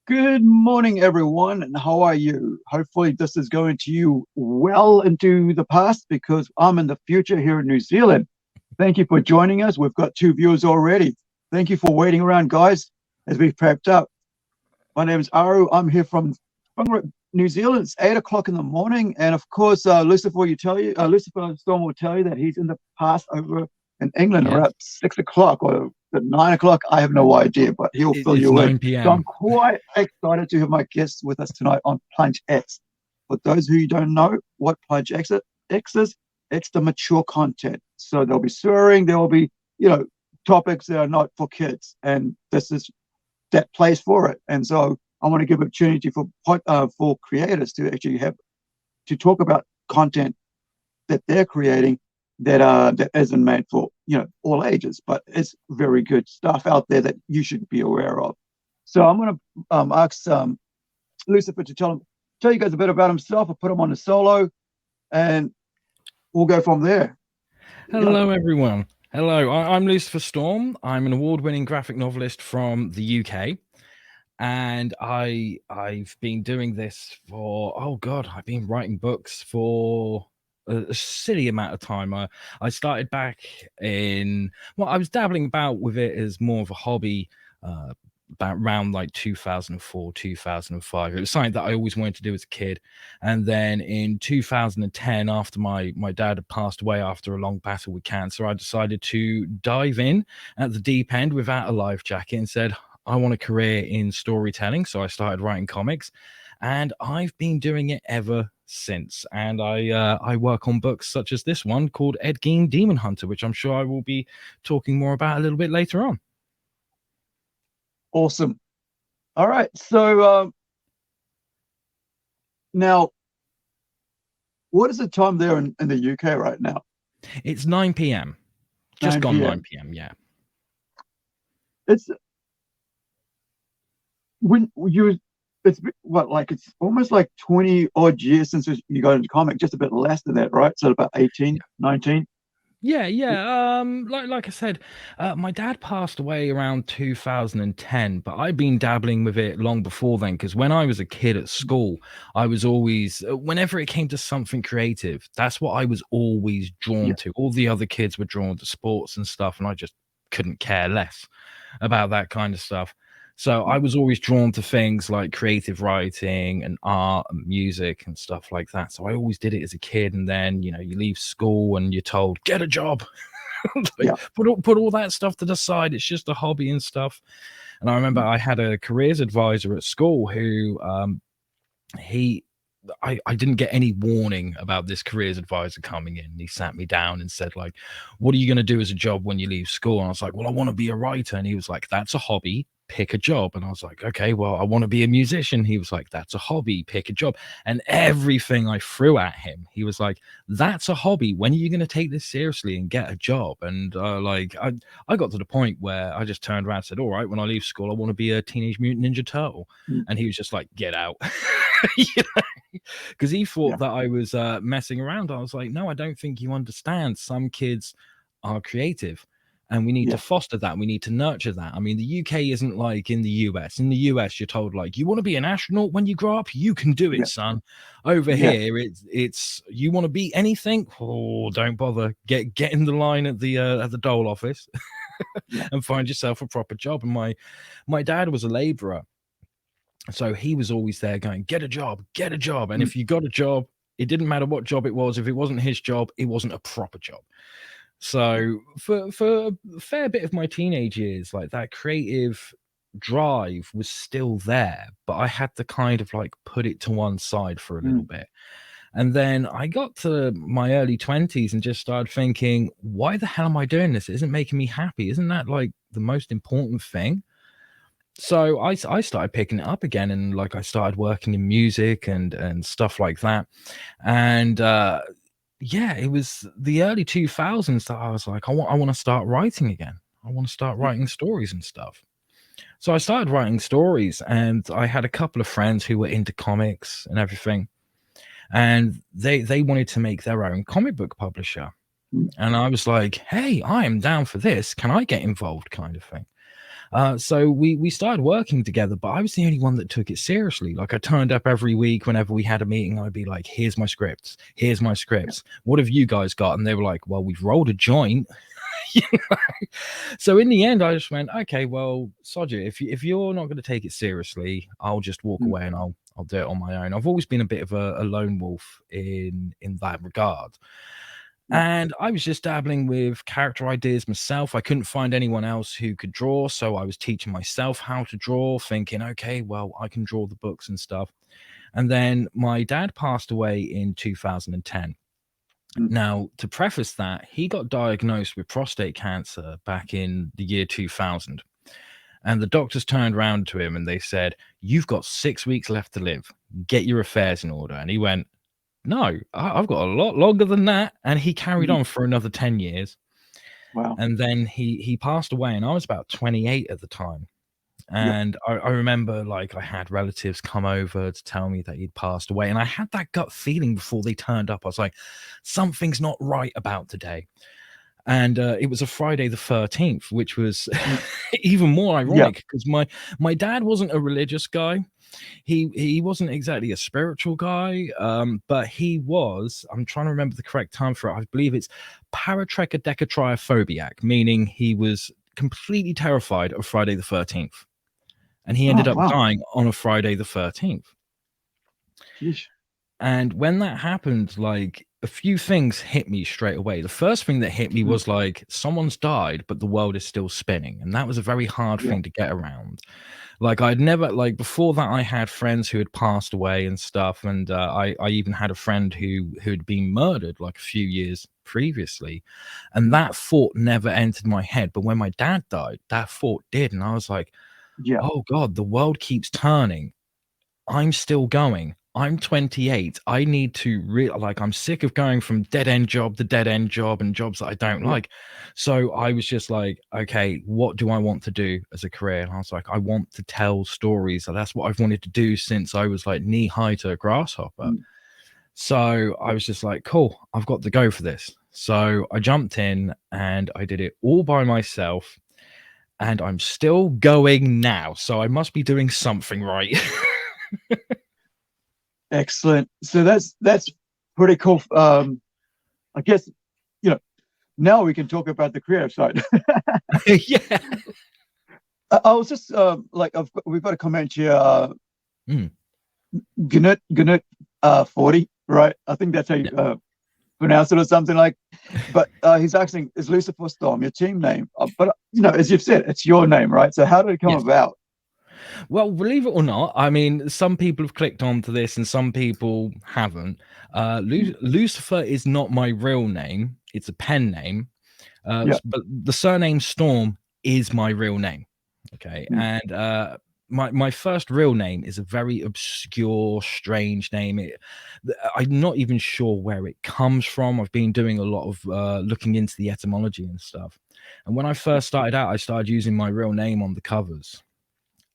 Good morning, everyone, and how are you? Hopefully, this is going to you well into the past because I'm in the future here in New Zealand. Thank you for joining us. We've got 2 viewers already. Thank you for waiting around, guys, as we've prepped up. My name is Aru. I'm here from New Zealand. It's 8 o'clock in the morning, and of course, Lucifer Storm will tell you that he's in the past over in England Yes, around 6 o'clock or at 9 o'clock. I have no idea, but he'll fill it's you in. 9 So I'm p.m. quite excited to have my guests with us tonight on PlungeX. For those who don't know what PlungeX is, it's the mature content. So there'll be swearing, there will be, topics that are not for kids, and this is that place for it. And so I want to give opportunity for creators to actually have to talk about content that they're creating that isn't made for all ages, but it's very good stuff out there that you should be aware of. So I'm going to ask Lucifer to tell you guys a bit about himself. I'll put him on a solo, and we'll go from there. Hello, everyone. Hello, I'm Lucifer Storm. I'm an award-winning graphic novelist from the UK, and I've been doing this for I've been writing books for a silly amount of time. I started back I was dabbling about with it as more of a hobby. About around like 2004 2005. It was something that I always wanted to do as a kid. And then in 2010, after my dad had passed away after a long battle with cancer, I decided to dive in at the deep end without a life jacket and said, I want a career in storytelling. So I started writing comics, and I've been doing it ever since. And I work on books such as this one called Ed Gein Demon Hunter, which I'm sure I will be talking more about a little bit later on. Awesome. All right. So now, what is the time there in the UK right now? It's 9 p.m. Just 9 gone p.m. 9 p.m. Yeah. It's when you it's what like it's almost like 20 odd years since you got into comic, just a bit less than that, right? So about 18, 19. Yeah. Like I said, my dad passed away around 2010, but I've been dabbling with it long before then. Because when I was a kid at school, I was always, whenever it came to something creative, that's what I was always Yeah, drawn to. All the other kids were drawn to sports and stuff, and I just couldn't care less about that kind of stuff. So I was always drawn to things like creative writing and art and music and stuff like that. So I always did it as a kid. And then, you leave school and you're told, get a job. Like, yeah, put all that stuff to the side. It's just a hobby and stuff. And I remember I had a careers advisor at school who I didn't get any warning about this careers advisor coming in. He sat me down and said, like, what are you going to do as a job when you leave school? And I was like, well, I want to be a writer. And he was like, that's a hobby, pick a job. And I was like, okay, well, I want to be a musician. He was like, that's a hobby, pick a job. And everything I threw at him, he was like, that's a hobby. When are you going to take this seriously and get a job? And I got to the point where I just turned around and said, all right, when I leave school, I want to be a Teenage Mutant Ninja Turtle. mm, And he was just like, get out. You know? Because he thought yeah, that I was messing around. I was like, no, I don't think you understand. Some kids are creative, and we need to yeah, foster that. We need to nurture that. I mean, the UK isn't like in the US. In the US, you're told, like, you want to be an astronaut when you grow up, you can do it, yeah, son. Over yeah, here, it's you want to be anything. Oh, don't bother. Get in the line at the dole office yeah, and find yourself a proper job. And my dad was a laborer. So he was always there going, get a job, get a job. And mm, if you got a job, it didn't matter what job it was. If it wasn't his job, it wasn't a proper job. yeah, So for a fair bit of my teenage years, like that creative drive was still there, but I had to kind of like put it to one side for a little mm, bit. And then I got to my early 20s and just started thinking, why the hell am I doing this? It isn't making me happy. Isn't that like the most important thing? So I started picking it up again, and like I started working in music and stuff like that. And yeah, it was the early 2000s that I was like, I want to start writing again. I want to start mm, writing stories and stuff. So I started writing stories, and I had a couple of friends who were into comics and everything, and they wanted to make their own comic book publisher. mm, And I was like, hey, I am down for this. Can I get involved? Kind of thing. So we started working together, but I was the only one that took it seriously. Like I turned up every week whenever we had a meeting. I'd be like, "Here's my scripts. Here's my Yeah. scripts. What have you guys got?" And they were like, "Well, we've rolled a joint." You know? So in the end, I just went, "Okay, well, sod you. If you're not going to take it seriously, I'll just walk Mm. away and I'll do it on my own." I've always been a bit of a lone wolf in that regard. Yeah. And I was just dabbling with character ideas myself. I couldn't find anyone else who could draw, so I was teaching myself how to draw, thinking, okay, well, I can draw the books and stuff. And then my dad passed away in 2010. Mm. Now, to preface that, he got diagnosed with prostate cancer back in the year 2000. And the doctors turned around to him and they said, "You've got 6 weeks left to live. Get your affairs in order." And he went, "No, I've got a lot longer than that." And he carried Mm. on for another 10 years. Wow. And then he passed away, and I was about 28 at the time. Yep. And I remember, like, I had relatives come over to tell me that he'd passed away, and I had that gut feeling before they turned up. I was like, something's not right about today. And it was a Friday the 13th, which was Mm. even more Yeah. ironic because my dad wasn't a religious guy. He wasn't exactly a spiritual guy, but he was. I'm trying to remember the correct term for it. I believe it's paratrichodecatriophobiac, meaning he was completely terrified of Friday the 13th, and he ended Oh, up wow. dying on a Friday the 13th. Jeez. And when that happened, like a few things hit me straight away. The first thing that hit me Mm. was like, someone's died, but the world is still spinning. And that was a very hard Yeah. thing to get around. Like I'd never, like before that, I had friends who had passed away and stuff. And I even had a friend who had been murdered like a few years previously. And Mm. that thought never entered my head. But when my dad died, that thought did. And I was like, Yeah. oh God, the world keeps turning. I'm still going. I'm 28. I need to like, I'm sick of going from dead end job to dead end job and jobs that I don't Yeah. like. So I was just like, okay, what do I want to do as a career? And I was like, I want to tell stories. So that's what I've wanted to do since I was like knee high to a grasshopper. Mm. So I was just like, cool, I've got to go for this. So I jumped in and I did it all by myself. And I'm still going now. So I must be doing something right. Excellent. So that's pretty cool. I guess, you know, now we can talk about the creative side. Yeah. I was just like, we've got a comment here. Mm. Gnut 40, right? I think that's how you Yeah. pronounce it or something like. But he's asking, is Lucifer Storm your team name? But as you've said, it's your name, right? So how did it come Yes. about? Well, believe it or not, I mean, some people have clicked onto this and some people haven't. Mm. Lucifer is not my real name; it's a pen name. Yeah. But the surname Storm is my real name. Okay, Mm. and my first real name is a very obscure, strange name. I'm not even sure where it comes from. I've been doing a lot of looking into the etymology and stuff. And when I first started out, I started using my real name on the covers.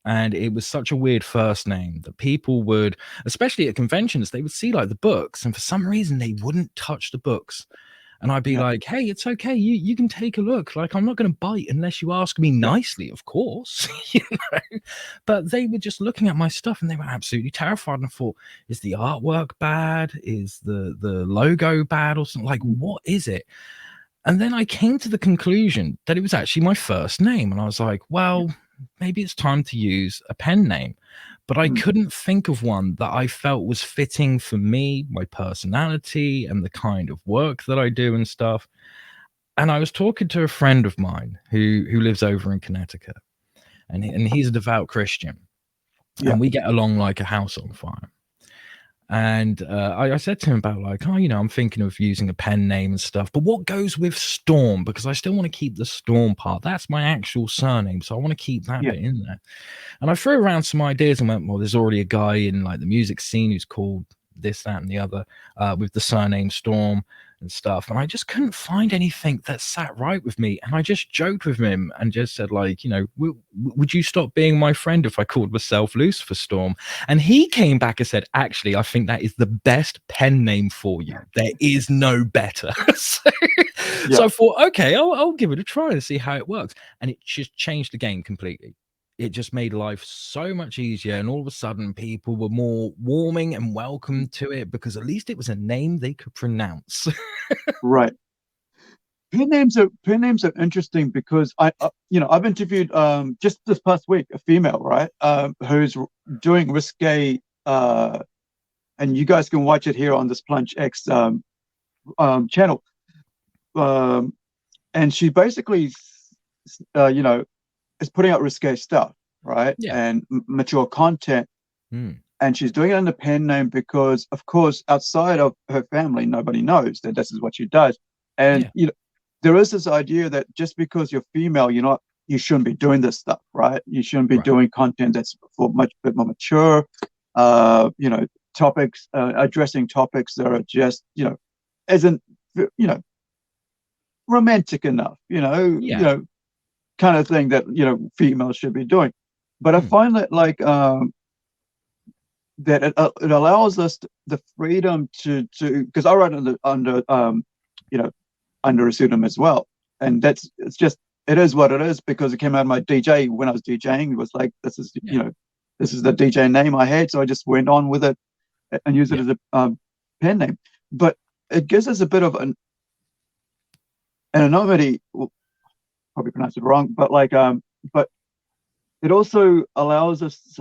And it was such a weird first name that people would, especially at conventions, they would see like the books, and for some reason they wouldn't touch the books. And I'd be Yeah. like, "Hey, it's okay. You can take a look. Like, I'm not going to bite unless you ask me Yeah. nicely, of course." You know. But they were just looking at my stuff, and they were absolutely terrified. And I thought, "Is the artwork bad? Is the logo bad, or something? Like, Mm. what is it?" And then I came to the conclusion that it was actually my first name. And I was like, Yeah. well, maybe it's time to use a pen name. But I Mm. couldn't think of one that I felt was fitting for me, my personality, and the kind of work that I do and stuff. And I was talking to a friend of mine who lives over in Connecticut, and he's a devout Christian, Yeah. and we get along like a house on fire. And I said to him about like, oh, I'm thinking of using a pen name and stuff, but what goes with Storm? Because I still want to keep the Storm part. That's my actual surname, so I want to keep that Yeah. bit in there. And I threw around some ideas and went, well, there's already a guy in like the music scene who's called this, that, and the other with the surname Storm. and stuff, and I just couldn't find anything that sat right with me. And I just joked with him and just said, like, you know, would you stop being my friend if I called myself Lucifer Storm? And he came back and said, actually, I think that is the best pen name for you. There is no better. So I thought, okay, I'll give it a try and see how it works. And it just changed the game completely. It just made life so much easier, and all of a sudden people were more warming and welcome to it because at least it was a name they could pronounce. Right. Pen names are interesting because I've interviewed just this past week a female, right, who's doing risque, and you guys can watch it here on this PlungeX channel, and she basically is putting out risque stuff, right, Yeah. and mature content. And she's doing it under pen name because, of course, outside of her family, nobody knows that this is what she does. And there is this idea that just because you're female, you shouldn't be doing this stuff, right? You shouldn't be doing content that's for much bit more mature, topics, addressing topics that are just, isn't, romantic enough, kind of thing that, females should be doing. But I find that, like, that it allows us the freedom to because I write under a pseudonym as well, and it is what it is because it came out of my DJ when I was DJing. It was like, this is this is the DJ name I had, so I just went on with it and used it as a pen name. But it gives us a bit of an anonymity. Well, probably pronounced it wrong, but but it also allows us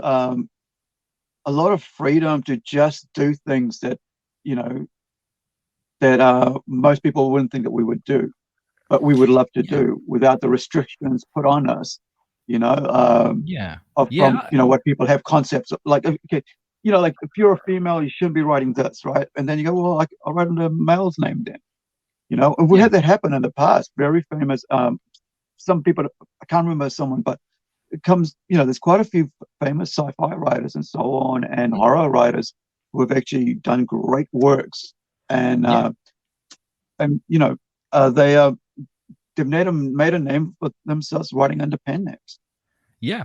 a lot of freedom to just do things that most people wouldn't think that we would do, but we would love to do without the restrictions put on us, from what people have concepts of, like, okay, like if you're a female, you shouldn't be writing this, right? And then you go, well, I'll write under a male's name then, and we had that happen in the past. Very famous, some people, I can't remember someone, but it comes, there's quite a few famous sci-fi writers and so on, and horror writers who have actually done great works, and they've made a name for themselves writing under pen names. Yeah,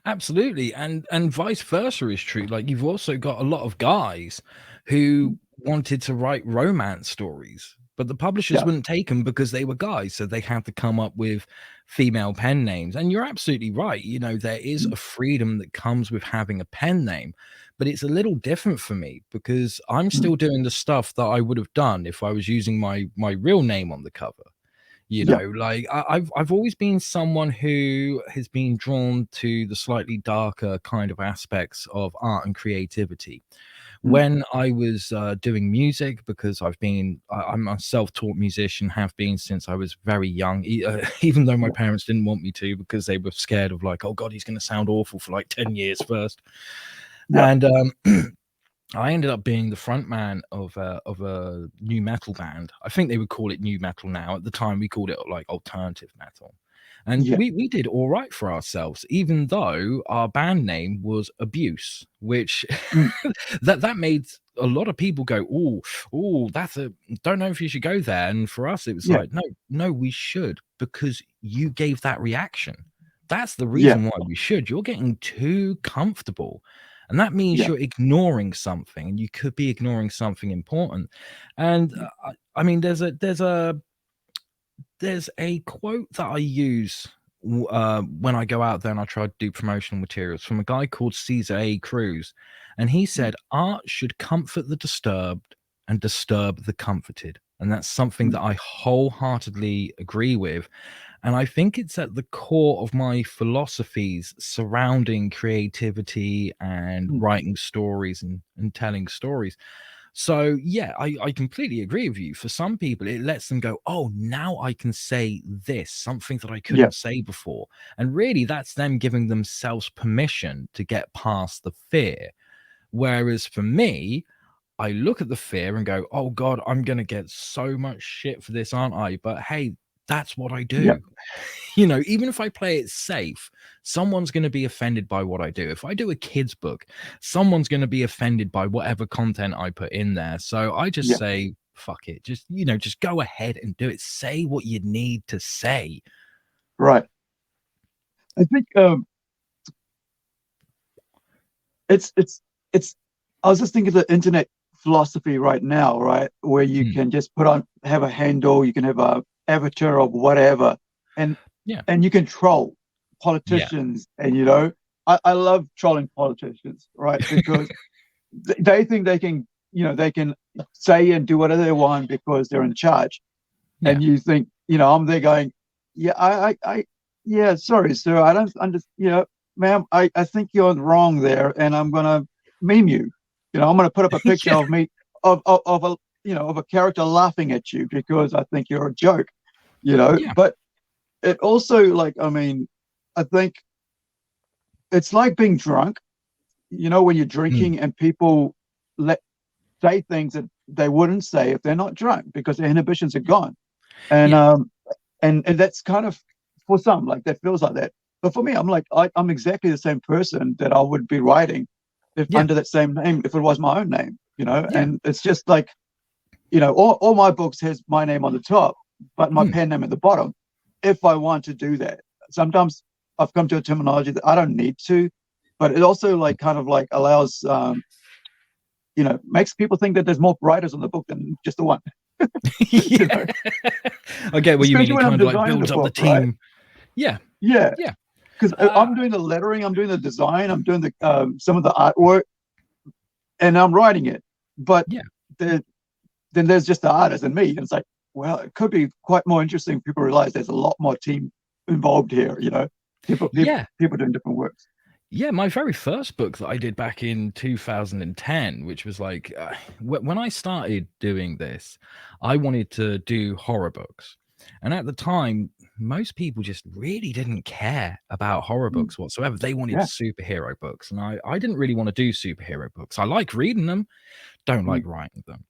absolutely. And vice versa is true. Like, you've also got a lot of guys who wanted to write romance stories, but the publishers wouldn't take them because they were guys, so they had to come up with female pen names. And you're absolutely right. There is a freedom that comes with having a pen name, but it's a little different for me because I'm still doing the stuff that I would have done if I was using my real name on the cover. Like, I've always been someone who has been drawn to the slightly darker kind of aspects of art and creativity. When I was doing music, because I'm a self-taught musician, have been since I was very young, even though my parents didn't want me to because they were scared of, like, oh God, he's going to sound awful for like 10 years first. And I ended up being the front man of a new metal band. I think they would call it new metal now. At the time, we called it like alternative metal. And we did all right for ourselves, even though our band name was Abuse, which that made a lot of people go, oh, don't know if you should go there. And for us, it was like, no, we should, because you gave that reaction. That's the reason why we should. You're getting too comfortable. And that means you're ignoring something, and you could be ignoring something important. And I mean, there's a quote that I use when I go out there and I try to do promotional materials from a guy called Caesar A. Cruz. And he said, art should comfort the disturbed and disturb the comforted. And that's something that I wholeheartedly agree with. And I think it's at the core of my philosophies surrounding creativity and writing stories and telling stories. So, yeah, I completely agree with you. For some people, it lets them go, oh, now I can say this, something that I couldn't say before. And really, that's them giving themselves permission to get past the fear. Whereas for me, I look at the fear and go, oh, God, I'm going to get so much shit for this, aren't I? But hey, that's what I do. Even if I play it safe, someone's going to be offended by what I do. If I do a kid's book, someone's going to be offended by whatever content I put in there. So I just say, fuck it, just just go ahead and do it. Say what you need to say. Right. I think it's I was just thinking of the internet philosophy right now, right? Where you Mm, can just have a handle, you can have a avatar of whatever, and yeah, and you can troll yeah, politicians. And I love trolling politicians, right? Because they think they can, they can say and do whatever they want because they're in charge. yeah. And you think, I'm there going, yeah, yeah, sorry, sir, I don't understand, ma'am, I think you're wrong there, and I'm gonna meme you. I'm gonna put up a picture Yeah, of me of a of a character laughing at you because I think you're a joke. yeah, But it also, like, I mean, I think it's like being drunk. When you're mm, drinking and people let say things that they wouldn't say if they're not drunk because their inhibitions are gone. And yeah, and that's kind of, for some, like, that feels like that. But for me, I'm like, I'm exactly the same person that I would be writing if yeah, under that same name, if it was my own name. yeah, And it's just like, all my books has my name on the top, but my mm, pen name at the bottom. If I want to do that, sometimes I've come to a terminology that I don't need to, but it also, like, kind of like allows, makes people think that there's more writers on the book than just the one. you yeah. know, I get what you mean. especially It when I'm kind of like designing the builds up the book, right? team. Yeah, Yeah, yeah, because uh, I'm doing the lettering, I'm doing the design, I'm doing the some of the artwork, and I'm writing it. But yeah, the, then there's just the artist and me, and it's like, well, it could be quite more interesting if people realize there's a lot more team involved here. yeah. People doing different works. Yeah, my very first book that I did back in 2010, which was like when I started doing this, I wanted to do horror books. And at the time, most people just really didn't care about horror Mm, books whatsoever. They wanted yeah, superhero books. And I didn't really want to do superhero books. I like reading them, don't mm, like writing them.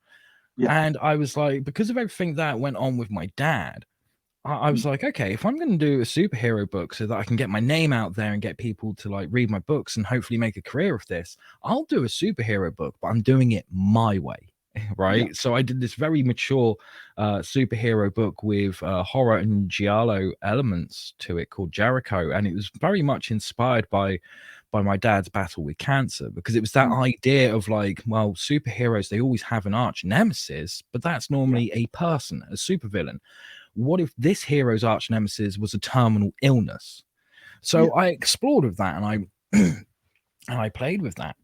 yeah, And I was like, because of everything that went on with my dad, I mm, was like, okay, if I'm going to do a superhero book so that I can get my name out there and get people to like read my books and hopefully make a career of this, I'll do a superhero book, but I'm doing it my way. yeah, Right. So I did this very mature superhero book with horror and giallo elements to it called Jericho. And it was very much inspired by my dad's battle with cancer because it was that mm, idea of like, well, superheroes, they always have an arch nemesis, but that's yeah, normally a person, a supervillain. What if this hero's arch nemesis was a terminal illness? yeah, So I explored with that and I and I played with that.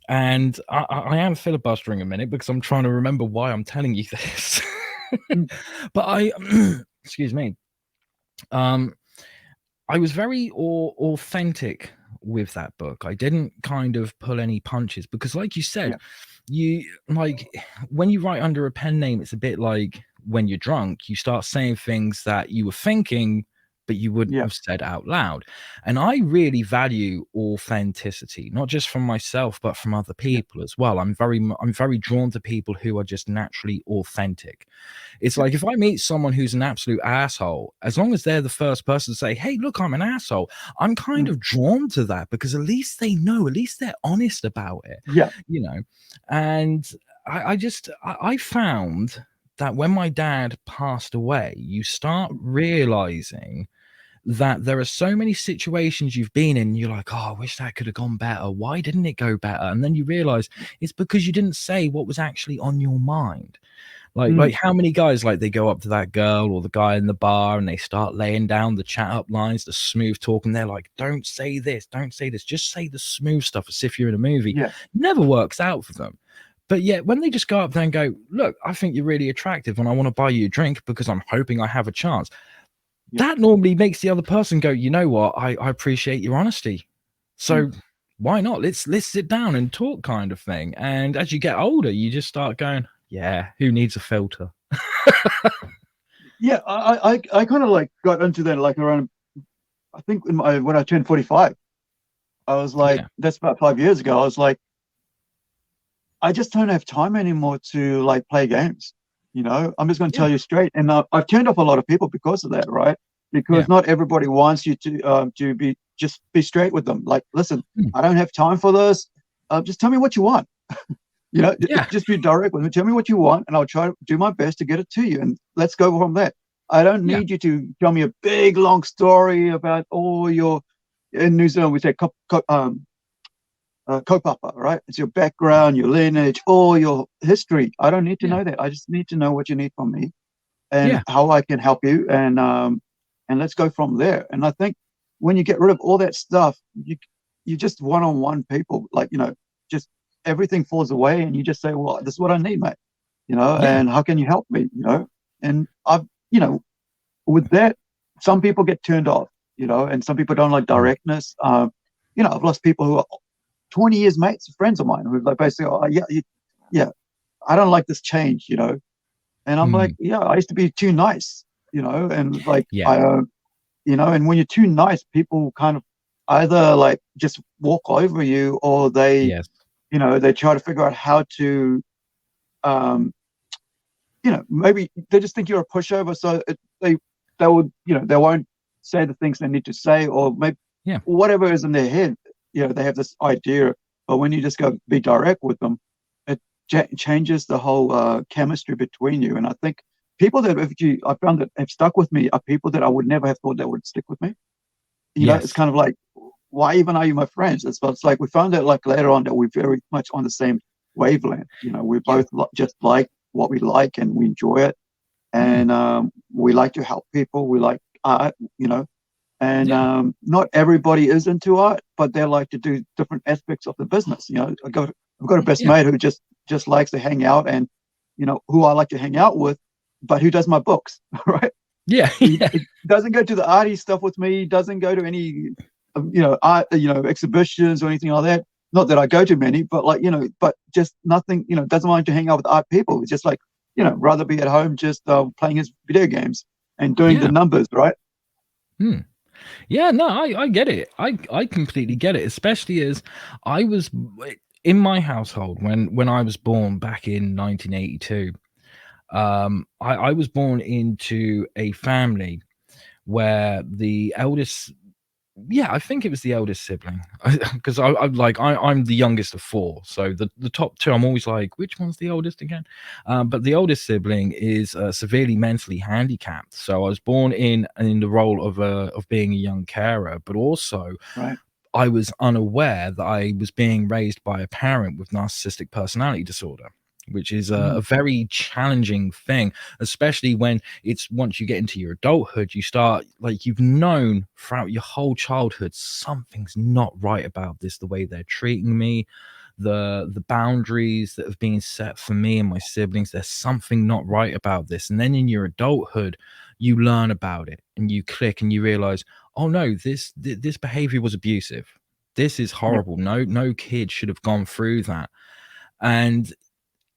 And I am filibustering a minute because I'm trying to remember why I'm telling you this. mm, But I excuse me. Um I was very authentic with that book. I didn't kind of pull any punches because, like you said, yeah, you like when you write under a pen name, it's a bit like when you're drunk, you start saying things that you were thinking, but you wouldn't yeah, have said out loud. And I really value authenticity, not just from myself, but from other yeah, people as well. I'm very drawn to people who are just naturally authentic. It's yeah, like if I meet someone who's an absolute asshole, as long as they're the first person to say, "Hey, look, I'm an asshole," I'm kind mm, of drawn to that because at least they know, at least they're honest about it, yeah, you know. And I found that when my dad passed away, you start realizing that there are so many situations you've been in, you're like, "Oh, I wish that could have gone better. Why didn't it go better?" And then you realize it's because you didn't say what was actually on your mind. Like mm, how many guys like they go up to that girl or the guy in the bar and they start laying down the chat up lines, the smooth talk, and they're like, "Don't say this, don't say this, just say the smooth stuff as if you're in a movie." yeah, Never works out for them. But yet when they just go up there and go, "Look, I think you're really attractive and I want to buy you a drink because I'm hoping I have a chance." yeah, That normally makes the other person go, "You know what? I appreciate your honesty. mm, So why not? Let's sit down and talk kind of thing." And as you get older, you just start going, "Yeah, who needs a filter?" yeah. I kind of like got into that, like, around, I think, when I turned 45. I was like, Yeah. that's about 5 years ago. I was like, I just don't have time anymore to, like, play games. I'm just going to Yeah. tell you straight. And I've turned off a lot of people because of that, right? Yeah. Because not everybody wants you to be straight with them. Like, listen, Mm. I don't have time for this. Just tell me what you want. Yeah. Just be direct with me. Tell me what you want, and I'll try to do my best to get it to you. And let's go from there. I don't Yeah. need you to tell me a big long story about all your. In New Zealand, we say kaupapa, right? It's your background, your lineage, all your history. I don't need to Yeah. know that. I just need to know what you need from me and Yeah. how I can help you, and let's go from there. And I think when you get rid of all that stuff, you just one-on-one people, like, just everything falls away, and you just say, well, this is what I need, mate, Yeah. and how can you help me, and I've, with that, some people get turned off, and some people don't like directness. I've lost people who are 20 years mates, friends of mine, who like basically, oh, yeah, I don't like this change, and I'm like, Mm. yeah, I used to be too nice, and like, Yeah. and when you're too nice, people kind of either like just walk over you, or Yes. they try to figure out how to, um, maybe they just think you're a pushover. So they would, they won't say the things they need to say, or maybe Yeah. whatever is in their head, they have this idea. But when you just go be direct with them, it changes the whole chemistry between you. And I think people that I found that have stuck with me are people that I would never have thought that would stick with me. It's Yes. kind of like, why even are you my friends? It's like we found out like later on that we're very much on the same wavelength. We Yeah. both just like what we like, and we enjoy it, Mm. and we like to help people. We like art, and Yeah. not everybody is into art, but they like to do different aspects of the business. I've got a best Yeah. mate who just likes to hang out, and who I like to hang out with, but who does my books, right? Yeah. He Yeah. doesn't go to the arty stuff with me. He doesn't go to any, art, exhibitions or anything like that. Not that I go to many, but like, but just nothing. Doesn't mind to hang out with art people. It's just like, rather be at home just playing his video games and doing the Yeah. numbers, right? Hmm. Yeah, no, I get it. I completely get it, especially as I was in my household when I was born back in 1982. I was born into a family where the eldest, yeah, I think it was the eldest sibling, because I'm the youngest of four, so the top two, I'm always like, which one's the oldest again? But the oldest sibling is severely mentally handicapped, so I was born in the role of being a young carer, but also Right. I was unaware that I was being raised by a parent with narcissistic personality disorder, which is a Mm. very challenging thing, especially when it's once you get into your adulthood, you start like you've known throughout your whole childhood, something's not right about this, the way they're treating me, the boundaries that have been set for me and my siblings, there's something not right about this. And then in your adulthood, you learn about it and you click and you realize, oh no, this behavior was abusive. This is Yep. horrible. No kid should have gone through that. And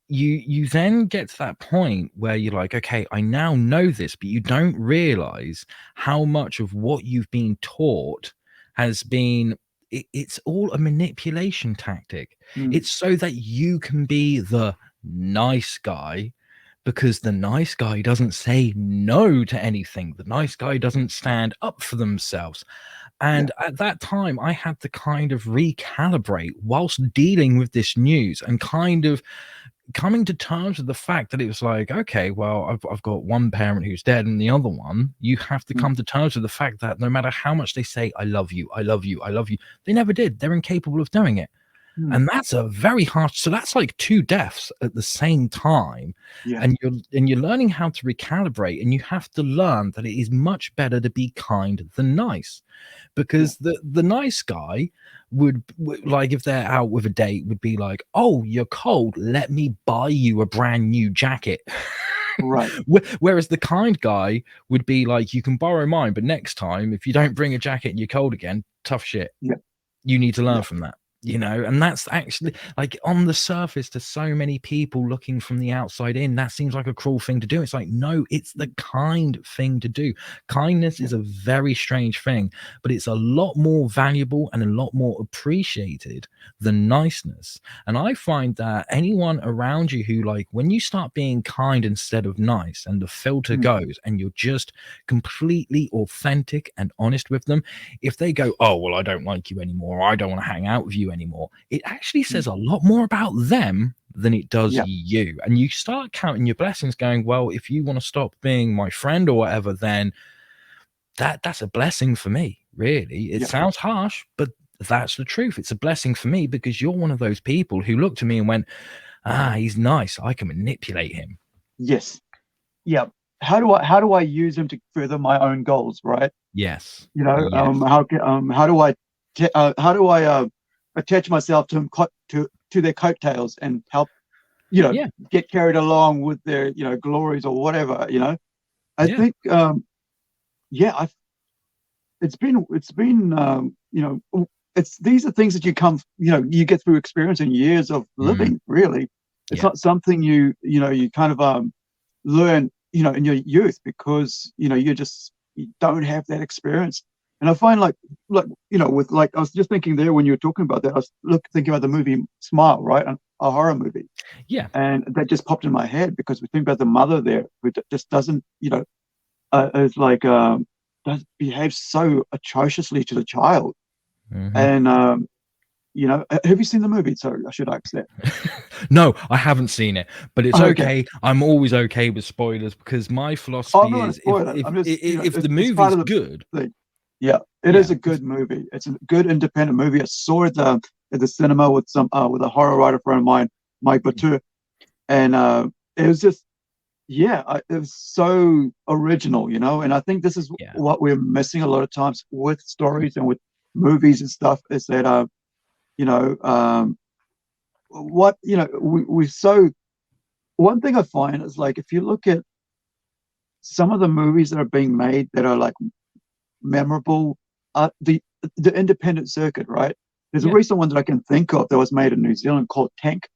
you then get to that point where you're like, okay, I now know this, but you don't realize how much of what you've been taught has been it's all a manipulation tactic. Mm. It's so that you can be the nice guy, because the nice guy doesn't say no to anything. The nice guy doesn't stand up for themselves. Yeah. And at that time, I had to kind of recalibrate whilst dealing with this news and kind of coming to terms with the fact that it was like, okay, well, I've got one parent who's dead and the other one, you have to Mm. come to terms with the fact that no matter how much they say, I love you, I love you, I love you, they never did. They're incapable of doing it. Mm. And that's a very harsh, so that's like two deaths at the same time. Yeah. And you're learning how to recalibrate, and you have to learn that it is much better to be kind than nice, Yeah. because the nice guy like if they're out with a date would be like, oh, you're cold, let me buy you a brand new jacket. Right. Whereas the kind guy would be like, you can borrow mine, but next time if you don't bring a jacket and you're cold again, tough shit, Yeah. you need to learn Yeah. from that. And that's actually like on the surface to so many people looking from the outside in, that seems like a cruel thing to do. It's like, no, it's the kind thing to do. Kindness Yeah. is a very strange thing, but it's a lot more valuable and a lot more appreciated than niceness. And I find that anyone around you who, like, when you start being kind instead of nice and the filter Mm. goes and you're just completely authentic and honest with them, if they go, oh, well, I don't like you anymore, or I don't want to hang out with you anymore, it actually Mm. says a lot more about them than it does Yeah. you. And you start counting your blessings, going, well, if you want to stop being my friend or whatever, then that's a blessing for me, really. It Yeah. sounds harsh, but that's the truth. It's a blessing for me because you're one of those people who looked at me and went, he's nice, I can manipulate him. Yes. Yeah. How do I use him to further my own goals, right? Yes. You know, Yes. how do I attach myself to him, to their coattails and help, Yeah. get carried along with their, glories or whatever, I Yeah. think, yeah, it's been, these are things that you get through experience and years of living, really. It's Yeah. not something you kind of learn, in your youth, because, you don't have that experience. And I find with I was just thinking there when you were talking about that, I was thinking about the movie Smile, right? A horror movie. Yeah. And that just popped in my head because we think about the mother there who just doesn't, is like, does behave so atrociously to the child. And, have you seen the movie? Sorry, I should ask that. No, I haven't seen it, but it's Okay. okay. I'm always okay with spoilers because my I'm philosophy not going to is spoil it. I'm just, if the it's part movie's of the good, thing. Yeah, it is a good movie. It's a good independent movie. I saw it at the cinema with with a horror writer friend of mine, Mike Batur, and it was just, it was so original, and I think this is what we're missing a lot of times with stories and with movies and stuff, is that we so, one thing I find is, like, if you look at some of the movies that are being made that are like memorable, the independent circuit, right? There's a recent one that I can think of that was made in New Zealand called Tank,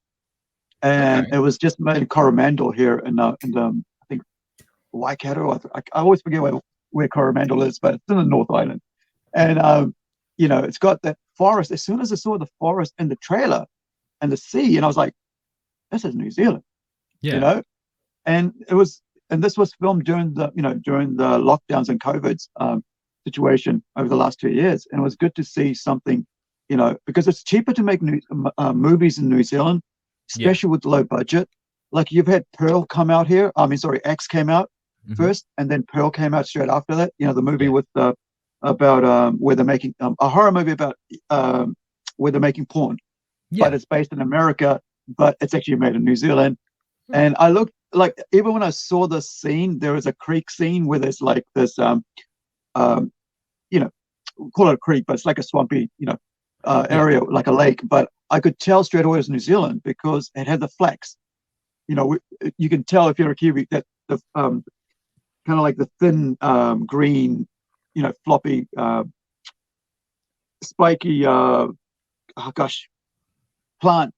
and it was just made in Coromandel here in I think Waikato. I always forget where Coromandel is, but it's in the North Island. And it's got that forest. As soon as I saw the forest in the trailer and the sea, and I was like, this is New Zealand, and this was filmed during the lockdowns and COVID's situation over the last 2 years, and it was good to see something, because it's cheaper to make movies in New Zealand, especially with low budget. Like, you've had Pearl come out here. I mean, sorry, X came out first, and then Pearl came out straight after that. The movie with about where they're making a horror movie about where they're making porn, but it's based in America, but it's actually made in New Zealand. And I looked, like, even when I saw the scene, there is a creek scene where there's like this call it a creek, but it's like a swampy area, like a lake. But I could tell straight away it was New Zealand because it had the flax. You can tell if you're a Kiwi that the kind of like the thin green, floppy, spiky, plant.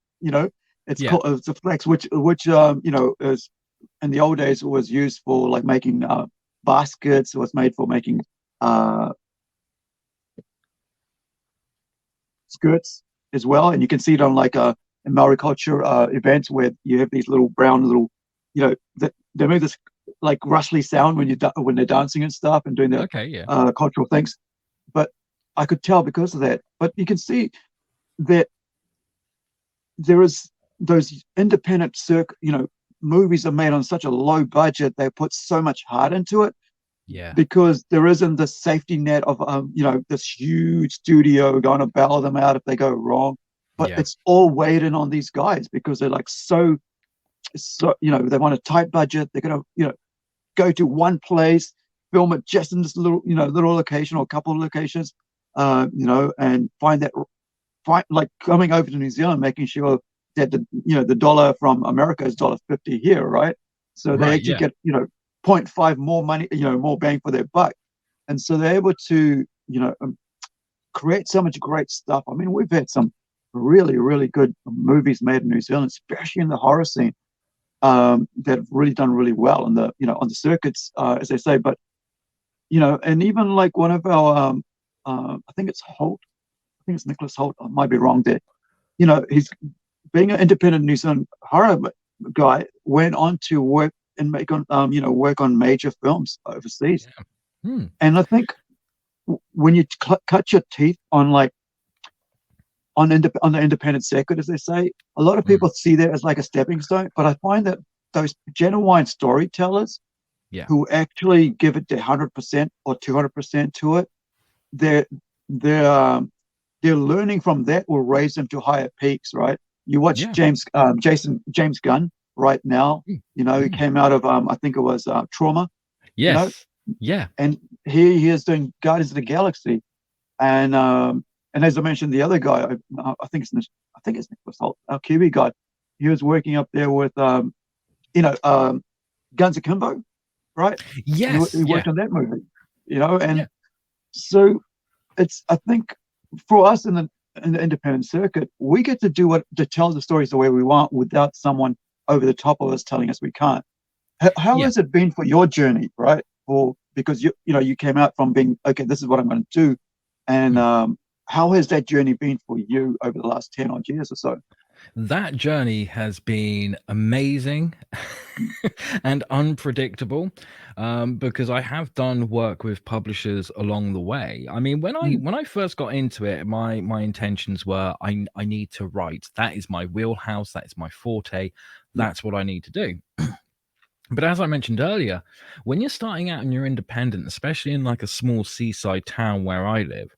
It's called, it's a flax, which is, in the old days, it was used for like making baskets. It was made for making skirts as well, and you can see it on like in Maori culture events where you have these little brown little, they make this like rustly sound when they're dancing and stuff and doing their cultural things. But I could tell because of that. But you can see that there is those independent movies are made on such a low budget. They put so much heart into it. Because there isn't the safety net of this huge studio going to bail them out if they go wrong. But it's all waiting on these guys because they're like so they want a tight budget. They're going to go to one place, film it just in this little location or a couple of locations, and find like coming over to New Zealand, making sure that the dollar from America is $1.50 here, right? So they actually get 0.5 more money, more bang for their buck. And so they're able to, create so much great stuff. I mean, we've had some really, really good movies made in New Zealand, especially in the horror scene, that have really done really well on the, on the circuits, as they say. But, and even like one of our, I think it's Holt, I think it's Nicholas Holt, I might be wrong there. He's being an independent New Zealand horror guy, went on to work and work on major films overseas. And I think when you cut your teeth on on the independent circuit, as they say. A lot of people see that as like a stepping stone, but I find that those genuine storytellers Yeah. who actually give it their 100% or 200% to it, they're they're they're learning from that will raise them to higher peaks, right? You watch Yeah. James Gunn right now. You know, he came out of I think it was Trauma. You know, Yes. Yeah. and he is doing Guardians of the Galaxy, and as I mentioned, the other guy, I think it's Nicholas Hoult, our Kiwi guy. He was working up there with you know Guns Akimbo, right? Yes. He Yeah. worked on that movie, you know, Yeah. and so it's I think for us in the independent circuit, we get to do what to tell the stories the way we want without someone over the top of us telling us we can't. How Yeah. has it been for your journey, right? For because you know you came out from being okay, this is what I'm going to do, and how has that journey been for you over the last 10 odd years or so? That journey has been amazing and unpredictable, because I have done work with publishers along the way. I mean, Mm, when I first got into it, my intentions were I need to write. That is my wheelhouse. That is my forte. yeah. That's what I need to do. But as I mentioned earlier, when you're starting out and you're independent, especially in like a small seaside town where I live,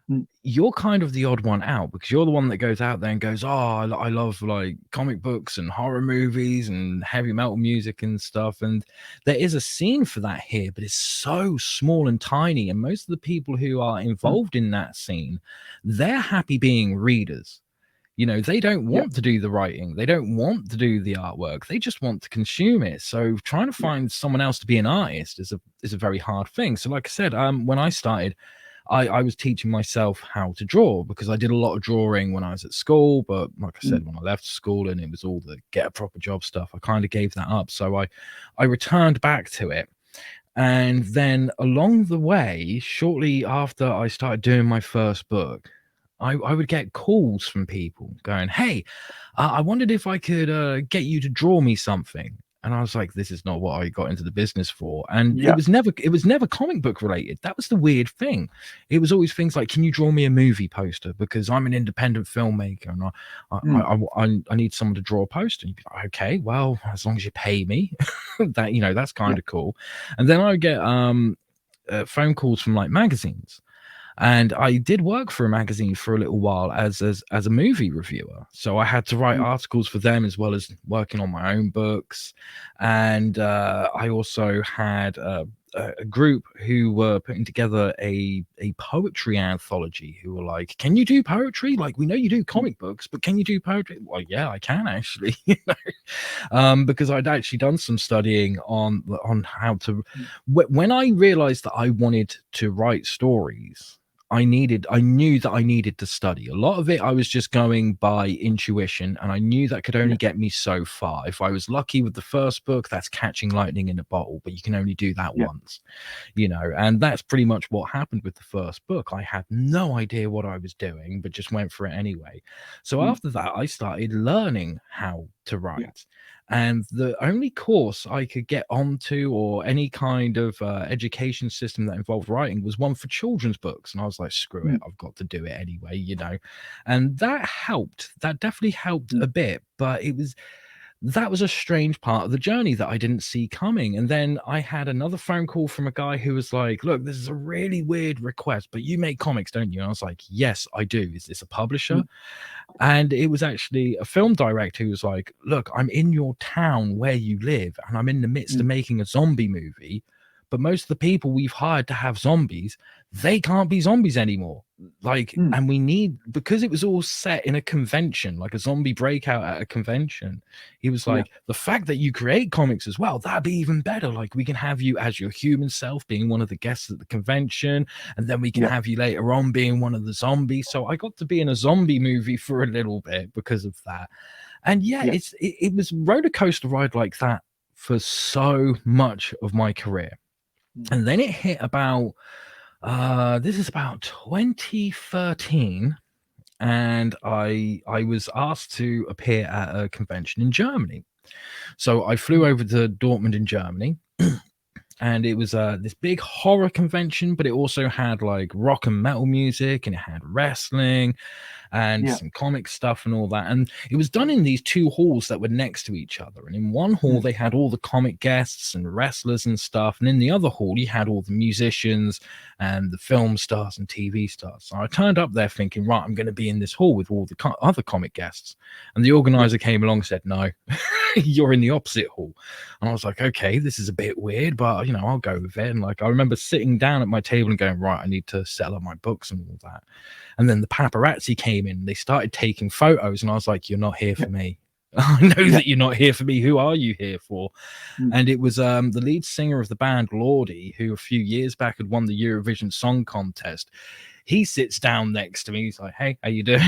Mm, you're kind of the odd one out because you're the one that goes out there and goes, "Oh, I love like comic books and horror movies and heavy metal music and stuff." And there is a scene for that here, but it's so small and tiny. And most of the people who are mm, involved in that scene, they're happy being readers. You know, they don't yeah. want to do the writing, they don't want to do the artwork, they just want to consume it. So trying to Yeah. find someone else to be an artist is a very hard thing. So, like I said, when I started, I was teaching myself how to draw because I did a lot of drawing when I was at school. But like I Mm, said, when I left school and it was all the get a proper job stuff, I kind of gave that up. So I returned back to it. And then along the way, shortly after I started doing my first book, I would get calls from people going, "Hey, I wondered if I could get you to draw me something." And I was like, "This is not what I got into the business for." And yeah. it was never comic book related. That was the weird thing. It was always things like, "Can you draw me a movie poster? Because I'm an independent filmmaker and Mm, I need someone to draw a poster." And you'd be like, "Okay, well, as long as you pay me, that that's yeah. kind of cool." And then I would get phone calls from like magazines, and I did work for a magazine for a little while as a movie reviewer. So I had to write Mm, articles for them as well as working on my own books. And I also had a group who were putting together a poetry anthology. Who were like, "Can you do poetry? Like, we know you do mm, comic books, but can you do poetry?" Well, yeah, I can actually. Because I'd actually done some studying on how to. mm, When I realized that I wanted to write stories, I knew that I needed to study. A lot of it I was just going by intuition, and I knew that could yeah. only get me so far. If I was lucky with the first book, that's catching lightning in a bottle, but you can only do that Yeah. once, and that's pretty much what happened with the first book. I had no idea what I was doing, but just went for it anyway. So Mm, after that, I started learning how to yeah. write. And the only course I could get onto, or any kind of education system that involved writing, was one for children's books. And I was like, screw it, Mm, I've got to do it anyway. And that helped. That definitely helped mm, a bit. But that was a strange part of the journey that I didn't see coming. And then I had another phone call from a guy who was like, "Look, this is a really weird request, but you make comics, don't you?" And I was like, "Yes, I do. Is this a publisher?" mm, And it was actually a film director who was like, "Look, I'm in your town where you live, and I'm in the midst of mm, making a zombie movie. But most of the people we've hired to have zombies, they can't be zombies anymore. Like, mm, and we need, because it was all set in a convention, like a zombie breakout at a convention." He was yeah. like, "The fact that you create comics as well, that'd be even better. Like, we can have you as your human self being one of the guests at the convention, and then we can Yeah. have you later on being one of the zombies." So I got to be in a zombie movie for a little bit because of that. And yeah, Yeah. it was roller coaster ride like that for so much of my career. Mm, And then it hit about this is about 2013, and I was asked to appear at a convention in Germany. So I flew mm, over to Dortmund in Germany, and it was this big horror convention, but it also had like rock and metal music, and it had wrestling and Yeah. some comic stuff and all that. And it was done in these two halls that were next to each other. And in one hall, Mm. they had all the comic guests and wrestlers and stuff. And in the other hall, you had all the musicians and the film stars and TV stars. So I turned up there thinking, right, I'm going to be in this hall with all the other comic guests. And the organizer came along and said, no, you're in the opposite hall. And I was like, okay, this is a bit weird, but I'll go with it. And like, I remember sitting down at my table and going, right, I need to sell up my books and all that. And then the paparazzi came in, they started taking photos, and I was like, you're not here for me. I know that you're not here for me. Who are you here for? Mm. And it was the lead singer of the band, Lordi, who a few years back had won the Eurovision Song Contest. He sits down next to me. He's like, hey, how you doing?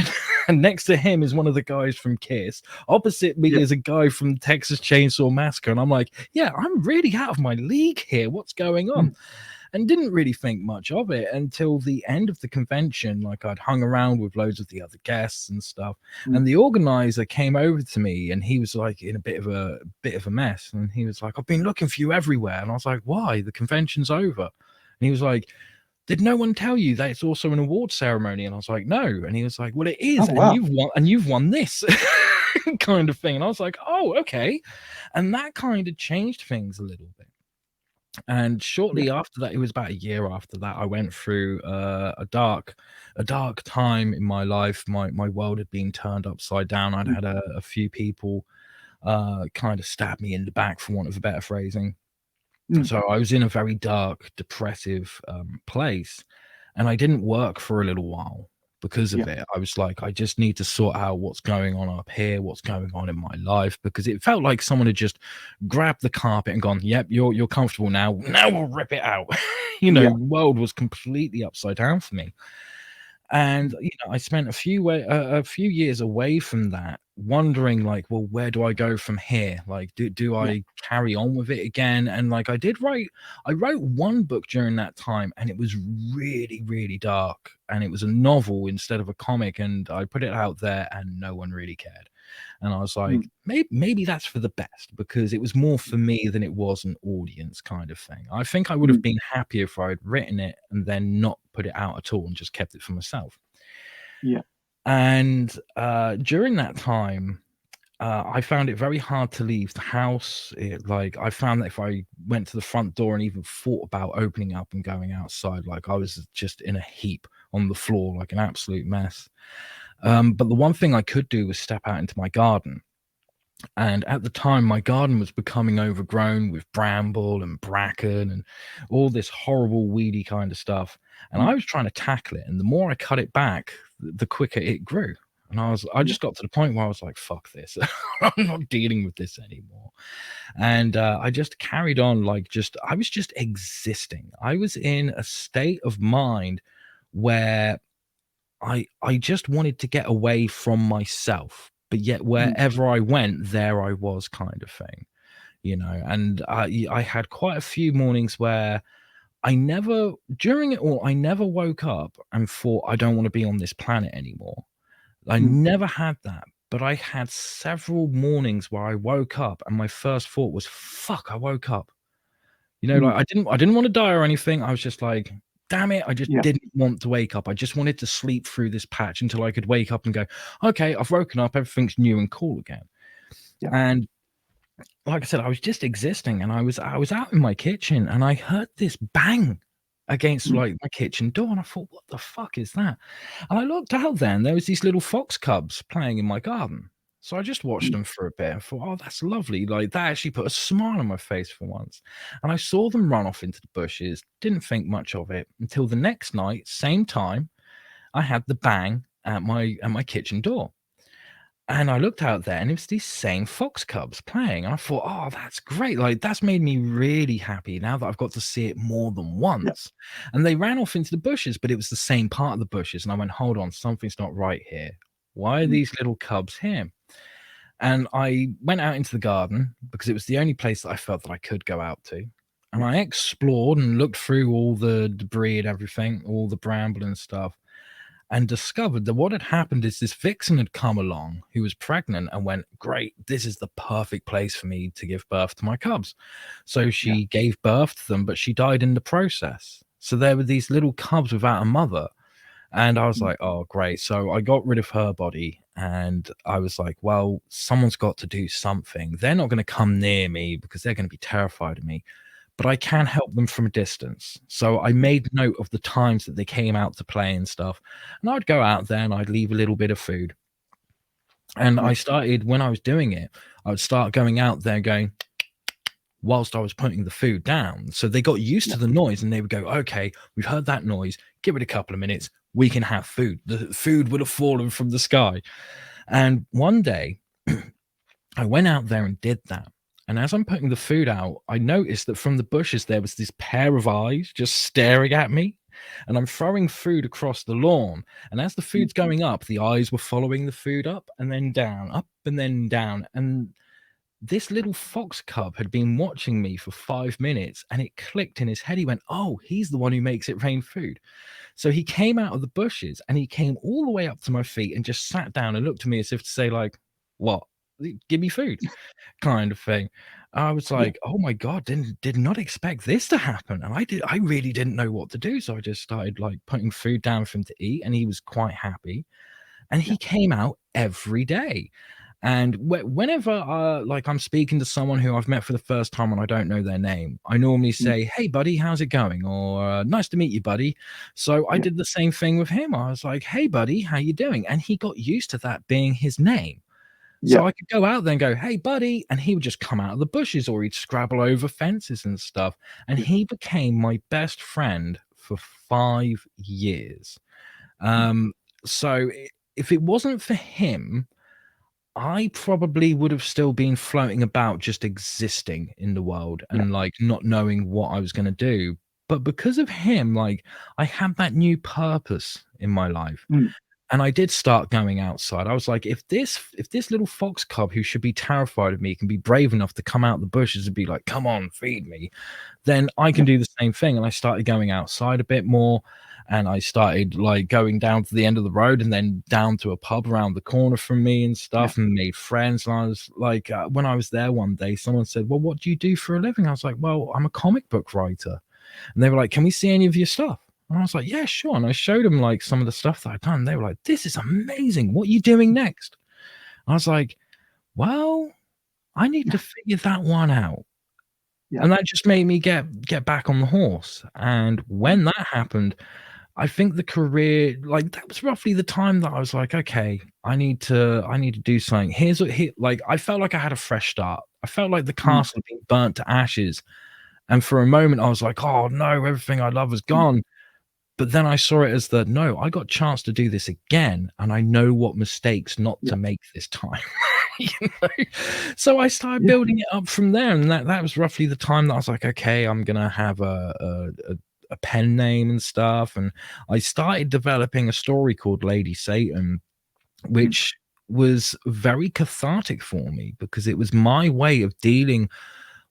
And next to him is one of the guys from Kiss. Opposite me is a guy from Texas Chainsaw Massacre. And I'm like, yeah, I'm really out of my league here. What's going on? And didn't really think much of it until the end of the convention. Like, I'd hung around with loads of the other guests and stuff, and the organizer came over to me, and he was like in a bit of a mess, and he was like, I've been looking for you everywhere. And I was like, why? The convention's over. And he was like, did no one tell you that it's also an award ceremony? And I was like, no. And he was like, well, it is. Oh, wow. And you've won this kind of thing. And I was like, oh, okay. And that kind of changed things a little bit. And shortly after that, it was about a year after that, I went through a dark time in my life. My world had been turned upside down. I'd had a few people kind of stab me in the back, for want of a better phrasing. So I was in a very dark, depressive place, and I didn't work for a little while because of it. I was like, I just need to sort out what's going on up here, what's going on in my life, because it felt like someone had just grabbed the carpet and gone, yep, you're comfortable now. Now we'll rip it out. The world was completely upside down for me. And I spent a few years away from that, wondering like, well, where do I go from here? Like, do I carry on with it again? And like, I wrote one book during that time, and it was really, really dark, and it was a novel instead of a comic, and I put it out there, and no one really cared. And I was like, maybe that's for the best, because it was more for me than it was an audience kind of thing. I think I would have been happier if I'd written it and then not put it out at all and just kept it for myself. And during that time, I found it very hard to leave the house. I found that if I went to the front door and even thought about opening up and going outside, like, I was just in a heap on the floor, like an absolute mess. But the one thing I could do was step out into my garden. And at the time, my garden was becoming overgrown with bramble and bracken and all this horrible weedy kind of stuff. And I was trying to tackle it. And the more I cut it back, the quicker it grew. And I just got to the point where I was like, fuck this. I'm not dealing with this anymore. And I just carried on, I was just existing. I was in a state of mind where I just wanted to get away from myself, but yet wherever I went, there I was, kind of thing, And I had quite a few mornings where during it all, I never woke up and thought, I don't want to be on this planet anymore. I never had that, but I had several mornings where I woke up and my first thought was, fuck, I woke up. Like, I didn't want to die or anything. I was just like, damn it, I just didn't want to wake up. I just wanted to sleep through this patch until I could wake up and go, okay, I've woken up, everything's new and cool again. And like I said, I was just existing, and I was out in my kitchen, and I heard this bang against like my kitchen door, and I thought, what the fuck is that? And I looked out there, and there was these little fox cubs playing in my garden. So I just watched them for a bit and thought, oh, that's lovely. Like, that actually put a smile on my face for once. And I saw them run off into the bushes, didn't think much of it until the next night, same time, I had the bang at my kitchen door. And I looked out there, and it was these same fox cubs playing. And I thought, oh, that's great. Like, that's made me really happy now that I've got to see it more than once. And they ran off into the bushes, but it was the same part of the bushes. And I went, hold on, something's not right here. Why are these little cubs here? And I went out into the garden because it was the only place that I felt that I could go out to. And I explored and looked through all the debris and everything, all the bramble and stuff. and discovered that what had happened is this vixen had come along who was pregnant and went, great, this is the perfect place for me to give birth to my cubs. So she gave birth to them, but she died in the process. So there were these little cubs without a mother. And I was like, oh, great. So I got rid of her body and I was like, well, someone's got to do something. They're not going to come near me because they're going to be terrified of me, but I can help them from a distance. So I made note of the times that they came out to play and stuff. And I'd go out there and I'd leave a little bit of food. And I started, when I was doing it, I would start going out there going, whilst I was putting the food down. So they got used to the noise and they would go, okay, we've heard that noise. Give it a couple of minutes. We can have food. The food would have fallen from the sky. And one day I went out there and did that. And as I'm putting the food out, I noticed that from the bushes, there was this pair of eyes just staring at me. And I'm throwing food across the lawn. And as the food's going up, the eyes were following the food up and then down, up and then down. And this little fox cub had been watching me for 5 minutes and it clicked in his head. He went, oh, he's the one who makes it rain food. So he came out of the bushes and he came all the way up to my feet and just sat down and looked at me as if to say, like, what? Give me food kind of thing. I was like, oh my God, did not expect this to happen. And I really didn't know what to do. So I just started like putting food down for him to eat and he was quite happy. And he came out every day. And whenever like I'm speaking to someone who I've met for the first time and I don't know their name, I normally say, hey, buddy, how's it going? Or nice to meet you, buddy. So I did the same thing with him. I was like, hey, buddy, how you doing? And he got used to that being his name. So I could go out there and go, hey, buddy. And he would just come out of the bushes or he'd scrabble over fences and stuff. And he became my best friend for 5 years. So if it wasn't for him, I probably would have still been floating about just existing in the world and like not knowing what I was going to do. But because of him, like I had that new purpose in my life. And I did start going outside. I was like, if this little fox cub who should be terrified of me can be brave enough to come out the bushes and be like, come on, feed me, then I can do the same thing. And I started going outside a bit more. And I started like going down to the end of the road and then down to a pub around the corner from me and stuff and made friends. And I was like, when I was there one day, someone said, well, what do you do for a living? I was like, well, I'm a comic book writer. And they were like, can we see any of your stuff? And I was like, yeah, sure. And I showed them like some of the stuff that I'd done. They were like, this is amazing. What are you doing next? I was like, well, I need to figure that one out. And that just made me get back on the horse. And when that happened, I think the career, like that was roughly the time that I was like, okay, I need to do something. Here's what like I felt like I had a fresh start. I felt like the castle had been burnt to ashes. And for a moment I was like, oh no, everything I love is gone. But then I saw it as that, no, I got a chance to do this again. And I know what mistakes not to make this time. You know? So I started building it up from there. And that was roughly the time that I was like, okay, I'm going to have a pen name and stuff. And I started developing a story called Lady Satan, which was very cathartic for me because it was my way of dealing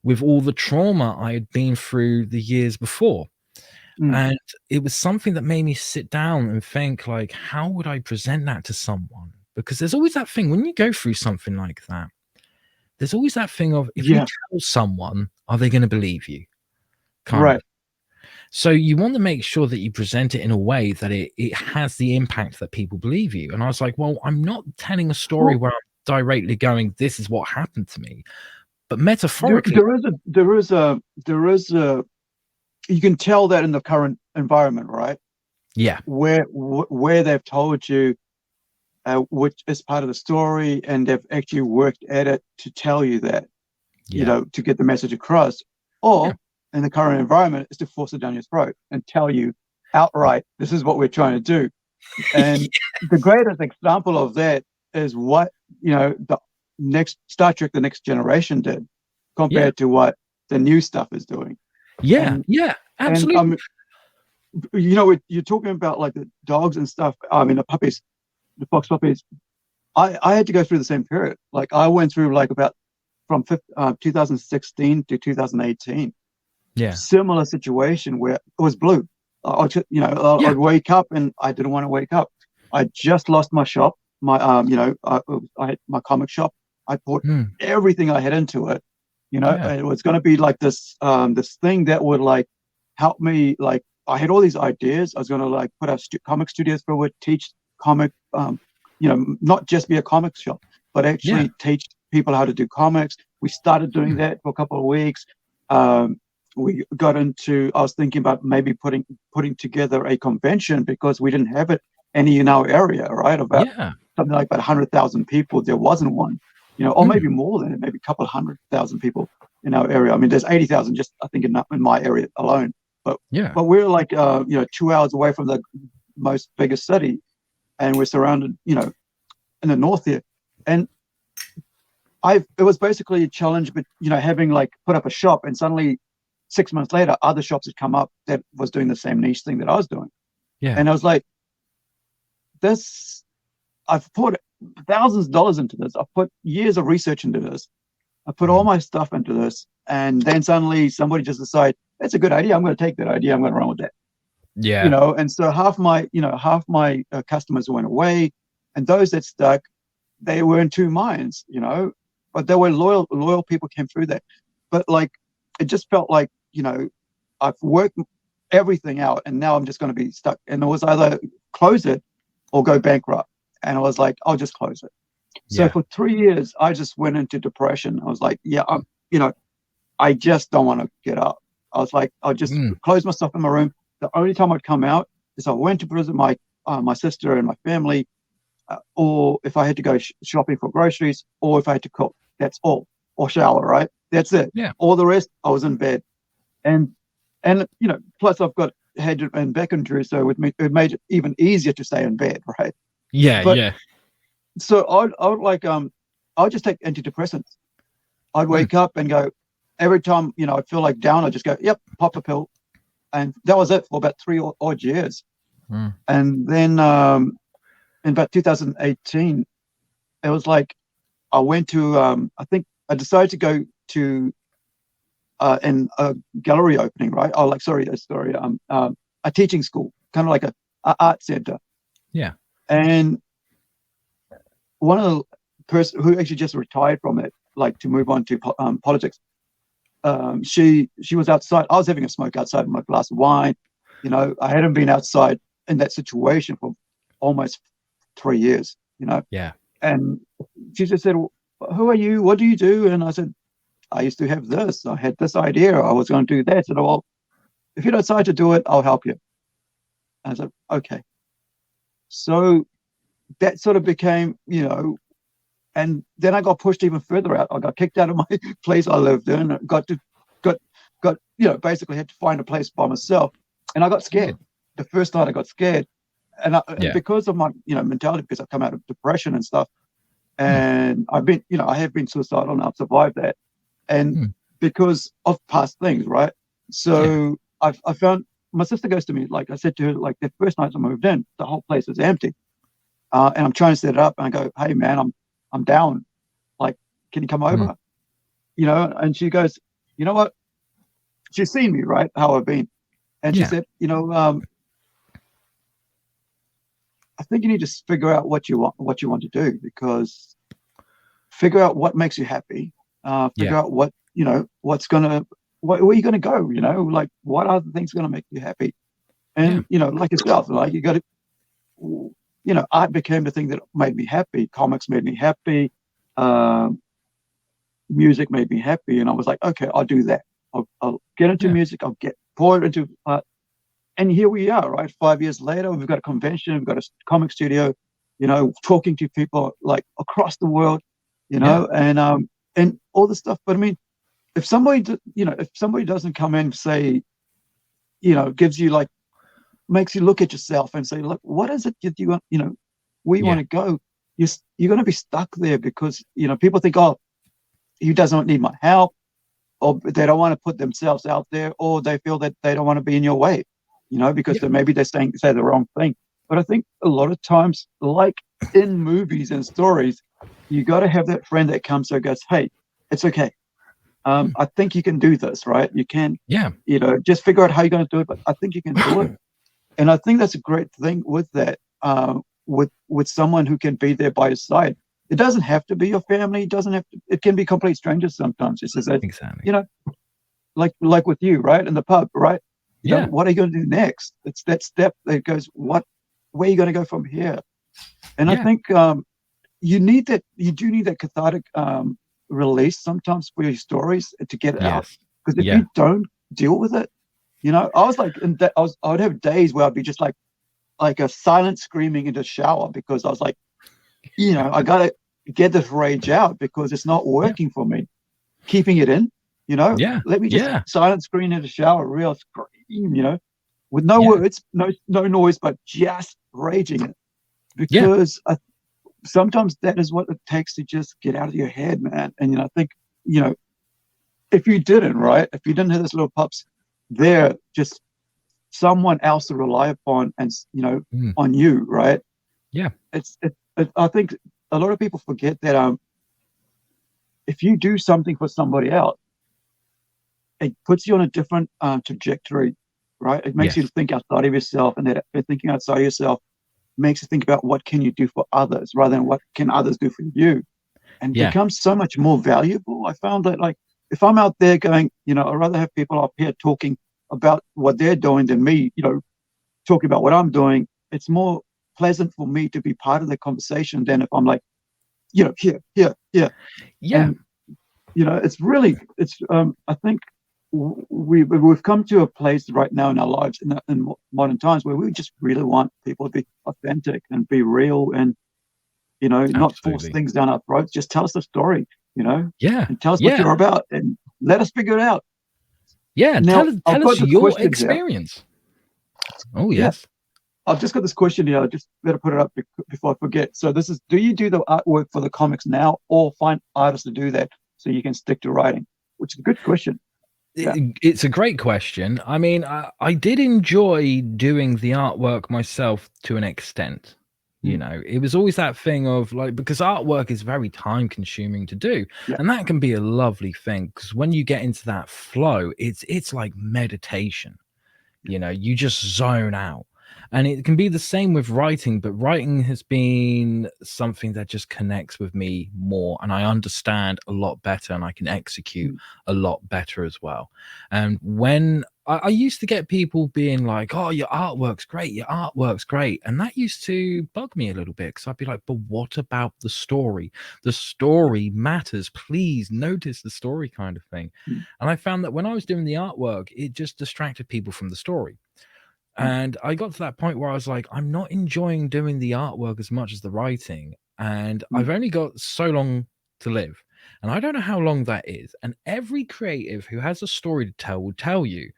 with all the trauma I had been through the years before. And it was something that made me sit down and think, like, how would I present that to someone? Because there's always that thing when you go through something like that, there's always that thing of if you tell someone, are they going to believe you? Kind of. So you want to make sure that you present it in a way that it has the impact that people believe you. And I was like, well, I'm not telling a story where I'm directly going, this is what happened to me. But metaphorically, there is a you can tell that in the current environment, right? Yeah. Where they've told you which is part of the story and they've actually worked at it to tell you that, you know, to get the message across. Or in the current environment is to force it down your throat and tell you outright, this is what we're trying to do. And the greatest example of that is what, you know, the next Star Trek, The Next Generation did compared to what the new stuff is doing. Absolutely. And, you know, you're talking about like the dogs and stuff. I mean, the puppies, the fox puppies. I had to go through the same period. Like I went through like about from 2016 to 2018. Similar situation where it was blue. I'd wake up and I didn't want to wake up. I just lost my shop, my I had my comic shop. I put everything I had into it. Yeah. It was going to be like this thing that would like help me. Like I had all these ideas. I was going to like put out comic studios for it, teach comic, not just be a comic shop, but Yeah. actually teach people how to do comics. We started doing that for a couple of weeks. We got into. I was thinking about maybe putting together a convention because we didn't have it any in our area, right? About Yeah. something like about 100,000 people. There wasn't one, or maybe more than it, maybe a couple of 100,000 people in our area. I mean, there's 80,000 just I think in my area alone. But Yeah. we're like 2 hours away from the most biggest city, and we're surrounded, in the north here. And it was basically a challenge, but having like put up a shop, and suddenly 6 months later, other shops had come up that was doing the same niche thing that I was doing, Yeah. and I was like, this. I've put thousands of dollars into this. I've put years of research into this. I put all my stuff into this, and then suddenly somebody just decide that's a good idea. I'm going to take that idea. I'm going to run with that. Yeah. And so half my customers went away, and those that stuck, they were in two minds. But there were loyal people came through that. But like, it just felt like I've worked everything out, and now I'm just going to be stuck. And it was either close it or go bankrupt. And I was like, I'll just close it. So for 3 years, I just went into depression. I was like, I just don't want to get up. I was like, I'll just close myself in my room. The only time I'd come out is I went to visit my sister and my family, or if I had to go shopping for groceries, or if I had to cook. That's all. Or shower, right? That's it. Yeah. All the rest, I was in bed. And plus I've got head and back injury, so it made it even easier to stay in bed, right? Yeah. But Yeah. so I would like I'd just take antidepressants. I'd wake up and go every time I feel like down. I just go, yep, pop a pill, and that was it for about 3 odd years. And then in about 2018, it was like I went to I think I decided to go to in a gallery opening, right? Oh, like a teaching school, kind of like a art center. Yeah. And one of the person who actually just retired from it, like to move on to politics, she was outside. I was having a smoke outside with my glass of wine. I hadn't been outside in that situation for almost 3 years. Yeah. And she just said, well, "Who are you? What do you do?" And I said, "I used to have this. I had this idea. I was going to do that." And well, if you decide to do it, I'll help you. And I said, "Okay." So that sort of became, and then I got pushed even further out. I got kicked out of my place I lived in. Got basically had to find a place by myself, and I got scared. The first night I got scared, and because of my mentality, because I've come out of depression and stuff, and I've been I have been suicidal, and I've survived that, and because of past things, right? So I found my sister goes to me, like I said to her, like the first night I moved in, the whole place was empty. And I'm trying to set it up, and I go, "Hey man, I'm down. Like, can you come over?" And she goes, "You know what?" She's seen me, right? How I've been, and she said, "I think you need to figure out what you want to do, because figure out what makes you happy. Figure out what where are you gonna go? Like what are the things gonna make you happy? And like yourself, like you got to." Art became the thing that made me happy. Comics made me happy. Music made me happy. And I was like, okay, I'll do that. I'll get into music. I'll pour it into art. And here we are, right? 5 years later, we've got a convention. We've got a comic studio, talking to people like across the world, and all this stuff. But I mean, if somebody doesn't come in and say, gives you like, makes you look at yourself and say, look, what is it that you want, where you want to go? You're going to be stuck there because, people think, oh, he doesn't need my help, or they don't want to put themselves out there, or they feel that they don't want to be in your way, because maybe they say the wrong thing. But I think a lot of times, like in movies and stories, you got to have that friend that comes and goes, hey, it's okay. I think you can do this, right? You can, just figure out how you're going to do it, but I think you can do it. And I think that's a great thing with that. with someone who can be there by your side. It doesn't have to be your family. It doesn't have to. It can be complete strangers sometimes. It's just that, Exactly. like with you, right, in the pub, right? Yeah. What are you going to do next? It's that step that goes, where are you going to go from here? And I think you do need that cathartic release sometimes for your stories to get it out. Yes. Because if you don't deal with it, I was like, I would have days where I'd be just like a silent screaming in the shower because I was like, I gotta get this rage out because it's not working for me. Keeping it in, let me just silent scream in the shower, real scream, with no words, no noise, but just raging it. Because sometimes that is what it takes to just get out of your head, man. And I think, if you didn't have this little pups there, just someone else to rely upon and on you, right? I think a lot of people forget that if you do something for somebody else, it puts you on a different trajectory, right? It makes you think outside of yourself, and that thinking outside of yourself makes you think about what can you do for others rather than what can others do for you, and becomes so much more valuable. I found that, like, if I'm out there going, I'd rather have people up here talking about what they're doing than me, talking about what I'm doing. It's more pleasant for me to be part of the conversation than if I'm like, here. And, I think we've come to a place right now in our lives in modern times where we just really want people to be authentic and be real and, not force things down our throats. Just tell us the story, and tell us what you're about and let us figure it out. Yeah. Now, Tell us your experience. Here. Oh, yes. I've just got this question here. I just better put it up before I forget. So this is, do you do the artwork for the comics now or find artists to do that so you can stick to writing? Which is a good question. It's a great question. I mean, I did enjoy doing the artwork myself to an extent. It was always that thing of like, because artwork is very time consuming to do, and that can be a lovely thing because when you get into that flow, it's like meditation. You just zone out. And it can be the same with writing, but writing has been something that just connects with me more, and I understand a lot better, and I can execute a lot better as well. And when I used to get people being like, "Oh, your artwork's great," and that used to bug me a little bit because I'd be like, "But what about the story? The story matters. Please notice the story," kind of thing. And I found that when I was doing the artwork, it just distracted people from the story. And I got to that point where I was like, I'm not enjoying doing the artwork as much as the writing. And I've only got so long to live. And I don't know how long that is. And every creative who has a story to tell will tell you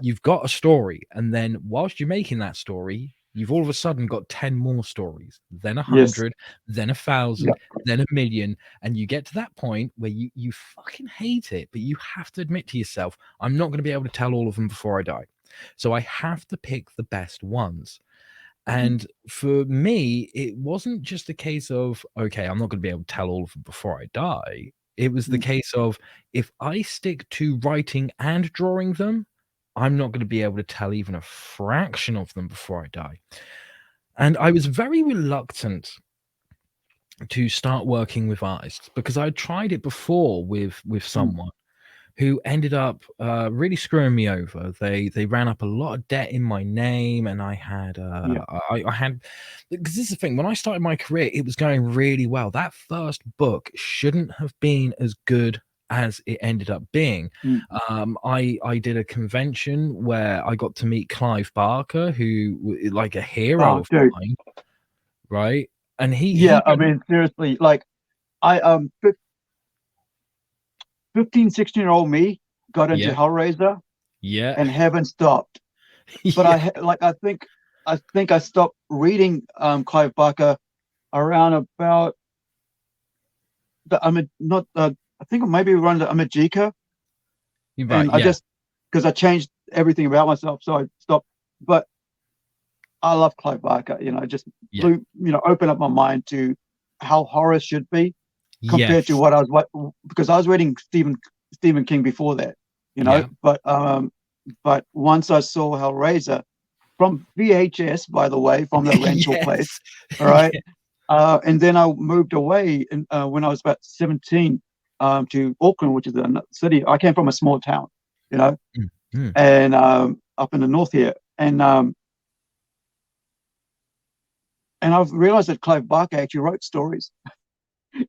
you've got a story. And then whilst you're making that story, you've all of a sudden got 10 more stories, then 100, then 1,000, then 1,000,000. And you get to that point where you fucking hate it, but you have to admit to yourself, I'm not going to be able to tell all of them before I die. So I have to pick the best ones. And for me, it wasn't just a case of, okay, I'm not going to be able to tell all of them before I die. It was the case of, if I stick to writing and drawing them, I'm not going to be able to tell even a fraction of them before I die. And I was very reluctant to start working with artists because I tried it before with someone who ended up really screwing me over. They ran up a lot of debt in my name, and I had I had, because this is the thing, when I started my career, it was going really well. That first book shouldn't have been as good as it ended up being. I did a convention where I got to meet Clive Barker, who like a hero of mine, right? And I mean, seriously, like I 15, 16-year-old me got into Hellraiser and haven't stopped. But I think I stopped reading Clive Barker around about I think maybe around the Amajika. And I just, because I changed everything about myself, so I stopped. But I love Clive Barker, just blew, opened up my mind to how horror should be compared to because I was reading Stephen King before that, but once I saw Hellraiser, from VHS, by the way, from the rental place. Yes. All right. Yeah. And then I moved away when I was about 17 to Auckland, which is a city. I came from a small town, you know, Mm, mm. and up in the north here. And I've realized that Clive Barker actually wrote stories,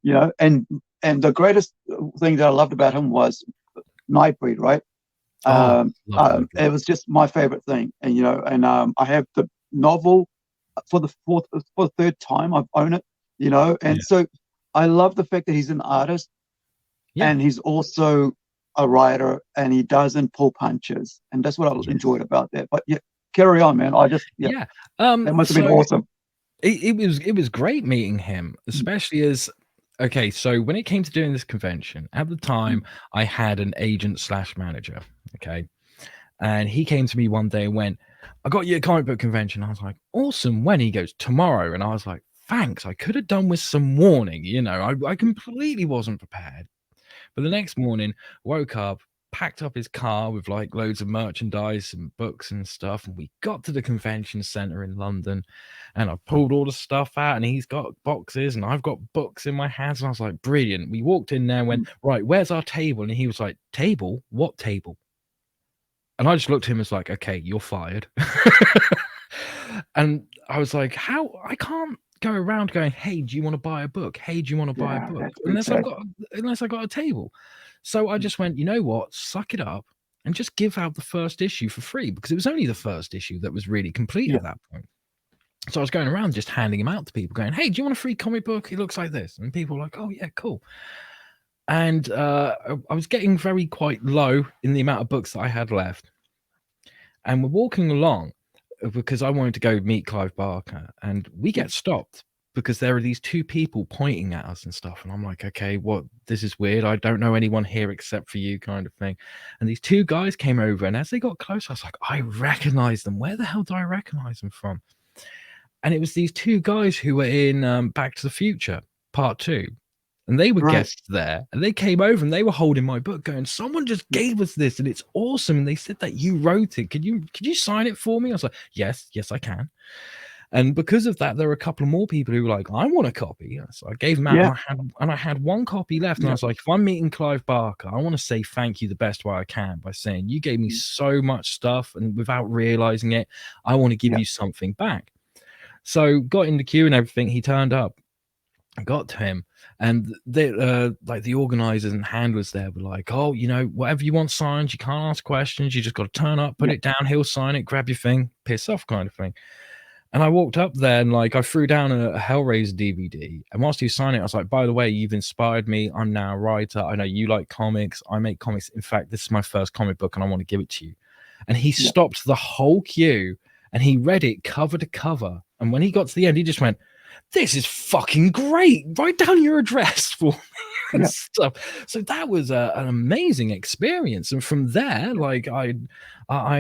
you know, and the greatest thing that I loved about him was Nightbreed, right? Oh, love Nightbreed. It was just my favorite thing, and you know, and I have the novel for the third time. I've owned it, you know, Yeah. and so I love the fact that he's an artist Yeah. and he's also a writer, and he doesn't pull punches, and that's what I Yes. enjoyed about that. But yeah, carry on, man. Yeah. That must have been So awesome. it was great meeting him, especially as okay, so when it came to doing this convention, at the time I had an agent slash manager, okay? And he came to me one day and went, I got you a comic book convention. I was like, awesome. When? He goes, tomorrow. And I was like, thanks. I could have done with some warning, you know, I completely wasn't prepared. But the next morning, woke up, packed up his car with like loads of merchandise and books and stuff. And we got to the convention center in London and I pulled all the stuff out and he's got boxes and I've got books in my hands. And I was like, brilliant. We walked in there and went, right, where's our table? And he was like, table? What table? And I just looked at him as like, okay, you're fired. And I was like, how? I can't go around going, hey, do you want to buy a book? Hey, do you want to buy a Yeah, book? that's pretty sad. Unless I got a table. So I just went, you know what? Suck it up and just give out the first issue for free because it was only the first issue that was really complete Yeah, at that point. So I was going around just handing them out to people, going, hey, do you want a free comic book? It looks like this. And people were like, oh, yeah, cool. And I was getting very quite low in the amount of books that I had left. And we're walking along because I wanted to go meet Clive Barker, and we yeah, get stopped because there are these two people pointing at us and stuff. And I'm like, okay, what? This is weird. I don't know anyone here except for you, kind of thing. And these two guys came over, and as they got closer, I was like, I recognize them. Where the hell do I recognize them from? And it was these two guys who were in Back to the Future Part 2. And they were right. guests there, and they came over and they were holding my book, going, "Someone just Yeah, gave us this, and it's awesome." And they said that you wrote it. Could you sign it for me? I was like, "Yes, I can." And because of that, there were a couple of more people who were like, "I want a copy." So I gave them out, yeah, and I had one copy left. And I yeah, was like, "If I'm meeting Clive Barker, I want to say thank you the best way I can by saying you gave me so much stuff, and without realizing it, I want to give yeah, you something back." So got in the queue and everything. He turned up. I got to him, and they like the organizers and handlers there were like, "Oh, you know, whatever you want signed, you can't ask questions. You just got to turn up, put yeah, it down, he'll sign it, grab your thing, piss off," kind of thing. And I walked up there and like I threw down a Hellraiser DVD, and whilst he was signing it, I was like, "By the way, you've inspired me. I'm now a writer. I know you like comics. I make comics. In fact, this is my first comic book, and I want to give it to you." And he yeah, stopped the whole queue and he read it cover to cover. And when he got to the end, he just went, "This is fucking great. Write down your address for me," and yeah, stuff. So that was an amazing experience. And from there, like I'd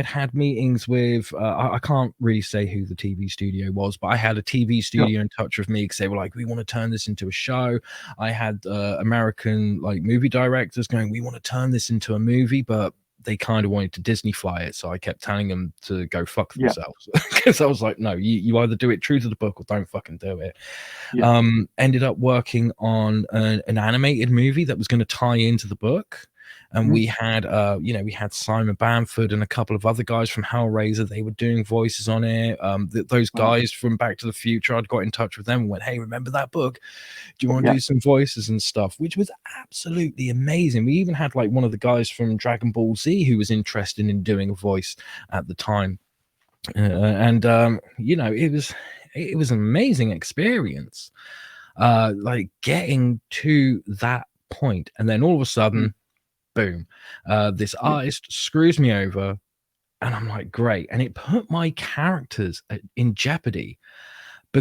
had meetings with I can't really say who the TV studio was, but I had a TV yeah, studio in touch with me because they were like, "We want to turn this into a show." I had American like movie directors going, "We want to turn this into a movie," but they kind of wanted to Disneyfy it, so I kept telling them to go fuck yeah, themselves because I was like, no, you either do it true to the book or don't fucking do it. yeah, Ended up working on an animated movie that was going to tie into the book. And we had, we had Simon Bamford and a couple of other guys from Hellraiser. They were doing voices on it. Those wow, guys from Back to the Future, I'd got in touch with them and went, "Hey, remember that book? Do you want to yeah, do some voices and stuff?" Which was absolutely amazing. We even had like one of the guys from Dragon Ball Z who was interested in doing a voice at the time. It was an amazing experience. Like getting to that point, and then all of a sudden, boom, this yeah, artist screws me over, and I'm like, great. And it put my characters in jeopardy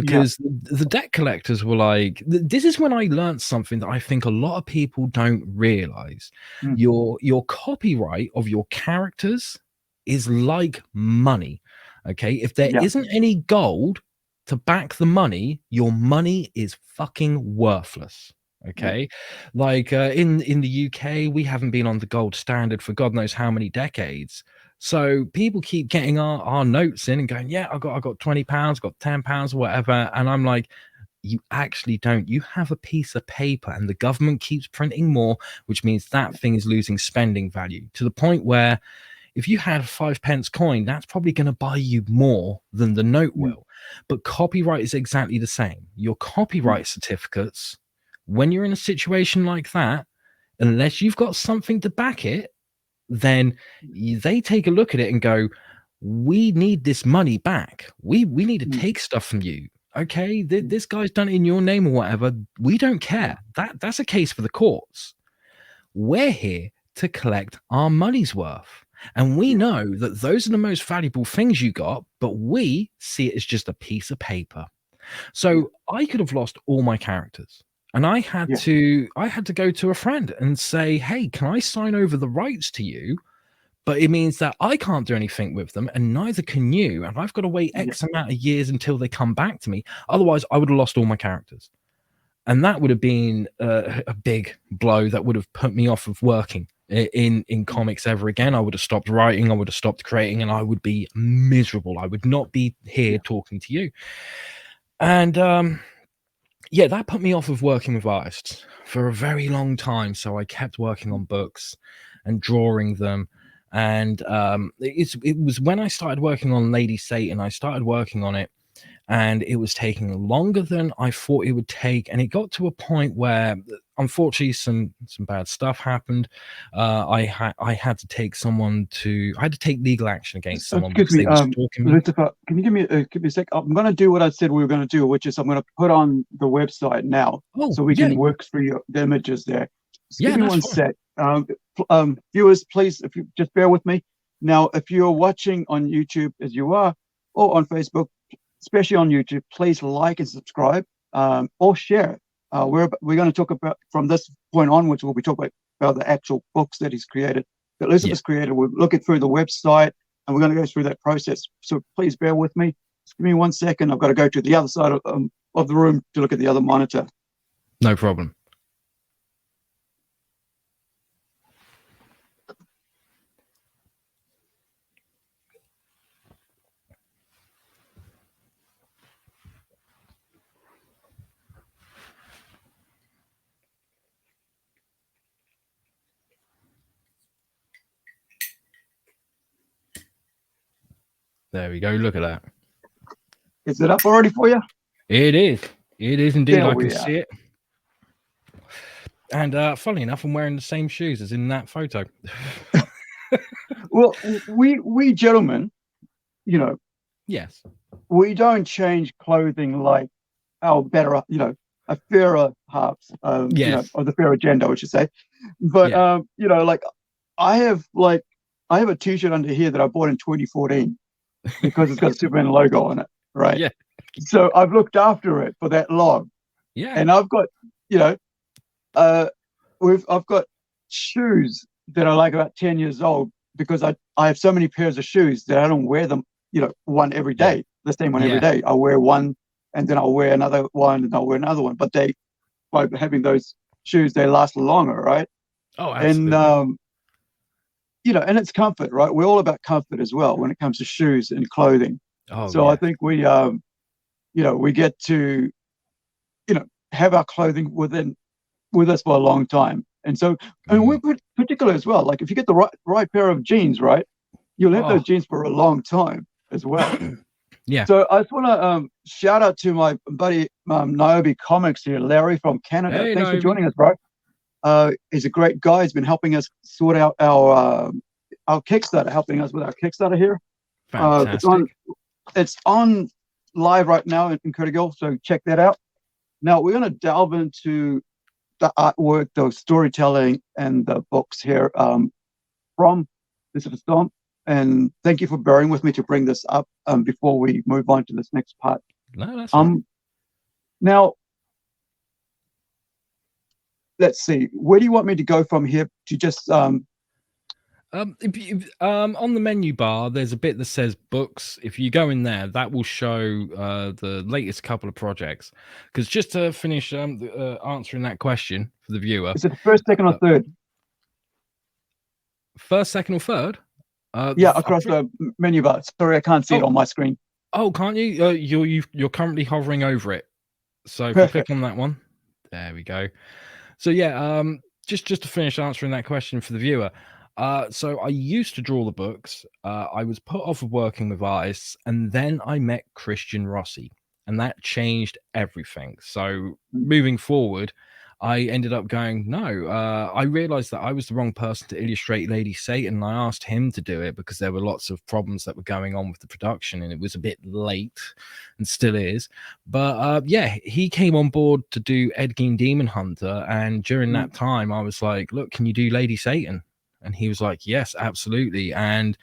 yeah, because the debt collectors were like, this is when I learned something that I think a lot of people don't realize. mm, Your copyright of your characters is like money. Okay. If there yeah, isn't any gold to back the money, your money is fucking worthless. yeah, Okay. Like in the UK, we haven't been on the gold standard for God knows how many decades. So people keep getting our notes in and going, yeah, I got £20, got £10 or whatever. And I'm like, you actually don't. You have a piece of paper and the government keeps printing more, which means that thing is losing spending value to the point where if you had a 5 pence coin, that's probably going to buy you more than the note will. But copyright is exactly the same. Your copyright certificates, when you're in a situation like that, unless you've got something to back it, then they take a look at it and go, we need this money back. We need to take stuff from you. Okay, this guy's done it in your name or whatever. We don't care. That's a case for the courts. We're here to collect our money's worth. And we know that those are the most valuable things you got, but we see it as just a piece of paper. So I could have lost all my characters. And I had to go to a friend and say, hey, can I sign over the rights to you? But it means that I can't do anything with them, and neither can you. And I've got to wait X amount of years until they come back to me. Otherwise, I would have lost all my characters. And that would have been a big blow that would have put me off of working in comics ever again. I would have stopped writing, I would have stopped creating, and I would be miserable. I would not be here talking to you. And that put me off of working with artists for a very long time. So I kept working on books and drawing them. And it was when I started working on Lady Satan, I started working on it, and it was taking longer than I thought it would take. And it got to a point where, unfortunately, some bad stuff happened. I had to take legal action against someone because they were stalking me. Lucifer, can you give me a sec? I'm going to do what I said we were going to do, which is I'm going to put on the website now, so we can work through the images there. Just give me one sec. Viewers, please, if you just bear with me. Now, if you're watching on YouTube, as you are, or on Facebook, especially on YouTube, please like and subscribe, or share it. We're going to talk about, from this point onwards, we'll be talking about the actual books that he's created, that Lucifer's created. We're looking through the website, and we're going to go through that process. So please bear with me. Just give me 1 second. I've got to go to the other side of the room to look at the other monitor. No problem. There we go. Look at that. Is it up already for you? It is. It is indeed. I can see it. And funnily enough, I'm wearing the same shoes as in that photo. Well, we gentlemen, yes, we don't change clothing like our better, a fairer halves, or the fairer gender, I should say. But like I have a T-shirt under here that I bought in 2014 because it's got a Superman logo on it, right? Yeah. So I've looked after it for that long. Yeah. And I've got, I've got shoes that are like about 10 years old because I have so many pairs of shoes that I don't wear them, one every day, the same one every day. I'll wear one and then I'll wear another one and I'll wear another one. But by having those shoes, they last longer, right? Oh, absolutely. And, and it's comfort, right? We're all about comfort as well when it comes to shoes and clothing. Oh, so I think we get to, have our clothing with us for a long time. And so, and we're particular as well. Like if you get the right pair of jeans, right, you'll have those jeans for a long time as well. Yeah. So I just want to shout out to my buddy Niobe Comics here, Larry from Canada. Hey, thanks Niobe. for joining us, bro. He's a great guy. He's been helping us sort out our Kickstarter, helping us with our Kickstarter here. Fantastic. It's on live right now in Incredi-Girl, so check that out. Now we're going to delve into the artwork, the storytelling, and the books here from Lucifer Storm. And thank you for bearing with me to bring this up before we move on to this next part. No, that's fine. Now, let's see. Where do you want me to go from here to just on the menu bar, there's a bit that says books. If you go in there, that will show the latest couple of projects. Because just to finish answering that question for the viewer, is it first, second, or third? First, second, or third? Yeah, across the menu bar. Sorry, I can't see it on my screen. Oh, can't you? You're currently hovering over it. So if you click Perfect. on that one, there we go. So yeah, just to finish answering that question for the viewer. So I used to draw the books. I was put off of working with artists, and then I met Christian Rossi, and that changed everything. So moving forward, I ended up going, no, I realized that I was the wrong person to illustrate Lady Satan. And I asked him to do it because there were lots of problems that were going on with the production, and it was a bit late and still is. But yeah, he came on board to do Ed Gein Demon Hunter. And during that time, I was like, look, can you do Lady Satan? And he was like, yes, absolutely. And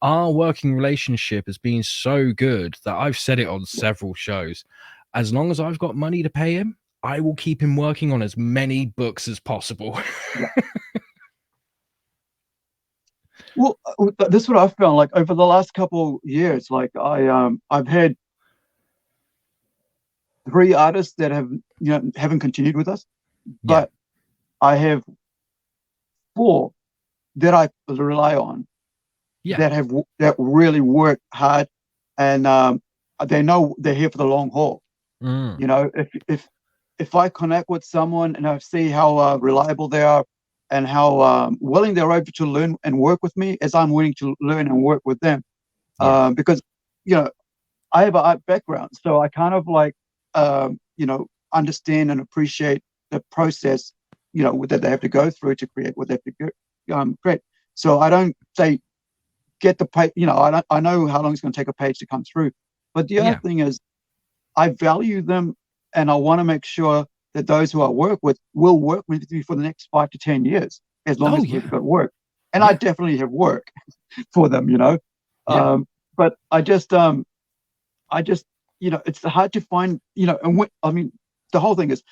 our working relationship has been so good that I've said it on several shows. As long as I've got money to pay him, I will keep him working on as many books as possible. Yeah. Well, this is what I've found. Like over the last couple years, like I've had 3 artists that have haven't continued with us, but I have 4 that I rely on that really work hard, and they know they're here for the long haul. You know, if I connect with someone and I see how reliable they are and how willing they're able to learn and work with me as I'm willing to learn and work with them, because I have an art background, so I kind of like understand and appreciate the process that they have to go through to create what they have to create. So I don't say get the page. I know how long it's going to take a page to come through, but the other thing is I value them, and I want to make sure that those who I work with will work with me for the next 5 to 10 years, as long as we've got work. And I definitely have work for them, but I just it's hard to find, and the whole thing is,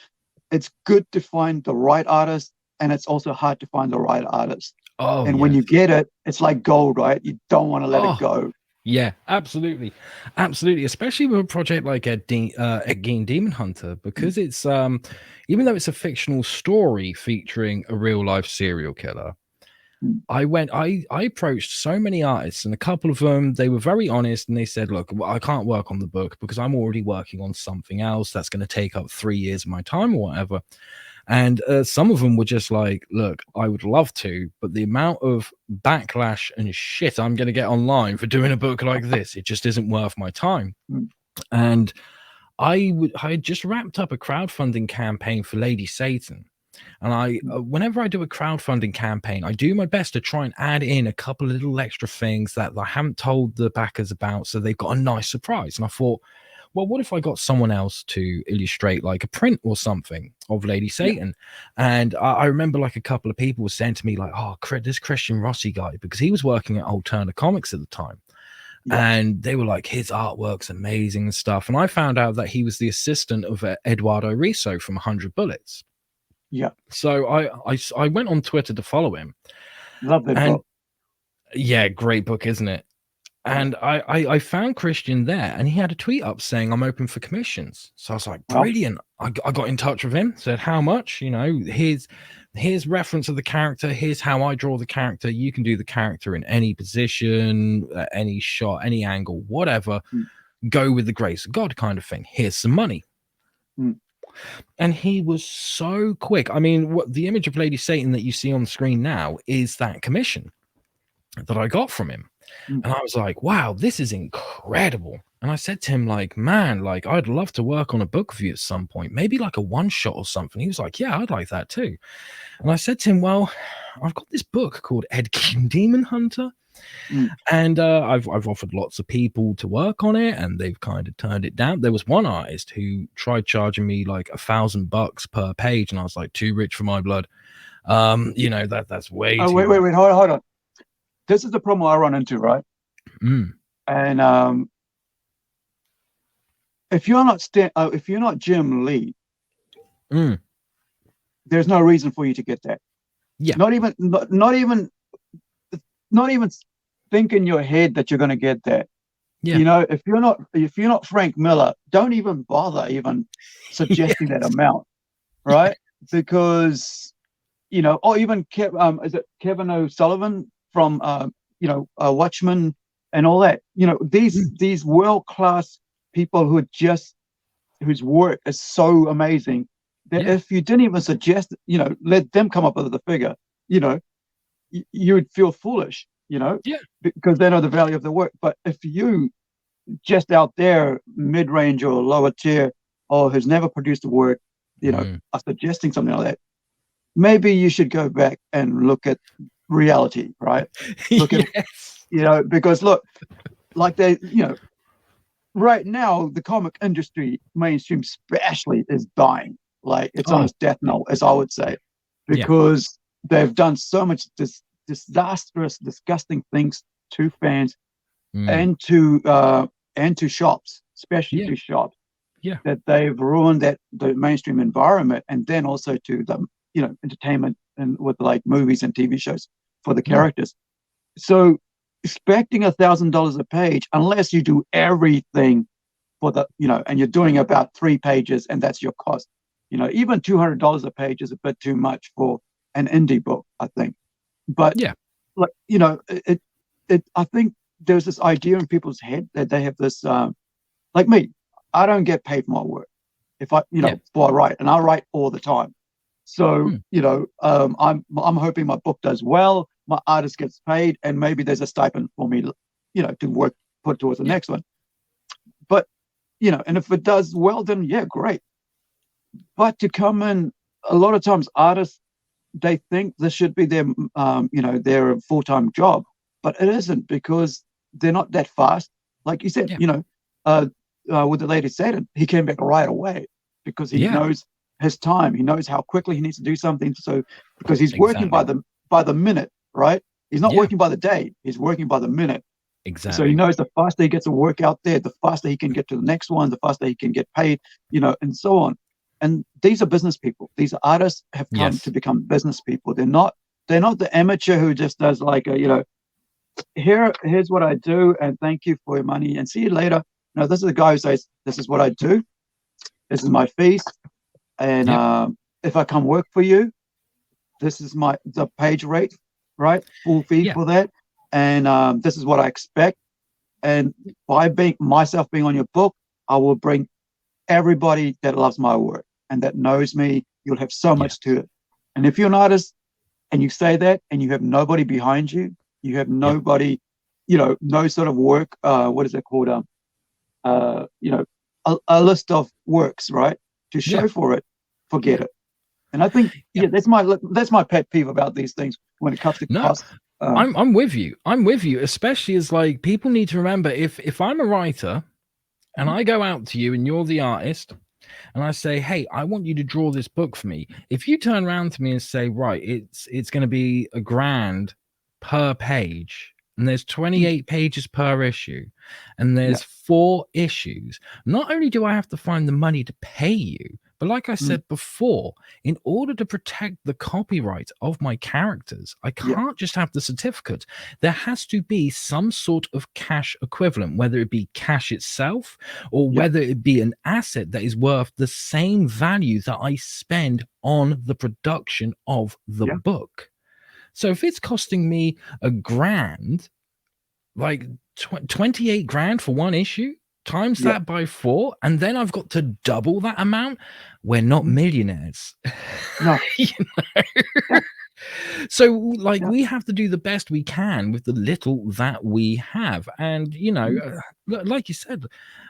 it's good to find the right artist, and it's also hard to find the right artist. And when you get it, it's like gold, right? You don't want to let it go. Yeah, absolutely. Absolutely. Especially with a project like Ed Gein Demon Hunter, because it's even though it's a fictional story featuring a real life serial killer, I approached so many artists, and a couple of them, they were very honest, and they said, look, I can't work on the book because I'm already working on something else that's going to take up 3 years of my time or whatever. And some of them were just like, look, I would love to, but the amount of backlash and shit I'm going to get online for doing a book like this, it just isn't worth my time. And I had just wrapped up a crowdfunding campaign for Lady Satan. And whenever I do a crowdfunding campaign, I do my best to try and add in a couple of little extra things that I haven't told the backers about, so they've got a nice surprise. And I thought, well, what if I got someone else to illustrate like a print or something of Lady Satan? And I remember like a couple of people were saying to me like, oh, this Christian Rossi guy, because he was working at Alterna Comics at the time. And they were like, his artwork's amazing and stuff. And I found out that he was the assistant of Eduardo Riso from 100 Bullets. So I went on Twitter to follow him. Love that book. Yeah, great book, isn't it? And I found Christian there, and he had a tweet up saying, I'm open for commissions. So I was like, brilliant. I got in touch with him, said, how much? Here's reference of the character. Here's how I draw the character. You can do the character in any position, any shot, any angle, whatever. Go with the grace of God kind of thing. Here's some money. And he was so quick. I mean, what the image of Lady Satan that you see on the screen now is that commission that I got from him. And I was like, wow, this is incredible. And I said to him, like, man, like, I'd love to work on a book for you at some point, maybe like a one shot or something. He was like, yeah, I'd like that too. And I said to him, well, I've got this book called Ed Gein Demon Hunter. And I've offered lots of people to work on it, and they've kind of turned it down. There was one artist who tried charging me like $1,000 per page, and I was like, too rich for my blood. That's way too wait, hold on. This is the problem I run into, right? And if you're not Jim Lee, there's no reason for you to get that. Not even think in your head that you're going to get that. If you're not Frank Miller, don't even bother even suggesting that amount, right? Because or even is it Kevin O'Sullivan from Watchmen and all that. These world class people whose work is so amazing that if you didn't even suggest, let them come up with the figure, you would feel foolish, because they know the value of the work. But if you just out there, mid-range or lower tier, or who's never produced a work, are suggesting something like that, maybe you should go back and look at reality, right? Look at, because look, like right now, the comic industry, mainstream especially, is dying. Like it's on its death knell, as I would say, because they've done so much disastrous, disgusting things to fans and to shops, especially to shops, that they've ruined the mainstream environment, and then also to the entertainment and with like movies and TV shows for the characters. So expecting $1,000 a page, unless you do everything for the and you're doing about 3 pages and that's your cost, even $200 a page is a bit too much for an indie book, I think. But like I think there's this idea in people's head that they have this like me, I don't get paid for my work. If I before I write, and I write all the time, so I'm hoping my book does well, my artist gets paid, and maybe there's a stipend for me to work, put towards the next one. But and if it does well, then great. But to come in, a lot of times artists, they think this should be their their full-time job, but it isn't, because they're not that fast. Like you said, with the lady Satan, he came back right away because he knows his time. He knows how quickly he needs to do something. So because he's working by the minute, right? He's not working by the day. He's working by the minute. Exactly. So he knows the faster he gets a work out there, the faster he can get to the next one, the faster he can get paid, and so on. And these are business people. These artists have come to become business people. They're not the amateur who just does like here's what I do, and thank you for your money and see you later. No, this is the guy who says, this is what I do. This is my fees. And if I come work for you, this is the page rate, right? Full fee for that. And this is what I expect. And by myself being on your book, I will bring everybody that loves my work and that knows me. You'll have so much to it. And if you're an artist and you say that and you have nobody behind you, you have nobody, no sort of work, what is it called? A list of works, right, to show for it, forget it. And I think that's my pet peeve about these things when it comes to cost. I'm with you, especially as like people need to remember, if I'm a writer and I go out to you and you're the artist and I say, hey, I want you to draw this book for me, if you turn around to me and say, right, it's going to be $1,000 per page, and there's 28 pages per issue, and there's 4 issues, not only do I have to find the money to pay you, but like I said before, in order to protect the copyright of my characters, I can't just have the certificate. There has to be some sort of cash equivalent, whether it be cash itself or whether it be an asset that is worth the same value that I spend on the production of the book. So if it's costing me $1,000, like 28 grand for one issue, times that by 4, and then I've got to double that amount. We're not millionaires. No. So like we have to do the best we can with the little that we have. And like you said,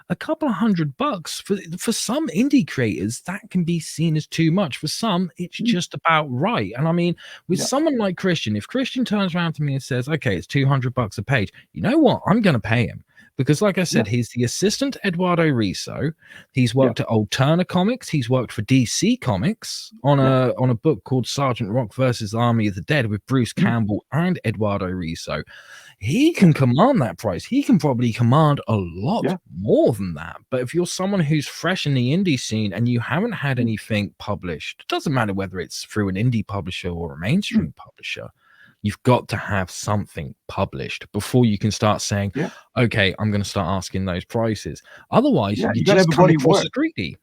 a couple of $100 for some indie creators, that can be seen as too much. For some, it's just about right. And I mean, with someone like Christian, if Christian turns around to me and says, okay, it's $200 a page, you know what, I'm going to pay him. Because like I said, he's the assistant Eduardo Riso. He's worked at Alterna Comics. He's worked for DC Comics on a book called Sergeant Rock versus Army of the Dead with Bruce Campbell and Eduardo Riso. He can command that price. He can probably command a lot more than that. But if you're someone who's fresh in the indie scene and you haven't had anything published, it doesn't matter whether it's through an indie publisher or a mainstream publisher, you've got to have something published before you can start saying, okay, I'm going to start asking those prices. Otherwise, you just come across as greedy.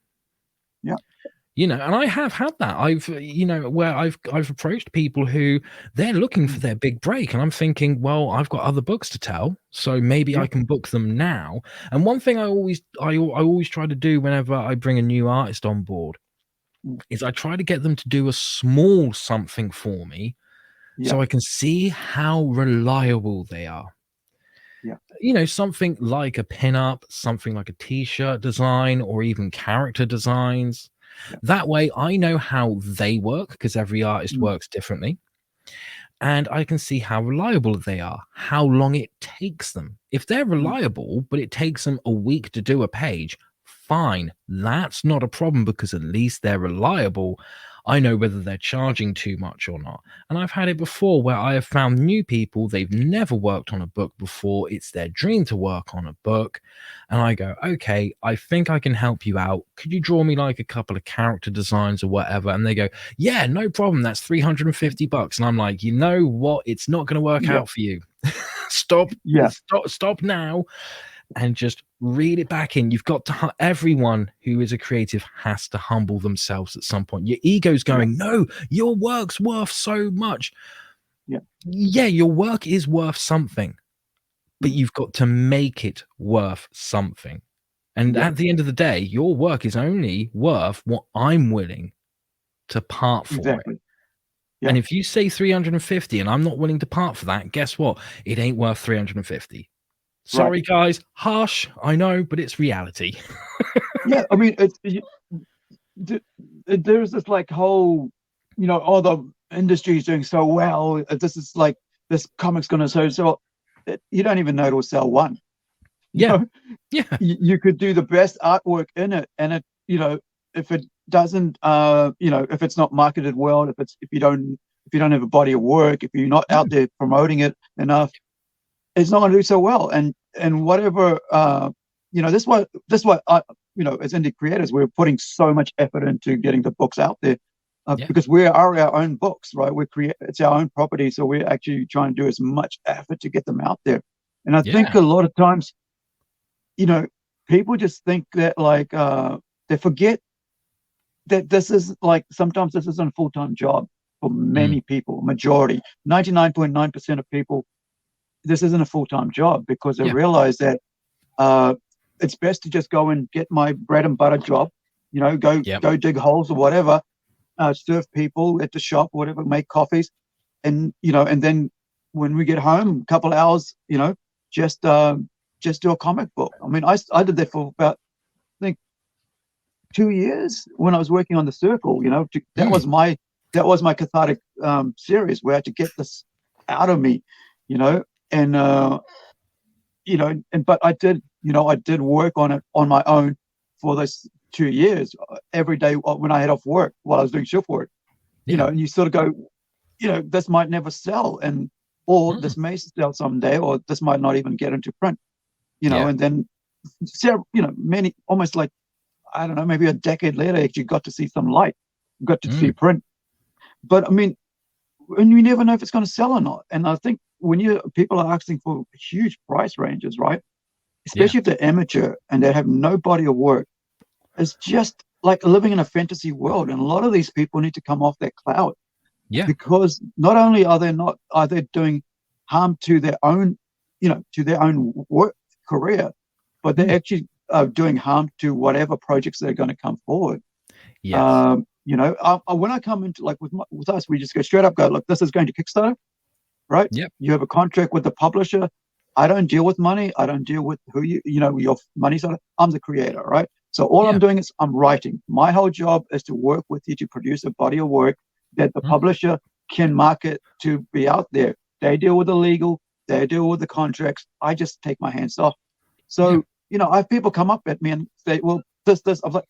and I have had that. Where I've approached people who they're looking for their big break, and I'm thinking, well, I've got other books to tell, so maybe Yeah. I can book them now. And one thing I always try to do whenever I bring a new artist on board Mm. is I try to get them to do a small something for me, Yeah. so I can see how reliable they are. Yeah. Something like a pin-up, something like a t-shirt design, or even character designs. Yeah. That way I know how they work, because every artist Mm. works differently. And I can see how reliable they are, how long it takes them. If they're Mm. reliable, but it takes them a week to do a page, fine. That's not a problem, because at least they're reliable. I know whether they're charging too much or not. And I've had it before where I have found new people, they've never worked on a book before. It's their dream to work on a book. And I go, okay, I think I can help you out. Could you draw me like a couple of character designs or whatever? And they go, yeah, no problem. That's $350. And I'm like, you know what? It's not going to work Yeah. out for you. Stop, Yeah. stop now, and just read it back in. You've got to, everyone who is a creative has to humble themselves at some point. Your ego's going, no, your work's worth so much. Yeah. Yeah, your work is worth something, but Mm. you've got to make it worth something. And Yeah. at the end of the day, your work is only worth what I'm willing to part for it. Exactly. Yeah. And if you say 350 and I'm not willing to part for that, guess what? It ain't worth 350. Sorry, guys. Harsh, I know, but it's reality. Yeah. I mean, there's this like whole, oh, the industry is doing so well. This is like this comic's going to so. You don't even know it'll sell one. Yeah. Yeah. You could do the best artwork in it, and it, if it doesn't, if it's not marketed well, if you don't have a body of work, if you're not out there promoting it enough, it's not going to do so well. And whatever, this is what I, as indie creators, we're putting so much effort into getting the books out there, because we are our own books, right? It's our own property, so we're actually trying to do as much effort to get them out there. And I think a lot of times, people just think that like they forget that this is like, sometimes this isn't a full-time job for many people, majority, 99.9% of people. This isn't a full-time job, because they realize that it's best to just go and get my bread and butter job, go dig holes or whatever, serve people at the shop, whatever, make coffees, and and then when we get home, a couple of hours, just do a comic book. I mean, I did that for about, I think, 2 years when I was working on The Circle. That was my cathartic series, where I had to get this out of me, and but I did work on it on my own for those 2 years, every day when I had off work while I was doing shift work. And you sort of go, this might never sell, or this may sell someday, or this might not even get into print. And then many, almost like, I don't know, maybe a decade later, actually got to see some light, got to see print. But I mean, and you never know if it's going to sell or not. And I think when people are asking for huge price ranges, right? Especially if they're amateur and they have no body of work, it's just like living in a fantasy world. And a lot of these people need to come off that cloud. Yeah. Because not only are they doing harm to their own, to their own work career, but they're actually doing harm to whatever projects they're going to come forward. Yes. When I come into, like, with us, we just go straight up, go, look, this is going to Kickstarter, right? Yep. You have a contract with the publisher. I don't deal with money. I don't deal with who your money's on. I'm the creator, right? So all I'm doing is I'm writing. My whole job is to work with you to produce a body of work that the publisher can market to be out there. They deal with the legal. They deal with the contracts. I just take my hands off. So, I have people come up at me and say, well, this. I'm like,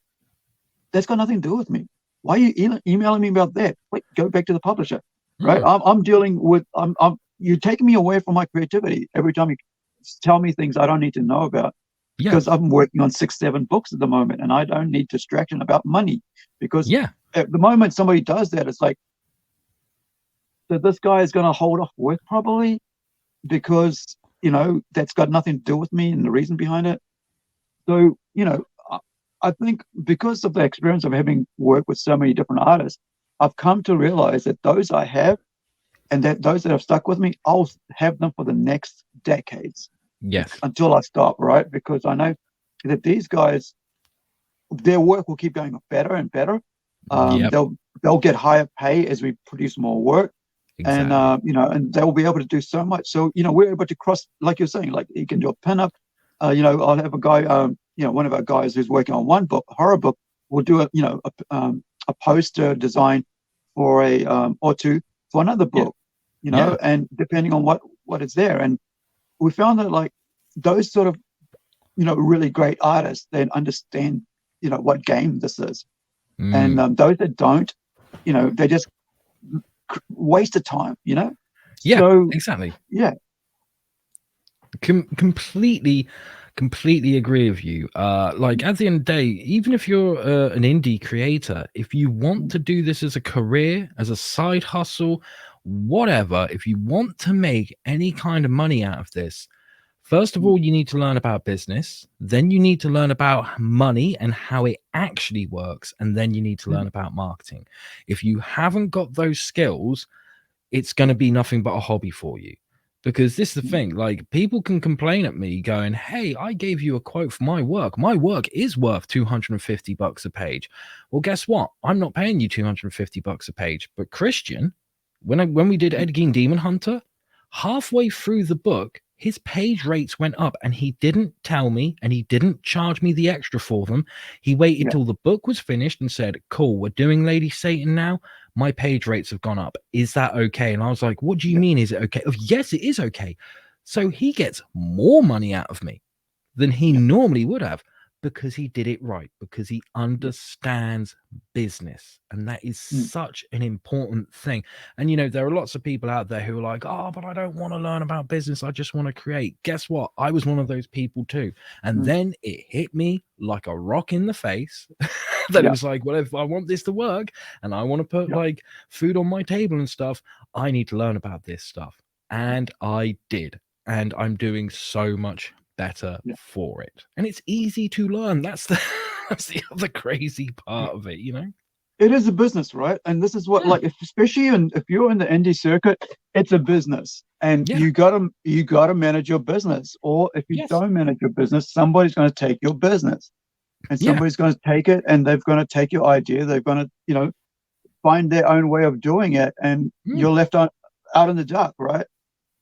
that's got nothing to do with me. Why are you emailing me about that? Wait, go back to the publisher, right? I'm dealing with, you're taking me away from my creativity every time you tell me things I don't need to know about. Because I'm working on 6-7 books at the moment, and I don't need distraction about money. Because at the moment somebody does that, it's like, that this guy is going to hold off work probably, because that's got nothing to do with me and the reason behind it. So I think because of the experience of having worked with so many different artists, I've come to realize that those I have and that those that have stuck with me, I'll have them for the next decades Yes. until I stop, right? Because I know that these guys, their work will keep going better and better. Yep. They'll get higher pay as we produce more work, and Exactly. and they'll be able to do so much. So we're able to cross, like you're saying, like you can do a pinup. I'll have a guy, one of our guys who's working on one book, a horror book, will do a poster design for a or two for another Yeah. book, Yeah. and depending on what is there. And we found that like those sort of really great artists, they understand what game this is, and those that don't, they just waste of time. Yeah, So exactly. yeah, Completely agree with you. Like at the end of the day, even if you're an indie creator, if you want to do this as a career, as a side hustle, whatever, if you want to make any kind of money out of this, first of all, you need to learn about business. Then you need to learn about money and how it actually works. And then you need to learn about marketing. If you haven't got those skills, it's going to be nothing but a hobby for you. Because this is the thing, like people can complain at me going, hey, I gave you a quote for my work. My work is worth $250 a page. Well, guess what? I'm not paying you $250 a page. But Christian, when we did Ed Gein Demon Hunter, halfway through the book, his page rates went up and he didn't tell me and he didn't charge me the extra for them. He waited till the book was finished and said, cool, we're doing Lady Satan now. My page rates have gone up. Is that okay? And I was like, what do you mean? Is it okay? Oh, yes, it is okay. So he gets more money out of me than he normally would have because he did it right, because he understands business. And that is such an important thing. And, there are lots of people out there who are like, oh, but I don't want to learn about business. I just want to create. Guess what? I was one of those people too. And then it hit me like a rock in the face that it was like, well, if I want this to work and I want to put like food on my table and stuff, I need to learn about this stuff. And I did. And I'm doing so much better for it, and it's easy to learn. That's the other crazy part of it. It is a business, right? And this is what, like, especially if you're in the indie circuit, it's a business, and you gotta manage your business. Or if you don't manage your business, somebody's going to take your business, and somebody's going to take it, and they're going to take your idea. They're going to, find their own way of doing it, and you're left out in the dark, right?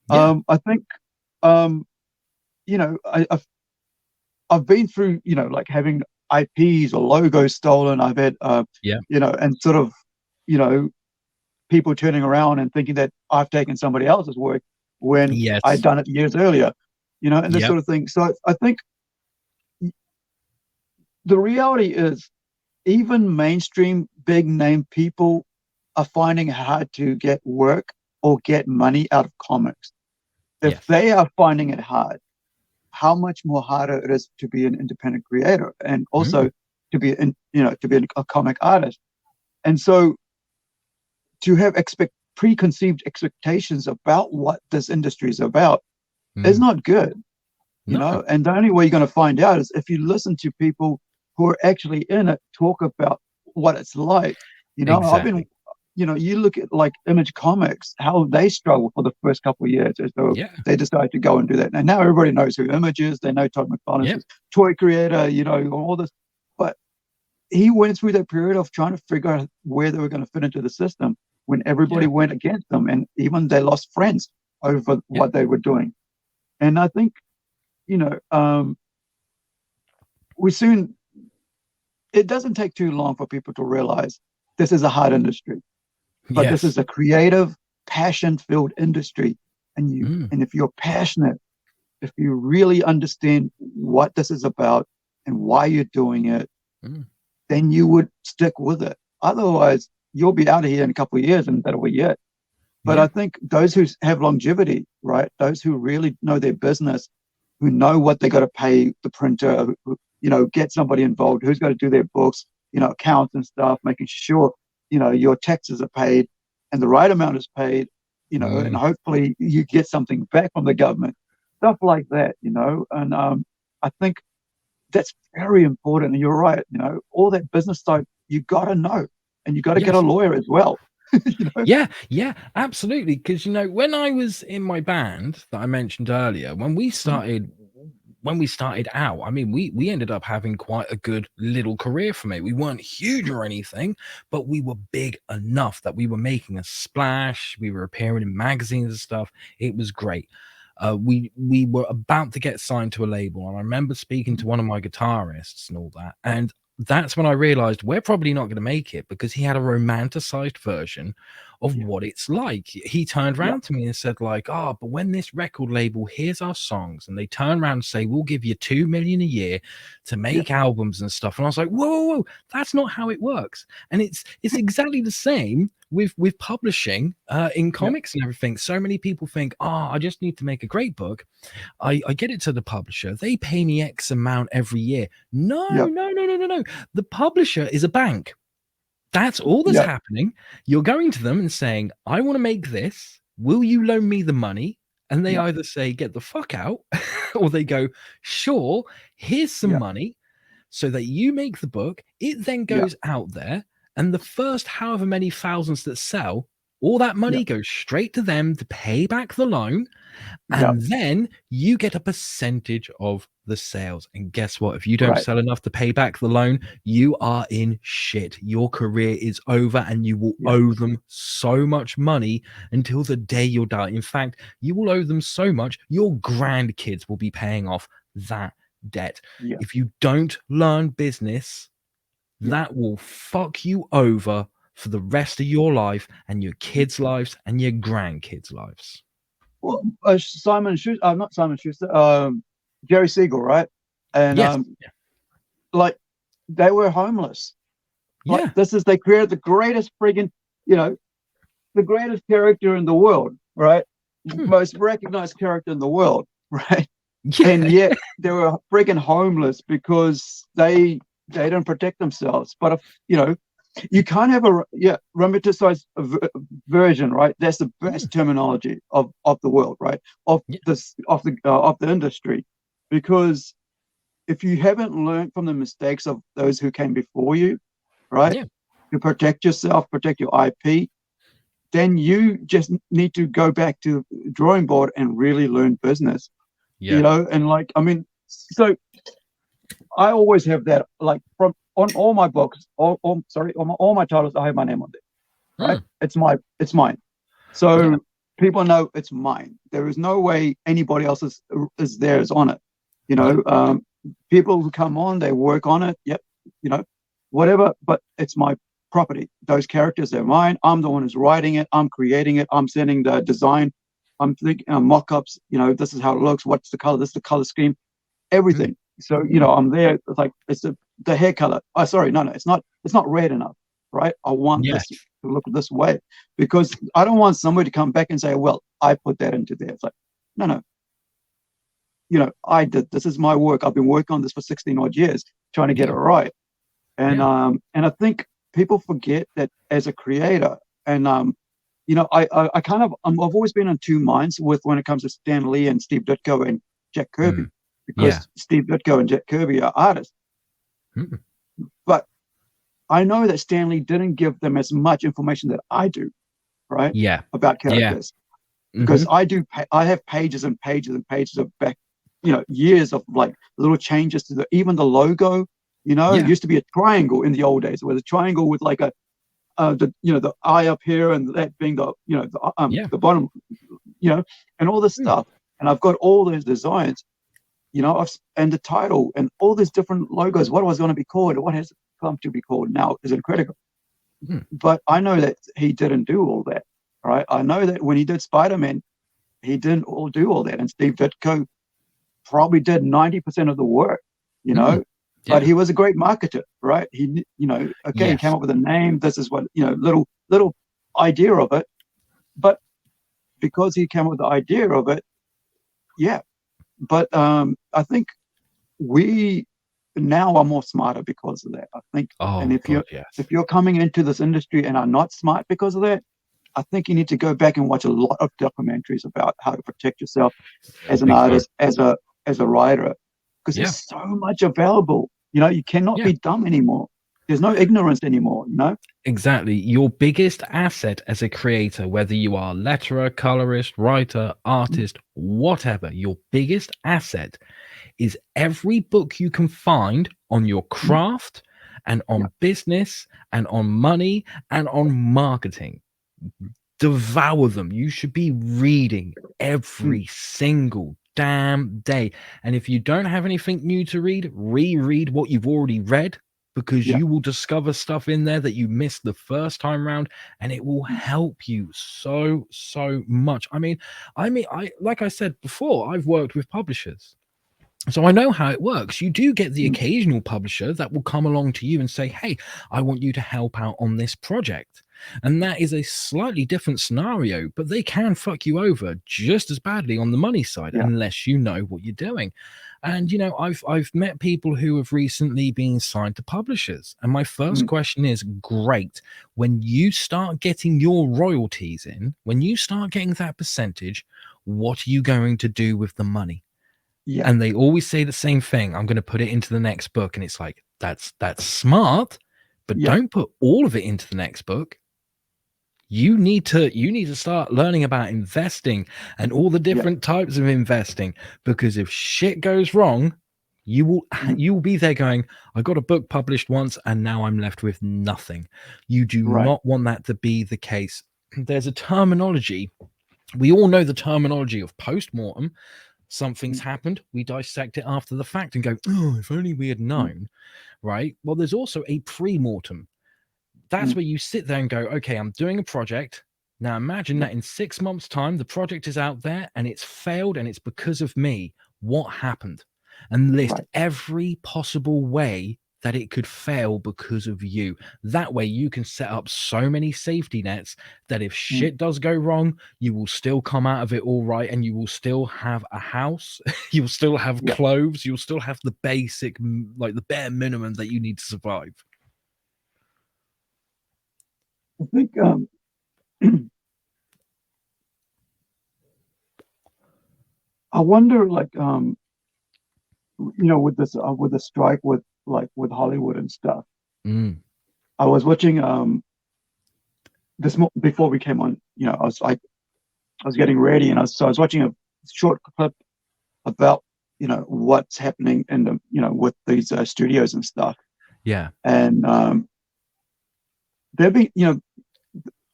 I think, I've been through, like having IPs or logos stolen. I've had, and sort of, people turning around and thinking that I've taken somebody else's work when I'd done it years earlier, and this sort of thing. So I think the reality is even mainstream big name people are finding it hard to get work or get money out of comics. If they are finding it hard, how much more harder it is to be an independent creator and also to be a comic artist. And so to have preconceived expectations about what this industry is about is not good, and the only way you're going to find out is if you listen to people who are actually in it talk about what it's like. I've been, you look at like Image Comics, how they struggle for the first couple of years as though they decide to go and do that. And now everybody knows who Image is. They know Todd McFarlane's his toy creator, all this. But he went through that period of trying to figure out where they were going to fit into the system when everybody went against them. And even they lost friends over what they were doing. And I think, it doesn't take too long for people to realize this is a hard industry. But this is a creative, passion-filled industry, and if you're passionate, if you really understand what this is about and why you're doing it, then you would stick with it. Otherwise, you'll be out of here in a couple of years, and that'll be it. But I think those who have longevity, right? Those who really know their business, who know what they got to pay the printer, get somebody involved, who's got to do their books, accounts and stuff, making sure your taxes are paid and the right amount is paid, and hopefully you get something back from the government, stuff like that, and I think that's very important. And you're right, all that business stuff you got to know, and you got to get a Yes. lawyer as well. Yeah, absolutely. Because when I was in my band that I mentioned earlier, when we started out, I mean, we ended up having quite a good little career from it. We weren't huge or anything, but we were big enough that we were making a splash. We were appearing in magazines and stuff. It was great. We were about to get signed to a label, and I remember speaking to one of my guitarists and all that, and that's when I realized we're probably not going to make it, because he had a romanticized version of what it's like. He turned Yeah, around to me and said, like, oh, but when this record label hears our songs and they turn around and say, we'll give you 2 million a year to yeah, make albums and stuff. And I was like, whoa, that's not how it works. And it's exactly the same with publishing in yeah, comics and everything. So many people think, I just need to make a great book. I get it to the publisher. They pay me X amount every year. No. yeah, The publisher is a bank. That's all that's yeah, happening. You're going to them and saying, I want to make this. Will you loan me the money? And they yeah, either say, get the fuck out, or they go, sure, here's some yeah, money so that you make the book. It then yeah, goes out there, and the first however many thousands that sell, all that yeah, money goes straight to them to pay back the loan. yeah. And then you get a percentage of the sales. And guess what? If you don't Right. sell enough to pay back the loan, you are in shit. Your career is over, and you will Yeah, owe them so much money until the day you'll die. In fact, you will owe them so much, your grandkids will be paying off that debt. yeah, If you don't learn business, yeah. that will fuck you over for the rest of your life and your kids' lives and your grandkids' lives. Well, Simon Schuster, not Simon Schuster, Jerry Siegel, right? And Yes. like they were homeless. Like Yeah. they created the greatest friggin', the greatest character in the world, right? Most recognized character in the world, right? Yeah. And yet they were friggin' homeless because they didn't protect themselves. But if you can't have a romanticized version, right? That's the best terminology of the world, right? Of Yeah. the industry, because if you haven't learned from the mistakes of those who came before you, right? Yeah. To protect yourself, protect your IP, then you just need to go back to the drawing board and really learn business. Yeah. And like, I mean, so I always have that, like, from on all my books, on all my titles, I have my name on there, right? It's mine. So people know it's mine. There is no way anybody else is theirs on it. People who come on, they work on it. Yep, whatever. But it's my property. Those characters are mine. I'm the one who's writing it. I'm creating it. I'm sending the design. I'm thinking mock-ups. This is how it looks. What's the color? This is the color scheme. Everything. So I'm there. It's like it's the hair color. Oh, sorry, no, it's not. It's not red enough, right? I want this to look this way, because I don't want somebody to come back and say, "Well, I put that into there." It's like, no. I did. This is my work. I've been working on this for 16 odd years, trying to get it right. And I think people forget that as a creator, and I kind of I've always been on two minds with when it comes to Stan Lee and Steve Ditko and Jack Kirby, because Steve Ditko and Jack Kirby are artists. But I know that Stan Lee didn't give them as much information that I do, right? Yeah. About characters, because I have pages and pages and pages of back, years of like little changes to even the logo. It used to be a triangle in the old days. It was a triangle with like the eye up here, and that being the bottom, and all this stuff. And I've got all those designs, and the title and all these different logos. What was going to be called, and what has come to be called now is Incredi-Girl. But I know that he didn't do all that, right? I know that when he did Spider-Man, he didn't do all that, and Steve Ditko probably did 90% of the work, But he was a great marketer, right? He, he came up with a name. This is what, little idea of it. But because he came up with the idea of it, But I think we now are more smarter because of that. I think, if you're coming into this industry and are not smart because of that, I think you need to go back and watch a lot of documentaries about how to protect yourself as an artist, as a writer, because Yeah. there's so much available. You know, you cannot Yeah. be dumb anymore. There's no ignorance anymore, you know? Exactly. Your biggest asset as a creator, whether you are letterer, colorist, writer, Mm, artist, whatever, your biggest asset is every book you can find on your mm, craft and yeah, on business and on money and on marketing. Devour them. You should be reading mm, every single damn day. And if you don't have anything new to read, reread what you've already read, because yeah, you will discover stuff in there that you missed the first time round, and it will mm, help you so much. I like I said before, I've worked with publishers. So I know how it works. You do get the mm, occasional publisher that will come along to you and say, "Hey, I want you to help out on this project." And that is a slightly different scenario, but they can fuck you over just as badly on the money side yeah, unless you know what you're doing. And I've met people who have recently been signed to publishers. And my first mm, question is, great. When you start getting your royalties in, when you start getting that percentage, what are you going to do with the money? yeah, And they always say the same thing, "I'm gonna put it into the next book," and it's like, that's smart, but yeah, don't put all of it into the next book. You need to start learning about investing and all the yeah, different types of investing, because if shit goes wrong, you will mm, you will be there going, "I got a book published once and now I'm left with nothing." You do right, not want that to be the case. There's a terminology. We all know the terminology of post-mortem. Something's mm, happened, we dissect it after the fact and go, "Oh, if only we had mm, known," right? Well, there's also a pre-mortem. That's mm, where you sit there and go, "Okay, I'm doing a project. Now imagine yeah, that in 6 months' time, the project is out there and it's failed and it's because of me. What happened?" And list right, every possible way that it could fail because of you. That way you can set up so many safety nets that if mm, shit does go wrong, you will still come out of it all right, and you will still have a house, you'll still have yeah. clothes, you'll still have the basic, like the bare minimum that you need to survive. I think I wonder, like, with this, with the strike with with Hollywood and stuff. Mm. I was watching before we came on. I was getting ready, and I was watching a short clip about what's happening in the with these studios and stuff. Yeah. And they've been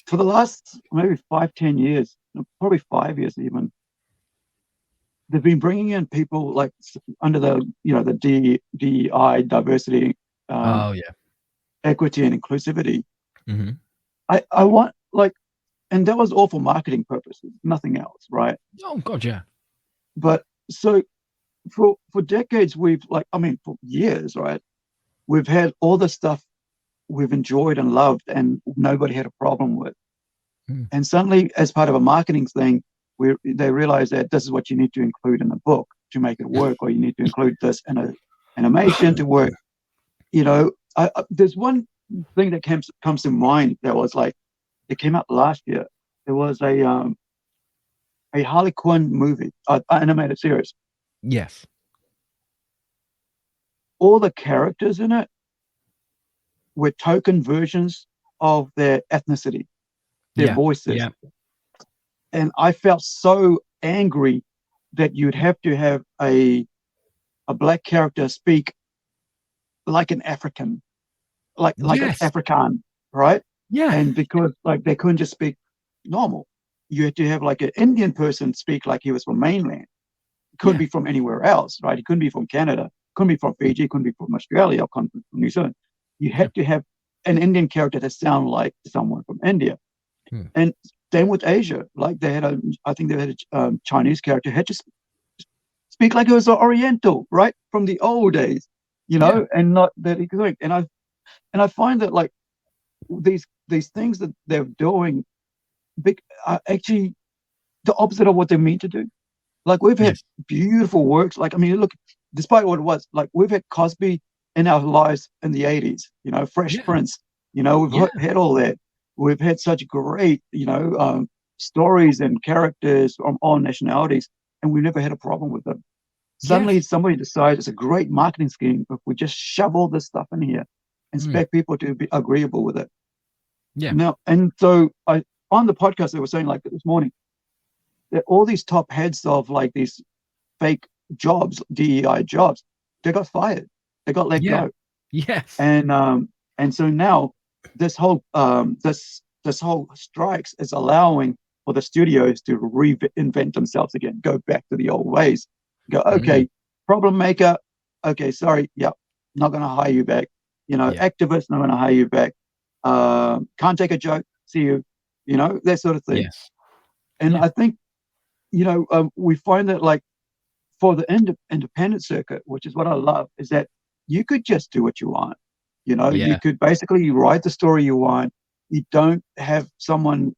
for the last maybe 5-10 years, probably 5 years even. They've been bringing in people like under the the DEI, diversity, um, Oh yeah. equity, and inclusivity. Hmm. I want, like, and that was all for marketing purposes, nothing else, right? Oh god, yeah. But so for decades, for years, right? We've had all the stuff we've enjoyed and loved, and nobody had a problem with. Mm. And suddenly, as part of a marketing thing, they realize that this is what you need to include in the book to make it work, or you need to include this in a animation to work. There's one thing that comes to mind that was like, it came out last year. There was a Harley Quinn movie, animated series. Yes. All the characters in it were token versions of their ethnicity, their Yeah. voices. Yeah. And I felt so angry that you'd have to have a black character speak like an African, like an Yes. Afrikaan, right? Yeah. And because like they couldn't just speak normal, you had to have like an Indian person speak like he was from mainland. He couldn't Yeah. be from anywhere else, right? He couldn't be from Canada, couldn't be from Fiji, couldn't be from Australia, or couldn't be from New Zealand. You Yeah. had to have an Indian character that sound like someone from India. Hmm. And same with Asia. Like I think they had a Chinese character had to speak like it was Oriental, right, from the old days, Yeah. and not that he could. And I find that, like, these things that they're doing are actually the opposite of what they mean to do. Like, we've had Yes. beautiful works. Like, I mean, look, despite what it was, like, we've had Cosby in our lives in the 80s, Fresh Yeah. Prince, we've Yeah. had all that. We've had such great, stories and characters from all nationalities, and we never had a problem with them. Suddenly somebody decides it's a great marketing scheme if we just shove all this stuff in here and expect people to be agreeable with it. Yeah. Now, and so on the podcast, they were saying like this morning that all these top heads of like these fake jobs, DEI jobs, they got fired. They got let go. Yes. And so now this whole strikes is allowing for the studios to reinvent themselves again, go back to the old ways. Go, okay, problem maker, okay, sorry, not gonna hire you back. Activist, not gonna hire you back. Can't take a joke, see you, that sort of thing. Yes. And I think, we find that like for the independent circuit, which is what I love, is that you could just do what you want. You could basically write the story you want. You don't have someone,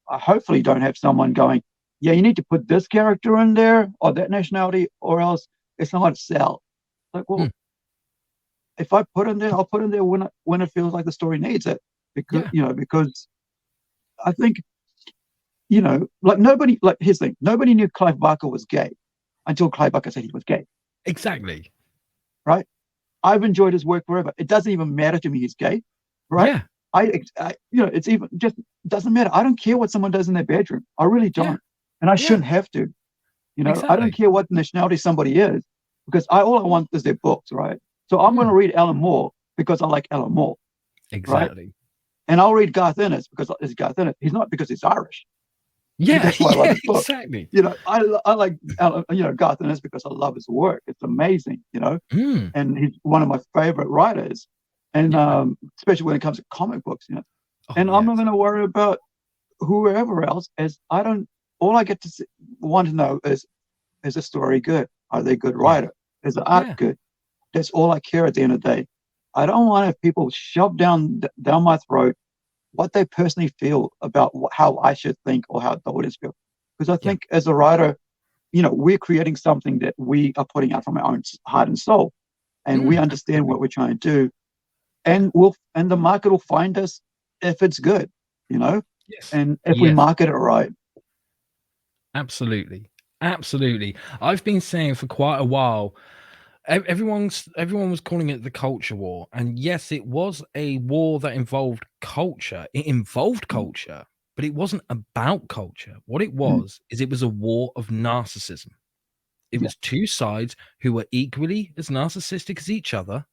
hopefully don't have someone going, yeah, you need to put this character in there or that nationality or else it's not going to sell. Like, well, if I put in there, I'll put in there when it feels like the story needs it. Because, because I think, like nobody, like here's the thing, nobody knew Clive Barker was gay until Clive Barker said he was gay. Exactly. Right? I've enjoyed his work forever. It doesn't even matter to me he's gay, right? Yeah. I it's even just doesn't matter. I don't care what someone does in their bedroom. I really don't, and I shouldn't have to. Exactly. I don't care what nationality somebody is because all I want is their books, right? So I'm going to read Alan Moore because I like Alan Moore, exactly. Right? And I'll read Garth Ennis because it's Garth Ennis. He's not because he's Irish. Yeah, that's why I like his book. Exactly. I like Garth Ennis because I love his work. It's amazing, and he's one of my favorite writers, and especially when it comes to comic books, I'm not going to worry about whoever else, as I don't. All I get to want to know is the story good? Are they a good writer? Is the art good? That's all I care at the end of the day. I don't want to have people shove down my throat what they personally feel about how I should think or how the audience feel. Because I think as a writer, we're creating something that we are putting out from our own heart and soul, and we understand what we're trying to do, and the market will find us if it's good, and if we market it right. Absolutely. I've been saying for quite a while, everyone was calling it the culture war, and yes, it was a war that involved culture. It involved culture, but it wasn't about culture. What it was is it was a war of narcissism. It was two sides who were equally as narcissistic as each other,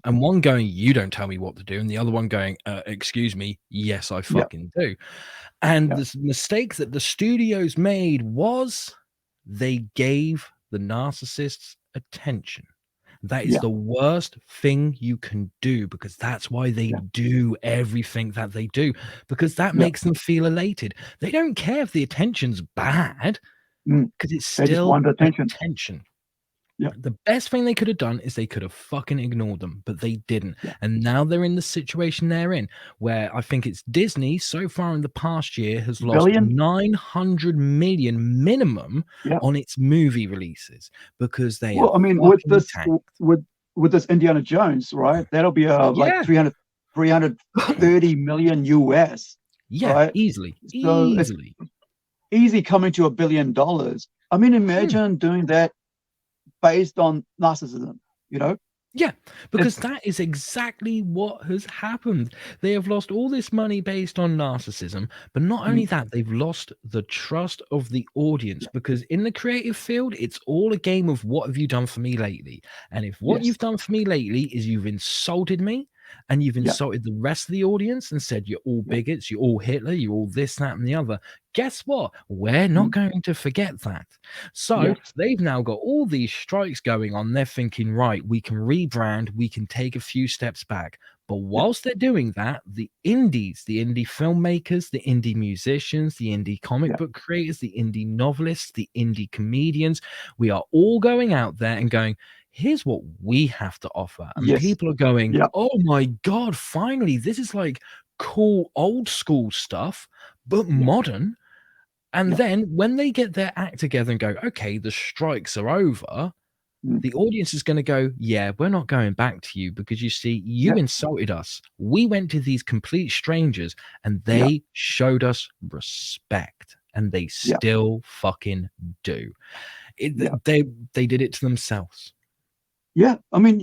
and one going, you don't tell me what to do, and the other one going, excuse me, yes, I fucking do. And the mistake that the studios made was they gave the narcissists attention. That is the worst thing you can do, because that's why they do everything that they do, because that makes them feel elated. They don't care if the attention's bad, because it's still attention. The best thing they could have done is they could have fucking ignored them, but they didn't. And now they're in the situation they're in, where I think it's Disney so far in the past year has lost 900 million minimum on its movie releases because they I mean, with this Indiana Jones, right? That'll be like 330 million US. Right? Easily. So easily. It's easy coming to $1 billion. I mean, imagine doing that based on narcissism, Yeah, because that is exactly what has happened. They have lost all this money based on narcissism, but not only that, they've lost the trust of the audience, because in the creative field, it's all a game of what have you done for me lately? And if what you've done for me lately is you've insulted me and you've insulted the rest of the audience and said you're all bigots, you're all Hitler, you're all this, that, and the other, guess what? We're not going to forget that. So they've now got all these strikes going on. They're thinking, right, we can rebrand, we can take a few steps back. But whilst they're doing that, the indies, the indie filmmakers, the indie musicians, the indie comic book creators, the indie novelists, the indie comedians, we are all going out there and going, here's what we have to offer. And people are going, oh my God, finally, this is like cool old school stuff, but modern. And then when they get their act together and go, okay, the strikes are over, the audience is going to go, yeah, we're not going back to you, because you see, you insulted us. We went to these complete strangers and they showed us respect, and they still fucking do. Yeah. They did it to themselves. Yeah. I mean,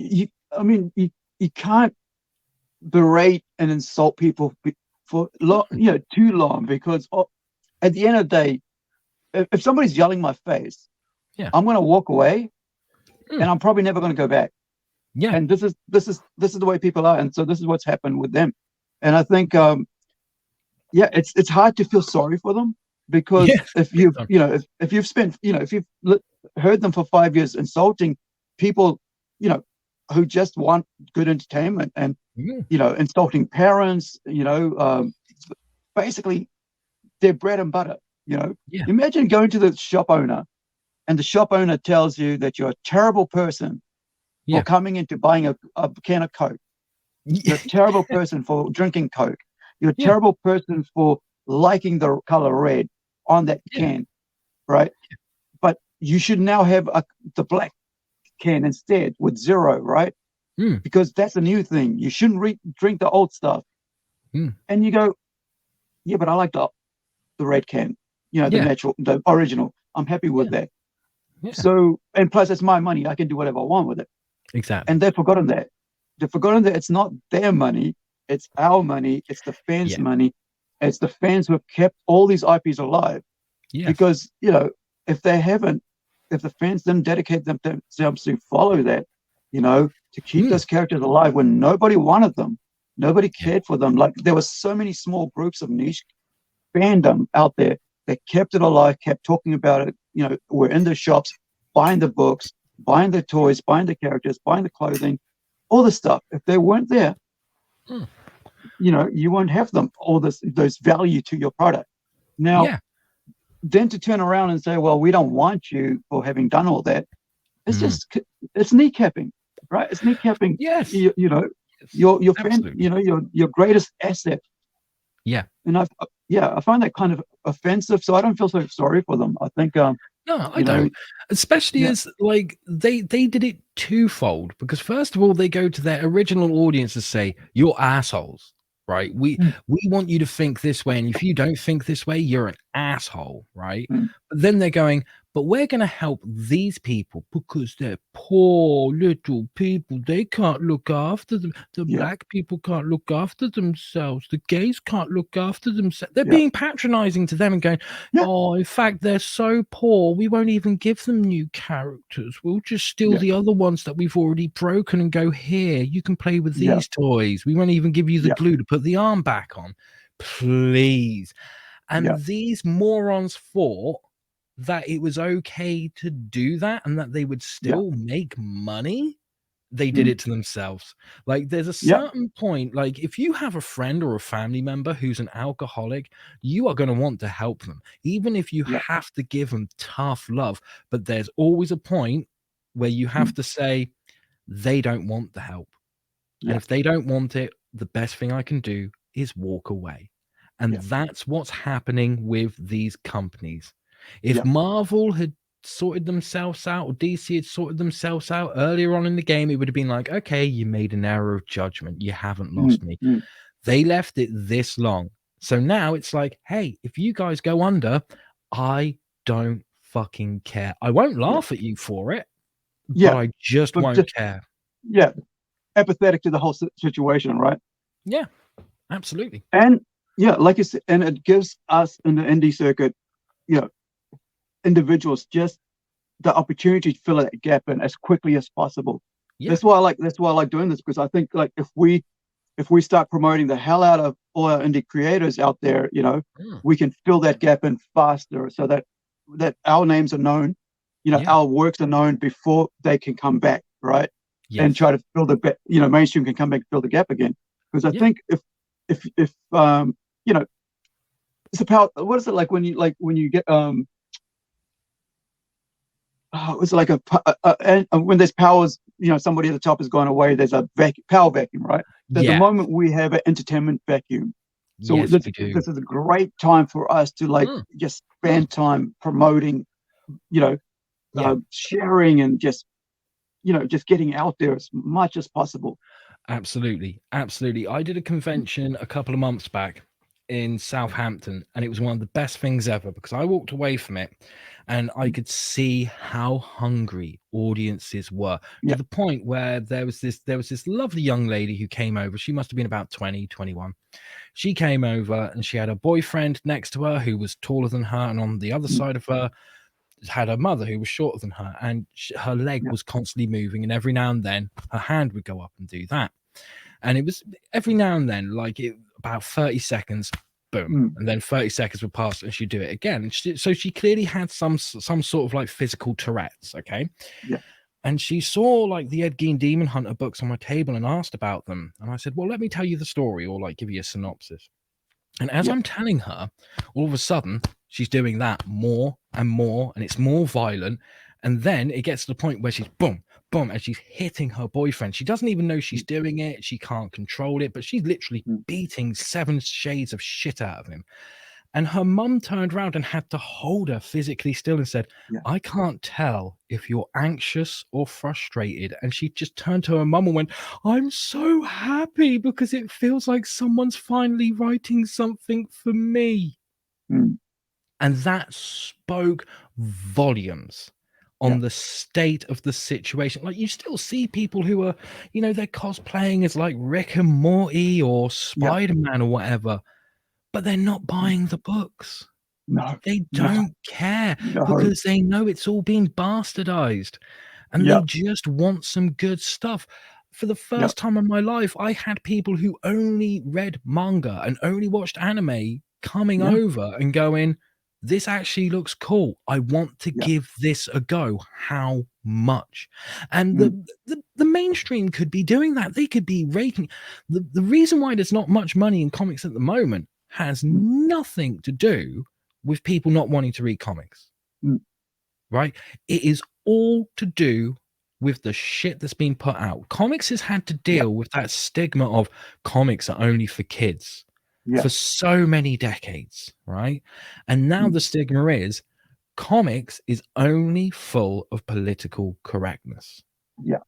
you can't berate and insult people for too long, because at the end of the day, if somebody's yelling my face, Yeah. I'm going to walk away, and I'm probably never going to go back. Yeah. And this is the way people are, and so this is what's happened with them. And I think it's hard to feel sorry for them, because if you've if you've spent if you've heard them for 5 years insulting people, who just want good entertainment, and insulting parents, basically their bread and butter. Imagine going to the shop owner, and the shop owner tells you that you're a terrible person for coming into buying a can of Coke. You're a terrible person for drinking Coke. You're a terrible person for liking the color red on that can, right? But you should now have the black can instead with 0, right? Because that's a new thing. You shouldn't drink the old stuff. And you go, yeah, but I like the red can, the natural, the original. I'm happy with that. So, and plus it's my money. I can do whatever I want with it. Exactly. And they've forgotten that. They've forgotten that it's not their money. It's our money. It's the fans' money. It's the fans who have kept all these IPs alive. Because, if the fans didn't dedicate themselves to follow that, to keep those characters alive when nobody wanted them, nobody cared for them. Like, there were so many small groups of niche fandom out there that kept it alive, kept talking about it, were in the shops, buying the books, buying the toys, buying the characters, buying the clothing, all the stuff. If they weren't there, you won't have them, all those value to your product. Now, then to turn around and say, well, we don't want you for having done all that, it's just, it's kneecapping, right? It's kneecapping, your friend, your greatest asset. And I find that kind of offensive, so I don't feel so sorry for them. I think no, I don't. Especially as like they did it twofold, because first of all, they go to their original audience and say, you're assholes, right? We want you to think this way, and if you don't think this way, you're an asshole, right? But then they're going, but we're going to help these people because they're poor little people. They can't look after them. The black people can't look after themselves. The gays can't look after themselves. They're being patronizing to them and going, oh, in fact, they're so poor, we won't even give them new characters. We'll just steal the other ones that we've already broken and go, here, you can play with these toys. We won't even give you the glue to put the arm back on. Please. And these morons thought that it was okay to do that and that they would still make money. They did it to themselves. Like, there's a certain point, like, if you have a friend or a family member who's an alcoholic, you are going to want to help them, even if you have to give them tough love. But there's always a point where you have to say, they don't want the help. And if they don't want it, the best thing I can do is walk away. And that's what's happening with these companies. If Marvel had sorted themselves out, or DC had sorted themselves out earlier on in the game, it would have been like, okay, you made an error of judgment. You haven't lost me. They left it this long. So now it's like, hey, if you guys go under, I don't fucking care. I won't laugh at you for it, but I just won't care. Yeah. Apathetic to the whole situation, right? Yeah, absolutely. And like you said, and it gives us in the indie circuit, individuals just the opportunity to fill that gap in as quickly as possible. That's why I like doing this, because I think, like, if we start promoting the hell out of all our indie creators out there, we can fill that gap in faster, so that our names are known, our works are known before they can come back, right? And try to fill the gap, mainstream can come back and fill the gap again. Because I think if it's a power. What is it like when you get it's like when there's powers, somebody at the top has gone away, there's a power vacuum, right? At the moment we have an entertainment vacuum. So this is a great time for us to just spend time promoting, sharing, and just getting out there as much as possible. Absolutely. I did a convention a couple of months back, in Southampton, and it was one of the best things ever because I walked away from it and I could see how hungry audiences were, to Yeah. the point where there was this lovely young lady who came over. She must have been about 20, 21. She came over and she had a boyfriend next to her who was taller than her, and on the other Mm. side of her had her mother who was shorter than her, and her leg Yeah. was constantly moving, and every now and then her hand would go up and do that. And it was every now and then, like about 30 seconds, boom, and then 30 seconds would pass and she'd do it again. And so she clearly had some sort of like physical Tourette's. Okay. Yeah. And she saw like the Ed Gein Demon Hunter books on my table and asked about them. And I said, well, let me tell you the story, or like give you a synopsis. And as Yeah. I'm telling her, all of a sudden she's doing that more and more, and it's more violent. And then it gets to the point where she's boom, boom, and she's hitting her boyfriend. She doesn't even know she's doing it. She can't control it, but she's literally beating 7 shades of shit out of him. And her mum turned around and had to hold her physically still and said, Yeah. I can't tell if you're anxious or frustrated. And she just turned to her mum and went, I'm so happy because it feels like someone's finally writing something for me. Mm. And that spoke volumes on the state of the situation. Like, you still see people who are, you know, they're cosplaying as like Rick and Morty or Spider-Man or whatever, but they're not buying the books. No. They No. don't care No. because they know it's all been bastardized, and they just want some good stuff. For the first time in my life, I had people who only read manga and only watched anime coming over and going, this actually looks cool. I want to give this a go. How much? And the mainstream could be doing that. They could be raking. The reason why there's not much money in comics at the moment has nothing to do with people not wanting to read comics. Right? It is all to do with the shit that's been put out. Comics has had to deal with that stigma of comics are only for kids for so many decades, right? And now the stigma is comics is only full of political correctness.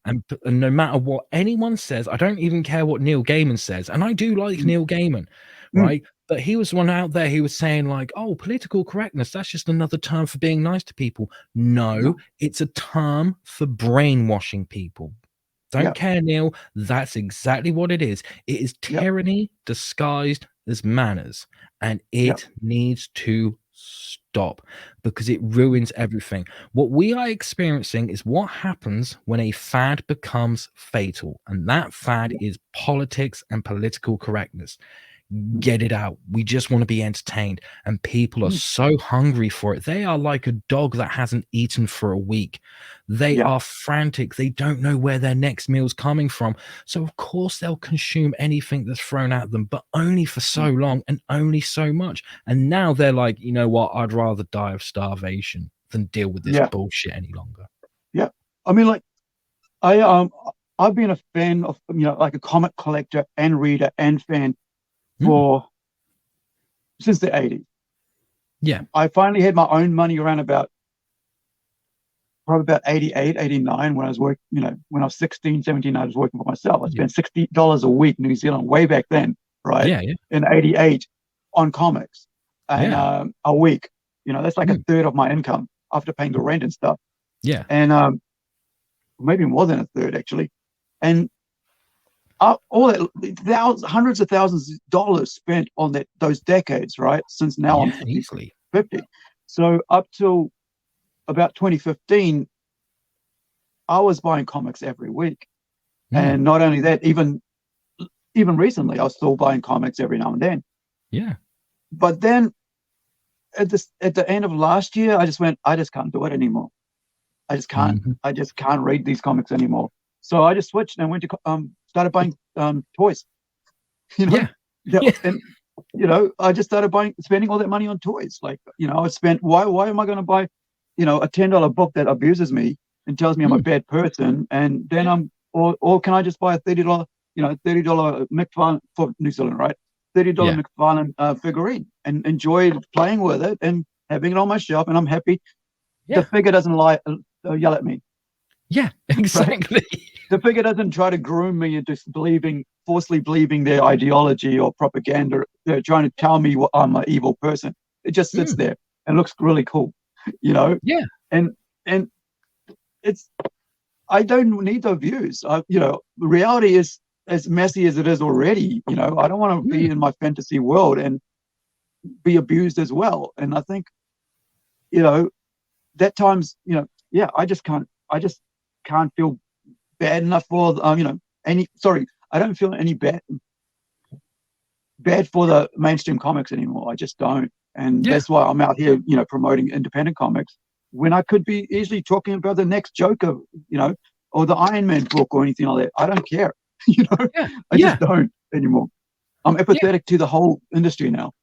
And no matter what anyone says, I don't even care what Neil Gaiman says. And I do like Neil Gaiman, right? But he was one out there, he was saying like, oh, political correctness, that's just another term for being nice to people. No, it's a term for brainwashing people. Don't care, Neil. That's exactly what it is. It is tyranny disguised as manners, and it needs to stop because it ruins everything. What we are experiencing is what happens when a fad becomes fatal, and that fad is politics and political correctness. Get it out. We just want to be entertained, and people are so hungry for it. They are like a dog that hasn't eaten for a week. They are frantic. They don't know where their next meal's coming from. So of course they'll consume anything that's thrown at them, but only for so long and only so much. And now they're like, you know what? I'd rather die of starvation than deal with this bullshit any longer. Yeah. I mean, like, I've been a fan of, you know, like a comic collector and reader and fan for since the 80s. Yeah. I finally had my own money around probably about 88, 89 when I was working, you know, when I was 16, 17, I was working for myself. I spent $60 a week New Zealand way back then, right? Yeah. In 88 on comics and a week. You know, that's like a third of my income after paying the rent and stuff. Yeah. And maybe more than a third actually. And all that hundreds of thousands of dollars spent on those decades, right? Since now I'm 50. So up till about 2015, I was buying comics every week. And not only that, even recently, I was still buying comics every now and then. Yeah. But then at the end of last year, I just can't do it anymore. I just can't. I just can't read these comics anymore. So I just switched and went to started buying toys. You know, and you know, I just started spending all that money on toys. Like, you know, I spent. Why am I going to buy, you know, a $10 book that abuses me and tells me I'm a bad person, and then or can I just buy a $30, you know, $30 McFarlane for New Zealand, right? $30 McFarlane figurine and enjoy playing with it and having it on my shelf, and I'm happy. The figure doesn't yell at me. Yeah, exactly. the figure doesn't try to groom me into falsely believing their ideology or propaganda. They're trying to tell me what I'm an evil person. It just sits there and looks really cool, you know. Yeah. And it's I don't need those views. You know, reality is as messy as it is already. You know, I don't want to be in my fantasy world and be abused as well. And I think, you know, that times, you know, yeah, I just can't feel bad enough for, you know, I don't feel any bad for the mainstream comics anymore. I just don't. And that's why I'm out here, you know, promoting independent comics when I could be easily talking about the next Joker, you know, or the Iron Man book or anything like that. I don't care, you know. I just don't anymore. I'm empathetic to the whole industry now.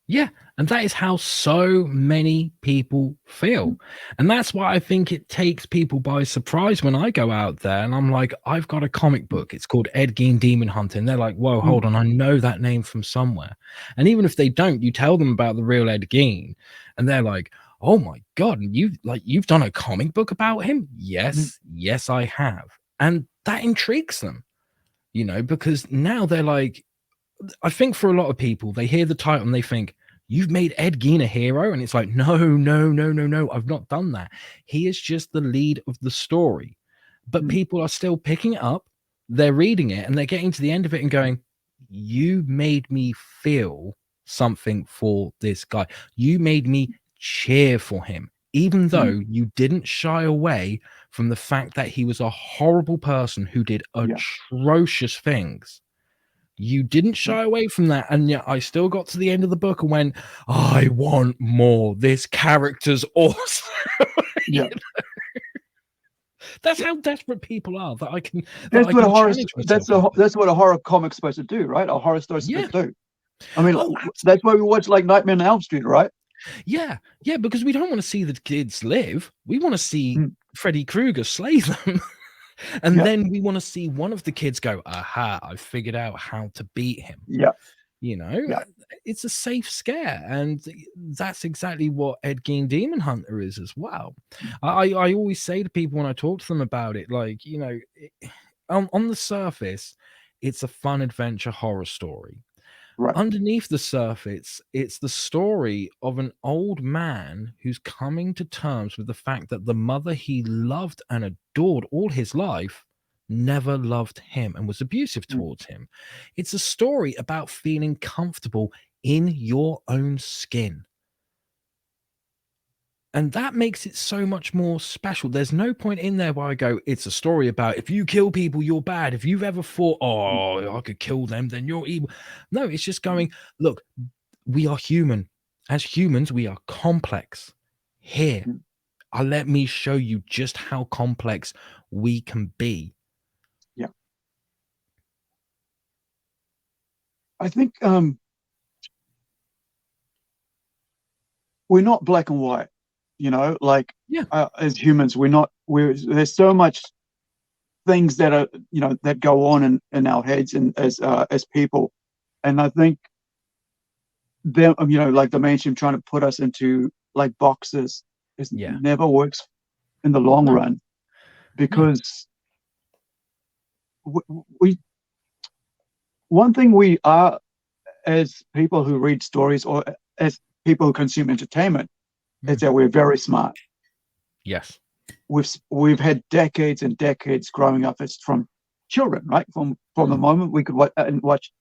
Yeah, and that is how so many people feel. And that's why I think it takes people by surprise when I go out there and I'm like, I've got a comic book. It's called Ed Gein Demon Hunter. And they're like, whoa, hold on. I know that name from somewhere. And even if they don't, you tell them about the real Ed Gein and they're like, oh my God, you've done a comic book about him? Yes, yes, I have. And that intrigues them, you know, because now they're like, I think for a lot of people, they hear the title and they think, you've made Ed Gein a hero? And it's like, no, I've not done that. He is just the lead of the story. But people are still picking it up, they're reading it, and they're getting to the end of it and going, you made me feel something for this guy. You made me cheer for him, even though you didn't shy away from the fact that he was a horrible person who did atrocious things. You didn't shy away from that, and yet I still got to the end of the book and went, I want more. This character's awesome. Yeah. That's how desperate people are that I can. That's what a horror comic's supposed to do, right? A horror story's supposed to do. I mean, that's why we watch like Nightmare on Elm Street, right? Yeah, because we don't want to see the kids live. We want to see Freddy Krueger slay them. And then we want to see one of the kids go, aha, I figured out how to beat him. Yeah. You know, it's a safe scare. And that's exactly what Ed Gein Demon Hunter is as well. I always say to people when I talk to them about it, like, you know, on the surface, it's a fun adventure horror story. Right. Underneath the surface, it's the story of an old man who's coming to terms with the fact that the mother he loved and adored all his life never loved him and was abusive towards him. It's a story about feeling comfortable in your own skin. And that makes it so much more special. There's no point in there where I go, it's a story about if you kill people, you're bad. If you've ever thought, oh, I could kill them, then you're evil. No, it's just going, look, we are human. As humans, we are complex. Here, let me show you just how complex we can be. Yeah. I think we're not black and white. You know, like as humans, there's so much things that are, you know, that go on in our heads and as people. And I think them, you know, like the mainstream trying to put us into like boxes never works in the long run, because one thing we are as people who read stories or as people who consume entertainment is that we're very smart. Yes. We've had decades and decades growing up as from children, right? From the moment we could watch,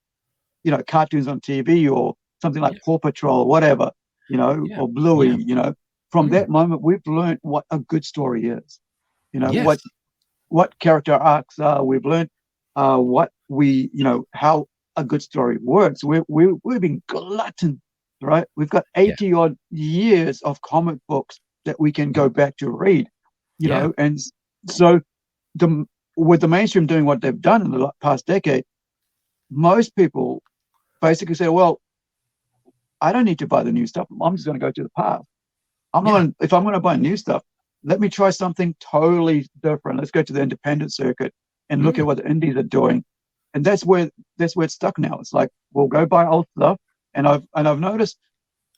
you know, cartoons on TV or something like Paw Patrol or whatever, you know, or Bluey, you know. From that moment, we've learned what a good story is. You know, what character arcs are. We've learned what you know, how a good story works. We've been glutton. Right, we've got 80 odd years of comic books that we can go back to read, you know, and so with the mainstream doing what they've done in the past decade, most people basically say, well, I don't need to buy the new stuff. I'm just going to go to the past. If I'm going to buy new stuff, let me try something totally different. Let's go to the independent circuit and look at what the indies are doing, and that's where it's stuck now. It's like, we'll go buy old stuff. And I've noticed,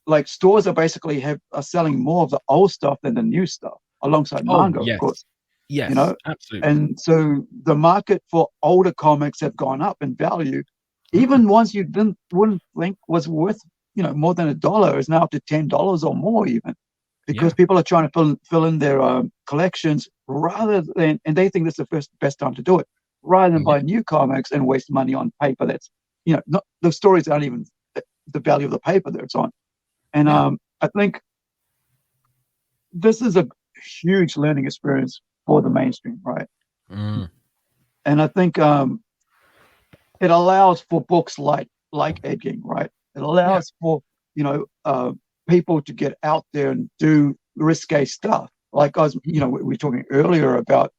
like, stores are basically are selling more of the old stuff than the new stuff, alongside manga, of course. you Yes, know. absolutely. And so the market for older comics have gone up in value. Mm, Even ones you wouldn't think was worth, more than $1 is now up to $10 or more even, because yeah. people are trying to fill in their collections rather than, and they think this is the best time to do it, rather than Yeah. buy new comics and waste money on paper that's, not the stories aren't even the value of the paper that it's on. And Yeah. I think this is a huge learning experience for the mainstream, right? Mm, And I think it allows for books like Ed Gein, right? It yeah. allows for people to get out there and do risque stuff. Like Mm, we were talking earlier about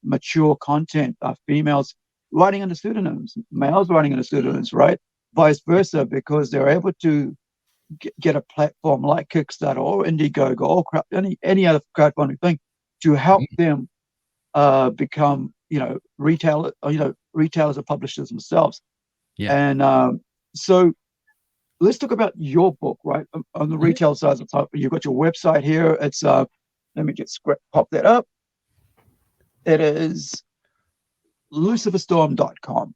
mature content, females writing under pseudonyms, males writing under pseudonyms, right? Vice versa, because they're able to get a platform like Kickstarter or Indiegogo or any other crowdfunding thing to help mm, them become retailers or publishers themselves. yeah. And so let's talk about your book, right? On the Mhm. retail side of the top, you've got your website here. It's let me just pop that up. It is luciferstorm.com.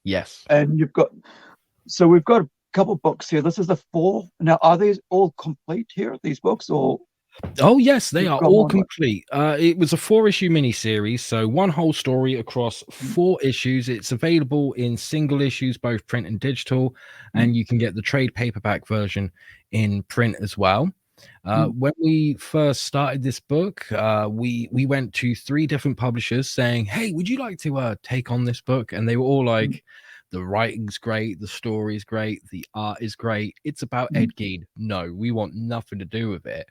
Yes. And we've got a couple books here. This is the four. Now, are these all complete here, these books, or Oh, yes, they you've are got all more? complete. It was a 4-issue miniseries, so one whole story across Mm, 4 issues. It's available in single issues, both print and digital, mm, and you can get the trade paperback version in print as well. mm, When we first started this book, we went to 3 different publishers saying, "Hey, would you like to take on this book?" And they were all mm, like, "The writing's great, the story's great, the art is great. It's about mm. Ed Gein. No, we want nothing to do with it."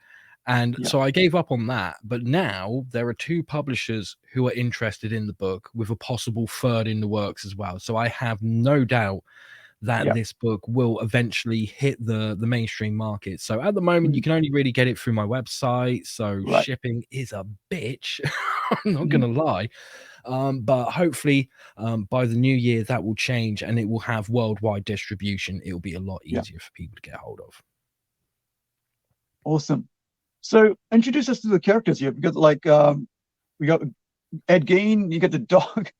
And Yeah, so I gave up on that. But now there are 2 publishers who are interested in the book, with a possible third in the works as well. So I have no doubt that yeah, this book will eventually hit the mainstream market. So at the moment, you mm, can only really get it through my website. So right. shipping is a bitch. I'm not Mm, gonna lie. But hopefully, by the new year, that will change and it will have worldwide distribution. It'll be a lot yeah, easier for people to get hold of. awesome. So introduce us to the characters here. We got Ed Gein, you got the dog.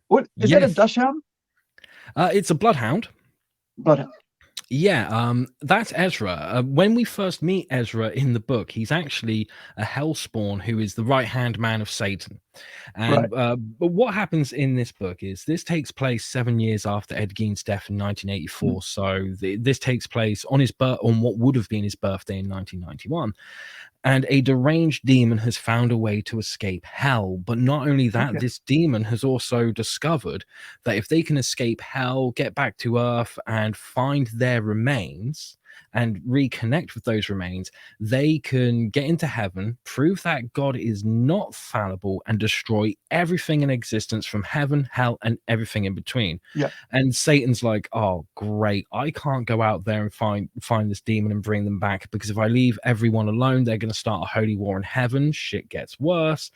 What is that, a Yes, dachshund? it's a bloodhound. Bloodhound. Yeah, that's Ezra. When we first meet Ezra in the book, he's actually a hellspawn who is the right hand man of Satan. Right. And but what happens in this book is this takes place 7 years after Ed Gein's death in Mm, 1984. So this takes place on his on what would have been his birthday in 1991. And a deranged demon has found a way to escape hell. But not only that, okay. this demon has also discovered that if they can escape hell, get back to Earth, and find their remains and reconnect with those remains, they can get into heaven, prove that God is not fallible, and destroy everything in existence from heaven, hell, and everything in between. Yeah. And Satan's like, oh, great. I can't go out there and find this demon and bring them back, because if I leave everyone alone, they're going to start a holy war in heaven. Shit gets worse.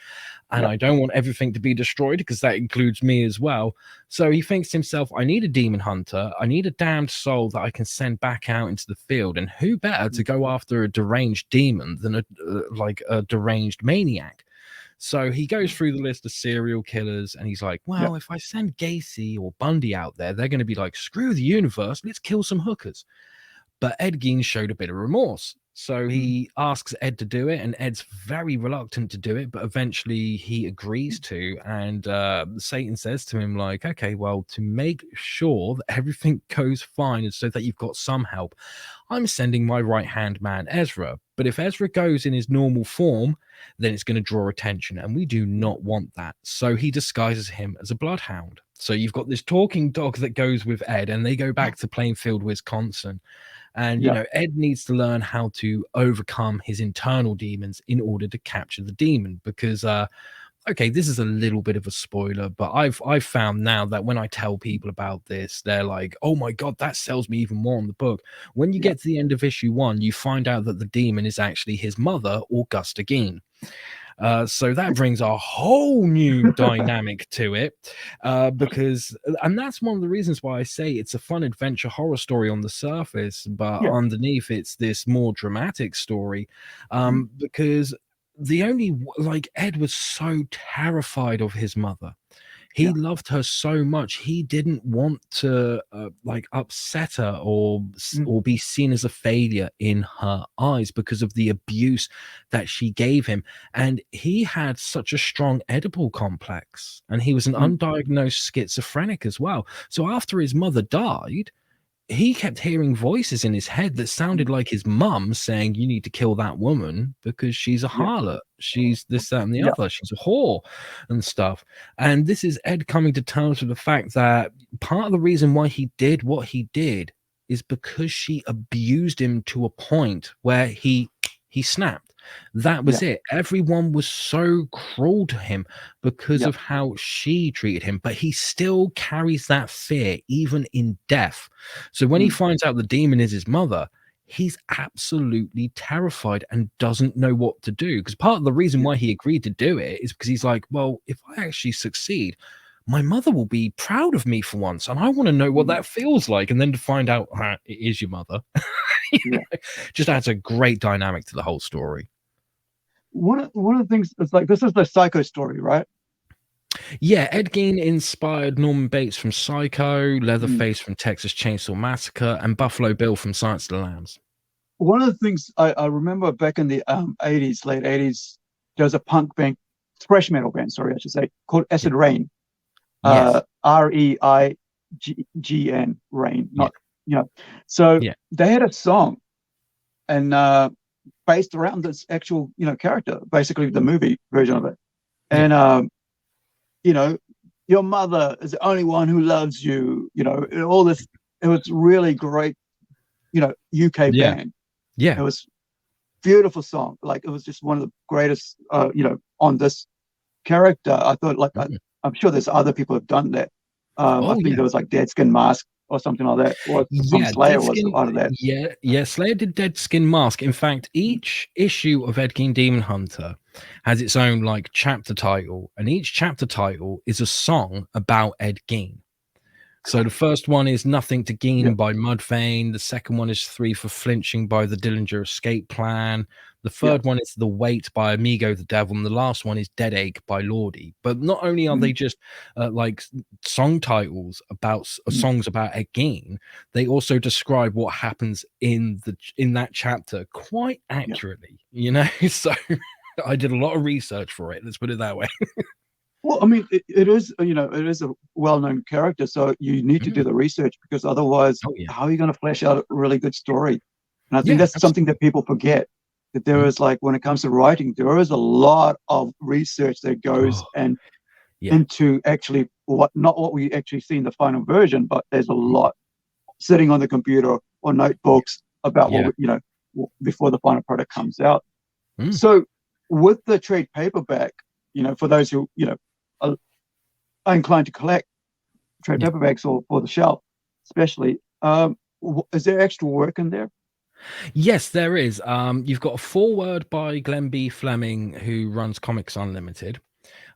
And Yeah. I don't want everything to be destroyed, because that includes me as well. So he thinks to himself, I need a demon hunter. I need a damned soul that I can send back out into the field. And who better to Mm, go after a deranged demon than a deranged maniac? So he goes mm, through the list of serial killers and he's like, yeah. well, if I send Gacy or Bundy out there, they're going to be like, screw the universe, let's kill some hookers. But Ed Gein showed a bit of remorse. So Mm, he asks Ed to do it, and Ed's very reluctant to do it, but eventually he agrees to. And Satan says to him, like, okay, well, to make sure that everything goes fine and so that you've got some help, I'm sending my right hand man, Ezra. But if Ezra goes in his normal form, then it's going to draw attention, and we do yeah. not want that. So he disguises him as a bloodhound. So you've got this talking dog that goes with Ed, and they go back to Plainfield, Wisconsin. And, Yeah. Ed needs to learn how to overcome his internal demons in order to capture the demon. Because, okay, this is a little bit of a spoiler, but I've found now that when I tell people about this, they're like, "Oh my god, that sells me even more on the book." When you Yeah. get to the end of issue 1, you find out that the demon is actually his mother, Augusta Gein. So that brings a whole new dynamic to it, because, and that's one of the reasons why I say it's a fun adventure horror story on the surface, but Yeah. underneath it's this more dramatic story, Mm, because like Ed was so terrified of his mother. He Yeah. loved her so much. He didn't want to like upset her Mm, or be seen as a failure in her eyes because of the abuse that she gave him. And he had such a strong Oedipal complex, and he was an mm, undiagnosed schizophrenic as well. So after his mother died, he kept hearing voices in his head that sounded mm. like his mum saying, "You need to kill that woman because she's a Yeah. harlot. She's this, that, and the Yeah. other. She's a whore," and stuff. And this is Ed coming to terms with the fact that part of the reason why he did what he did is because she abused him to a point where he snapped. That Yeah. was it. Everyone was so cruel to him because Yeah. of how she treated him, but he still carries that fear even in death. So when he Mm, finds out the demon is his mother, he's absolutely terrified and doesn't know what to do. Because part of the reason yeah. why he agreed to do it is because he's like, well, if I actually succeed, my mother will be proud of me for once, and I want to know what Mm, that feels like. And then to find out it is your mother, you yeah. know, just adds a great dynamic to the whole story. One of the things is like this is the Psycho story, right? Yeah, Ed Gein inspired Norman Bates from Psycho, Mm. Leatherface from Texas Chainsaw Massacre, and Buffalo Bill from Silence of the Lambs. One of the things I remember back in the 80s, late 80s, there was a punk band, thrash metal band, sorry, I should say, called Yeah. Acid Rain. Yes. REIGN, Rain, Yeah. not, you know. So Yeah. they had a song and based around this actual, character, basically the movie version of it. Yeah. And you know, your mother is the only one who loves you, and all this. It was really great, UK Yeah. band. It Yeah. was beautiful song. Like it was just one of the greatest, on this character. I thought, like, Mhm. I'm sure there's other people who've done that. I Oh, think yeah. there was like Dead Skin Mask or something like that, or from Yeah, Slayer Dead was Skin. part of that. Yeah, Slayer did Dead Skin Mask. In fact, each issue of Ed Gein Demon Hunter has its own like chapter title, and each chapter title is a song about Ed Gein. So the first one is Nothing to Yeah. Gain by Mudvayne. The second one is Three for Flinching by the Dillinger Escape Plan. The Yeah. third one is The Weight by Amigo the Devil. And the last one is Dead Ache by Lordy. But not only are Mm, they just like song titles about mm, songs about again, they also describe what happens in that chapter quite yeah. accurately, you know? So I did a lot of research for it. Let's put it that way. Well, I mean, it is, it is a well-known character, so you need to do Mm. the research because otherwise, Oh, yeah. how are you going to flesh out a really good story? And I think Yeah, that's something absolutely. that people forget. That there Mhm. is like when it comes to writing, there is a lot of research that goes Oh, and yeah. into actually what not what we actually see in the final version, but there's a Mhm. lot sitting on the computer or Yeah. notebooks about what Yeah. we, before the final product comes out. Mm. So with the trade paperback, for those who are inclined to collect trade Yeah. paperbacks or for the shelf, especially, is there extra work in there? Yes, there is. You've got a foreword by Glenn B. Fleming, who runs Comics Unlimited.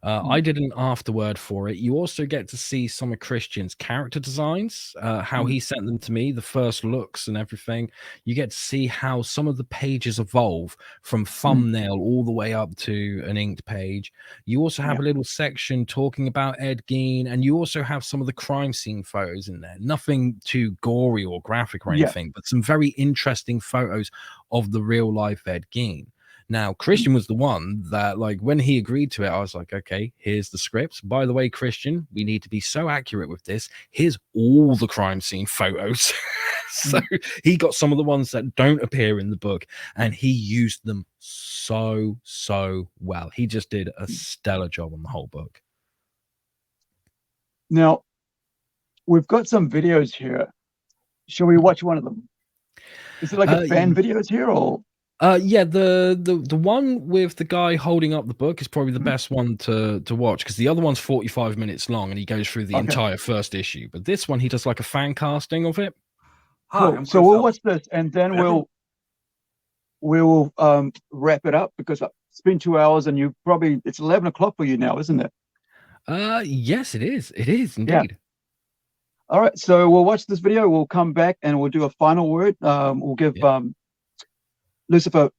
I Mm, did an afterword for it. You also get to see some of Christian's character designs, how mm, he sent them to me, the first looks and everything. You get to see how some of the pages evolve from mm, thumbnail all the way up to an inked page. You also have yeah, a little section talking about Ed Gein, and you also have some of the crime scene photos in there. Nothing too gory or graphic or yeah, anything, but some very interesting photos of the real life Ed Gein. Now, mm, Christian was the one that, like, when he agreed to it, I was like, okay, here's the script. By the way, Christian, we need to be so accurate with this. Here's all the crime scene photos. So mm. he got some of the ones that don't appear in the book and he used them so well. He just did a stellar job on the whole book. Now we've got some videos here. Shall we watch one of them? Is it like a Uh, fan videos here or? yeah, the one with the guy holding up the book is probably the Mm, best one to watch because the other one's 45 minutes long and he goes through the okay, entire first issue. But this one, he does like a fan casting of it. Hi, cool. I'm So Chris we'll Elton. watch this and then Whenever we'll wrap it up because it's been 2 hours and you probably it's 11 o'clock for you now, isn't it? Yes, it is. It is Yeah. indeed. All right. So we'll watch this video. We'll come back and we'll do a final word. We'll give Yeah. Lucifer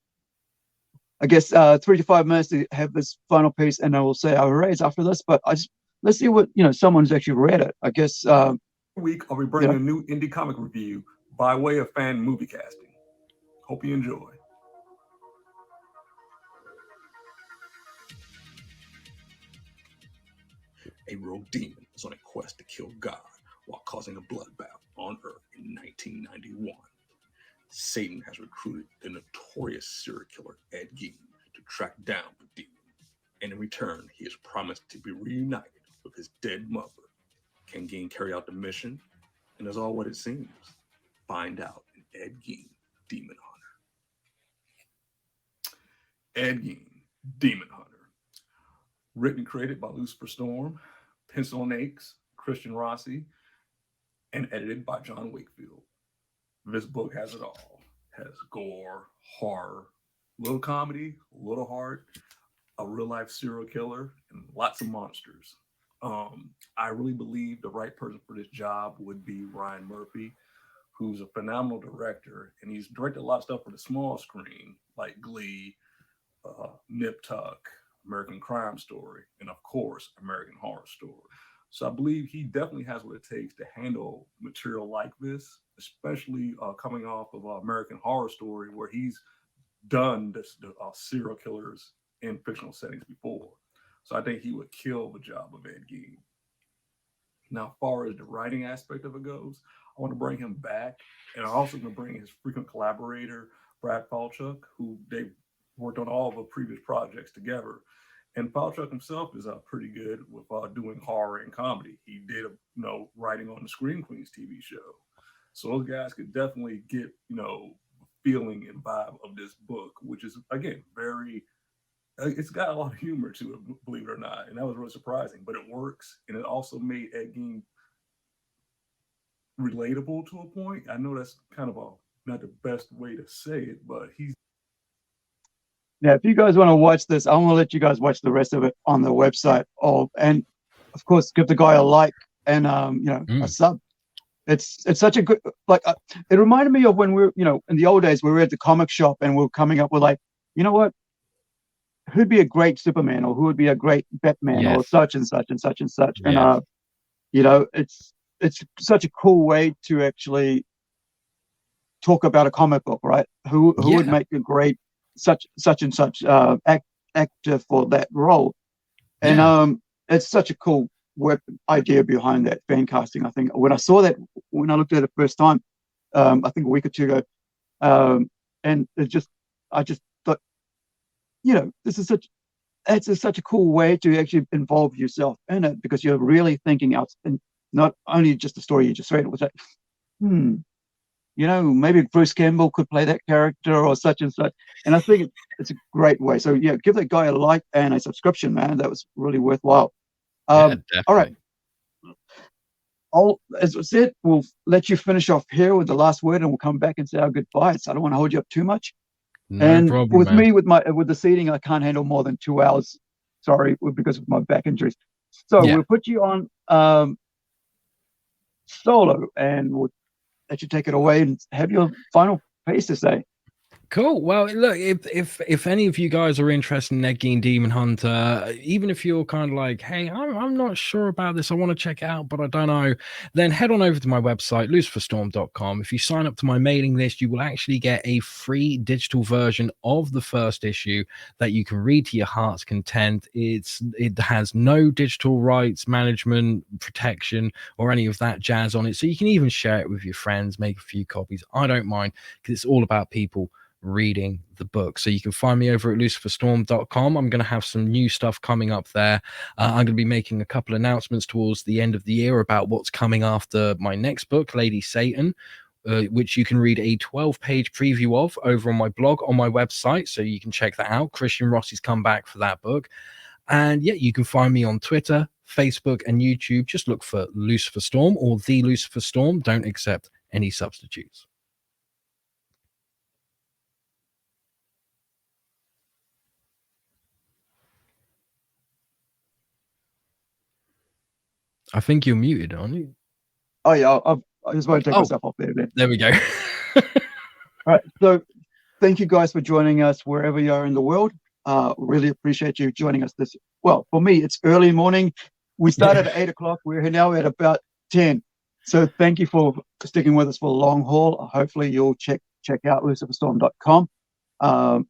I guess 3 to 5 minutes to have this final piece, and then we'll say our raise after this. But let's see what someone's actually read it. I guess week I'll be bringing a new indie comic review by way of fan movie casting. Hope you enjoy. A rogue demon is on a quest to kill God while causing a bloodbath on Earth in 1991. Satan has recruited the notorious serial killer Ed Gein to track down the demon, and in return, he is promised to be reunited with his dead mother. Can Gein carry out the mission? And is all what it seems? Find out in Ed Gein, Demon Hunter. Ed Gein, Demon Hunter. Written and created by Lucifer Storm, pencil and inks, Christian Rossi, and edited by John Wakefield. This book has it all. It has gore, horror, little comedy, a little heart, a real life serial killer, and lots of monsters. I really believe the right person for this job would be Ryan Murphy, who's a phenomenal director, and he's directed a lot of stuff for the small screen, like Glee, Nip Tuck, American Crime Story, and of course, American Horror Story. So I believe he definitely has what it takes to handle material like this, especially coming off of American Horror Story, where he's done the serial killers in fictional settings before. So I think he would kill the job of Ed Gein. Now, as far as the writing aspect of it goes, I want to bring him back, and I'm also going to bring his frequent collaborator, Brad Falchuk, who they've worked on all of the previous projects together. And Falchuk himself is pretty good with doing horror and comedy. He did, writing on the Scream Queens TV show. So those guys could definitely get, feeling and vibe of this book, which is, again, it's got a lot of humor to it, believe it or not. And that was really surprising, but it works. And it also made Ed Gein relatable to a point. I know that's kind of not the best way to say it, but he's. Now, if you guys want to watch this, I'm going to let you guys watch the rest of it on the website. And of course, give the guy a like and a sub. It's such a good, it reminded me of when we were, in the old days, we were at the comic shop and we were coming up with what, who'd be a great Superman or who would be a great Batman or such and such and such and such. Yes. And it's such a cool way to actually talk about a comic book, right? Who would make a great such and such actor for that role. And it's such a cool idea behind that fan casting. I think when I saw that, when I looked at it the first time, I think a week or two ago, and I just thought, this is such a cool way to actually involve yourself in it, because you're really thinking out, and not only just the story you just read. It was like, maybe Bruce Campbell could play that character or such and such. And I think it's a great way. So give that guy a like and a subscription, man. That was really worthwhile. All right. As I said, we'll let you finish off here with the last word, and we'll come back and say our goodbyes. I don't want to hold you up too much. No problem, with man. me, with the seating, I can't handle more than 2 hours. Sorry, because of my back injuries. So we'll put you on solo, and we'll let you take it away and have your final piece to say. Cool. Well, look, if any of you guys are interested in Ed Gein Demon Hunter, even if you're kind of like, hey, I'm not sure about this, I want to check it out, but I don't know, then head on over to my website, luciferstorm.com. If you sign up to my mailing list, you will actually get a free digital version of the first issue that you can read to your heart's content. It has no digital rights management, protection, or any of that jazz on it. So you can even share it with your friends, make a few copies. I don't mind, because it's all about people reading the book. So you can find me over at luciferstorm.com. I'm going to have some new stuff coming up there. I'm going to be making a couple announcements towards the end of the year about what's coming after my next book, Lady Satan, which you can read a 12-page preview of over on my blog on my website. So you can check that out. Christian Rossi's come back for that book. And you can find me on Twitter, Facebook, and YouTube. Just look for Lucifer Storm or The Lucifer Storm. Don't accept any substitutes. I think you're muted, aren't you? Oh yeah, I just want to take myself off there. Then. There we go. All right, so thank you guys for joining us wherever you are in the world. Really appreciate you joining us this. Well, for me, it's early morning. We started at 8 o'clock. We're now at about 10. So thank you for sticking with us for the long haul. Hopefully you'll check out luciferstorm.com. Do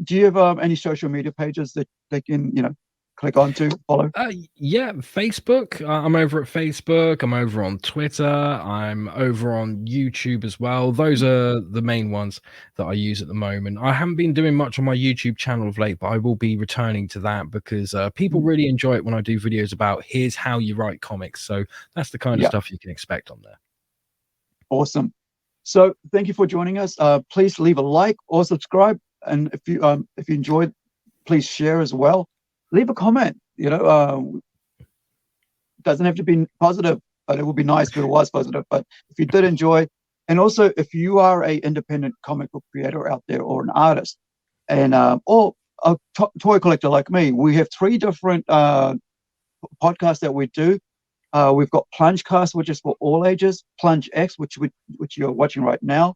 you have any social media pages that they can, click onto, follow? Yeah, Facebook. I'm over at Facebook. I'm over on Twitter. I'm over on YouTube as well. Those are the main ones that I use at the moment. I haven't been doing much on my YouTube channel of late, but I will be returning to that because people really enjoy it when I do videos about here's how you write comics. So that's the kind of stuff you can expect on there. Awesome. So thank you for joining us. Please leave a like or subscribe. And if you enjoyed, please share as well. Leave a comment. Doesn't have to be positive, but it would be nice if it was positive. But if you did enjoy, and also if you are a independent comic book creator out there or an artist, and or a toy collector like me, we have 3 different podcasts that we do. We've got PlungeCast, which is for all ages, PlungeX, which you're watching right now,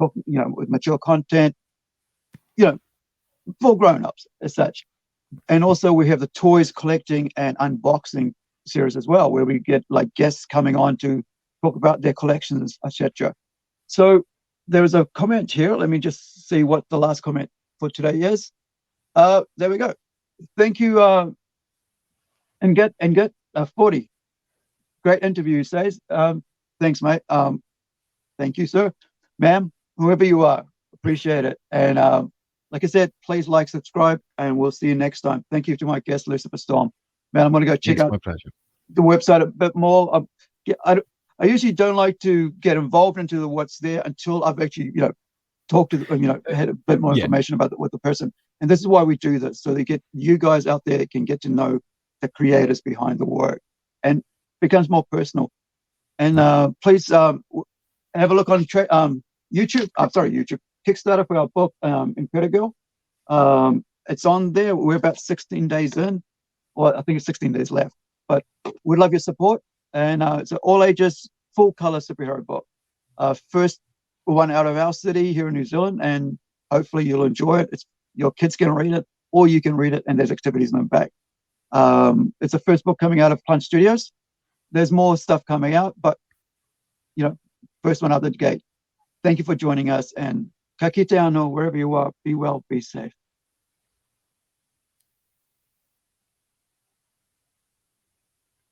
with mature content, for grown-ups as such. And also we have the toys collecting and unboxing series as well, where we get like guests coming on to talk about their collections, etc. So there's a comment here. Let me just see what the last comment for today is. There we go. Thank you. And get 40. Great interview, says. Thanks, mate. Thank you, sir, ma'am, whoever you are. Appreciate it. And like I said, please like, subscribe, and we'll see you next time. Thank you to my guest, Lucifer Storm. Man, I'm going to go check out the website a bit more. I usually don't like to get involved into what's there until I've actually, talked to, had a bit more information about with the person. And this is why we do this, so they get you guys out there can get to know the creators behind the work, and becomes more personal. And please have a look on YouTube. I'm sorry, YouTube. Kickstarter for our book, Incredi-Girl. It's on there. We're about 16 days in, or I think it's 16 days left. But we'd love your support. And it's an all ages, full color superhero book. First one out of our city here in New Zealand, and hopefully you'll enjoy it. Your kids can read it, or you can read it, and there's activities in the back. It's the first book coming out of Plunge Studios. There's more stuff coming out, but first one out the gate. Thank you for joining us, and ka kite anō, wherever you are, be well, be safe.